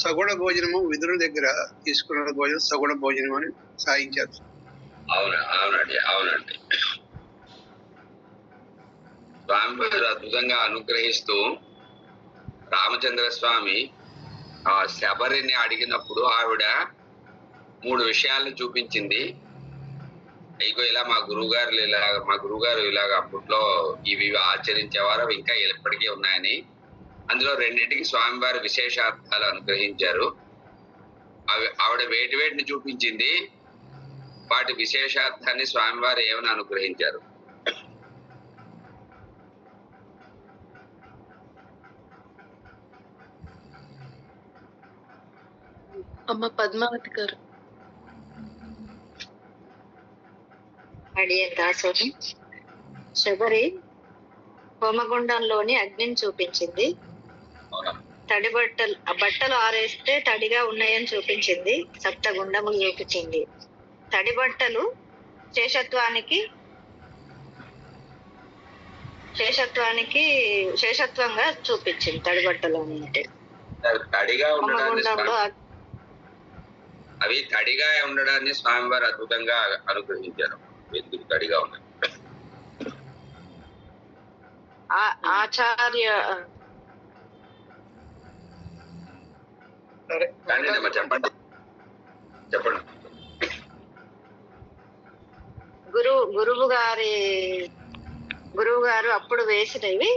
సగుణ భోజనము విదురుల దగ్గర తీసుకున్న భోజనం సగుణ భోజనం అని సాగించారు. అవునండి. స్వామివారు అద్భుతంగా అనుగ్రహిస్తూ రామచంద్ర స్వామి ఆ శబరిని అడిగినప్పుడు ఆవిడ 3 విషయాలను చూపించింది. ఇగో ఇలా మా గురువుగారు ఇలాగ అప్పట్లో ఇవి ఆచరించేవారు, ఇంకా ఎప్పటికీ ఉన్నాయని. అందులో 2టికి స్వామివారు విశేషార్థాలు అనుగ్రహించారు. ఆవిడ వేటిని చూపించింది, వాటి విశేషార్థాన్ని స్వామివారు ఏమని అనుగ్రహించారు? అమ్మ పద్మావతి గారు. అడియన్ దాసోహం. శబరి హోమగుండంలోని అగ్నిని చూపించింది. తడి బట్టలు ఆరేస్తే తడిగా ఉన్నాయని చూపించింది. 7 గుండములు చూపించింది. తడి బట్టలు శేషత్వంగా చూపించింది. తడి బట్టలు అంటే హోమగుండంలో అవి తడిగా ఉండడాన్ని స్వామివారు అద్భుతంగా అనుగ్రహించారు. ఎందుకు తడిగా ఉన్నాయి? ఆచార్య చెప్పండి. గురువు గారు అప్పుడు వేసినవి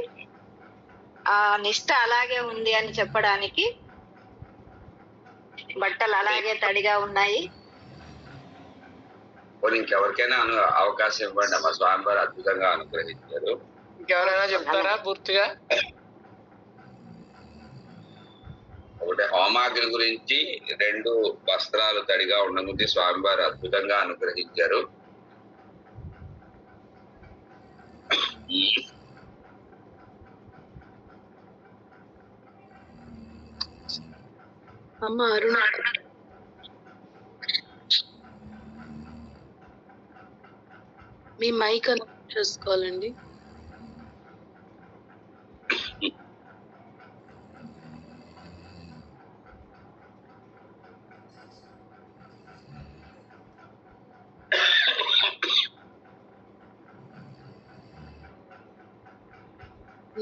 ఆ నిష్ఠ అలాగే ఉంది అని చెప్పడానికి బట్టలు అలాగే తడిగా ఉన్నాయి. ఇంకెవరికైనా అవకాశం ఇవ్వండి అమ్మా. స్వామివారు అద్భుతంగా అనుగ్రహించారు. ఇంకెవరైనా చెప్తారా పూర్తిగా? ఒకటి హోమాగ్ని గురించి, 2 వస్త్రాలు తడిగా ఉండకుంటే స్వామివారు అద్భుతంగా అనుగ్రహించారు. అమ్మ అరుణ. మీ మైక్ చేసుకోవాలండి.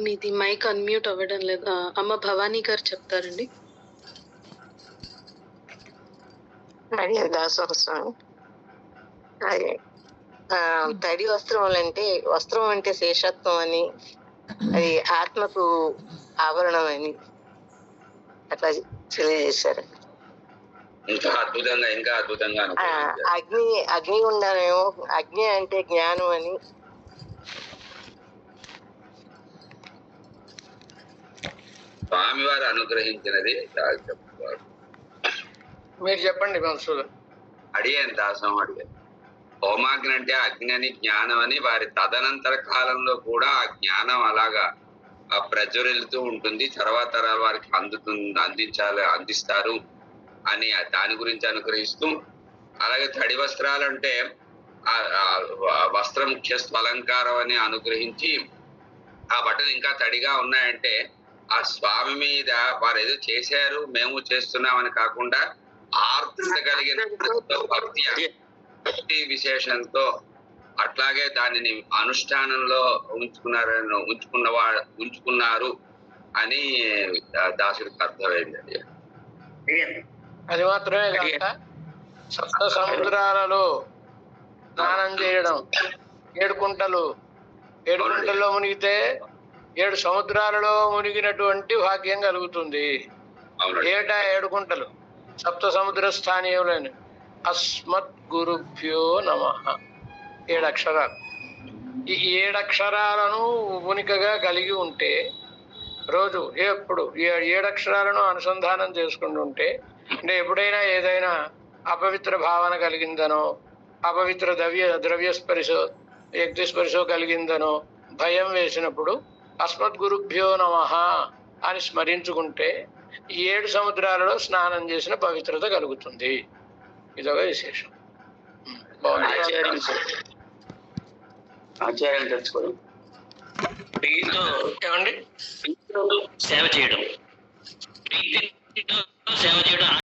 మీది మైక్ అన్మ్యూట్ అవ్వడం లేదు. అమ్మ భవానీ గారు చెప్తారండి. దాసోత్సవం అదే తడి వస్త్రం అంటే శేషత్వం అని, అది ఆత్మకు ఆభరణం అని అట్లా తెలియజేశారు. ఇంకా అద్భుతంగా అగ్ని ఉండాలేమో, అగ్ని అంటే జ్ఞానం అని. స్వామివారు అనుగ్రహించినది మీరు చెప్పండి మధుసూదన్. అడిగాను దాసం అడిగాను. హోమాగ్ని అంటే అగ్ని అని, జ్ఞానం అని. వారి తదనంతర కాలంలో కూడా ఆ జ్ఞానం అలాగా ప్రజ్వరిల్లుతూ ఉంటుంది. తర్వాత తరాల వారికి అందిస్తారు అని దాని గురించి అనుగ్రహిస్తూ, అలాగే తడి వస్త్రాలు అంటే వస్త్ర ముఖ్యస్థ అలంకారం అని అనుగ్రహించి, ఆ బట్టలు ఇంకా తడిగా ఉన్నాయంటే ఆ స్వామి మీద వారు ఏదో చేశారు మేము చేస్తున్నామని కాకుండా ఆర్ద్రత కలిగిన భక్తి విశేషంతో అట్లాగే దానిని అనుష్ఠానంలో ఉంచుకున్నారు అని దాసుడికి అర్థమైంది. అది మాత్రమే కాక సప్త సముద్రాలలో స్నానం చేయడం, 7 కుంటల్లో మునిగితే 7 సముద్రాలలో మునిగినటువంటి భాగ్యం కలుగుతుంది. ఏటా 7 కుంటలు సప్త సముద్ర స్థానీయులని. అస్మత్ గురుభ్యో నమః 7 అక్షరాలు. ఈ 7 అక్షరాలను ఉనికగా కలిగి ఉంటే రోజు ఎప్పుడు 7 అక్షరాలను అనుసంధానం చేసుకుంటుంటే, అంటే ఎప్పుడైనా ఏదైనా అపవిత్ర భావన కలిగిందనో, అపవిత్ర ద్రవ్య స్పర్శో వ్యక్తి స్పర్శో కలిగిందనో భయం వేసినప్పుడు అస్మద్ గురుభ్యో నమః అని స్మరించుకుంటే 7 సముద్రాలలో స్నానం చేసిన పవిత్రత కలుగుతుంది. ఇదొక విశేషం. ఆచార్యం తెచ్చుకోవడం, ఏమండి సేవ చేయడం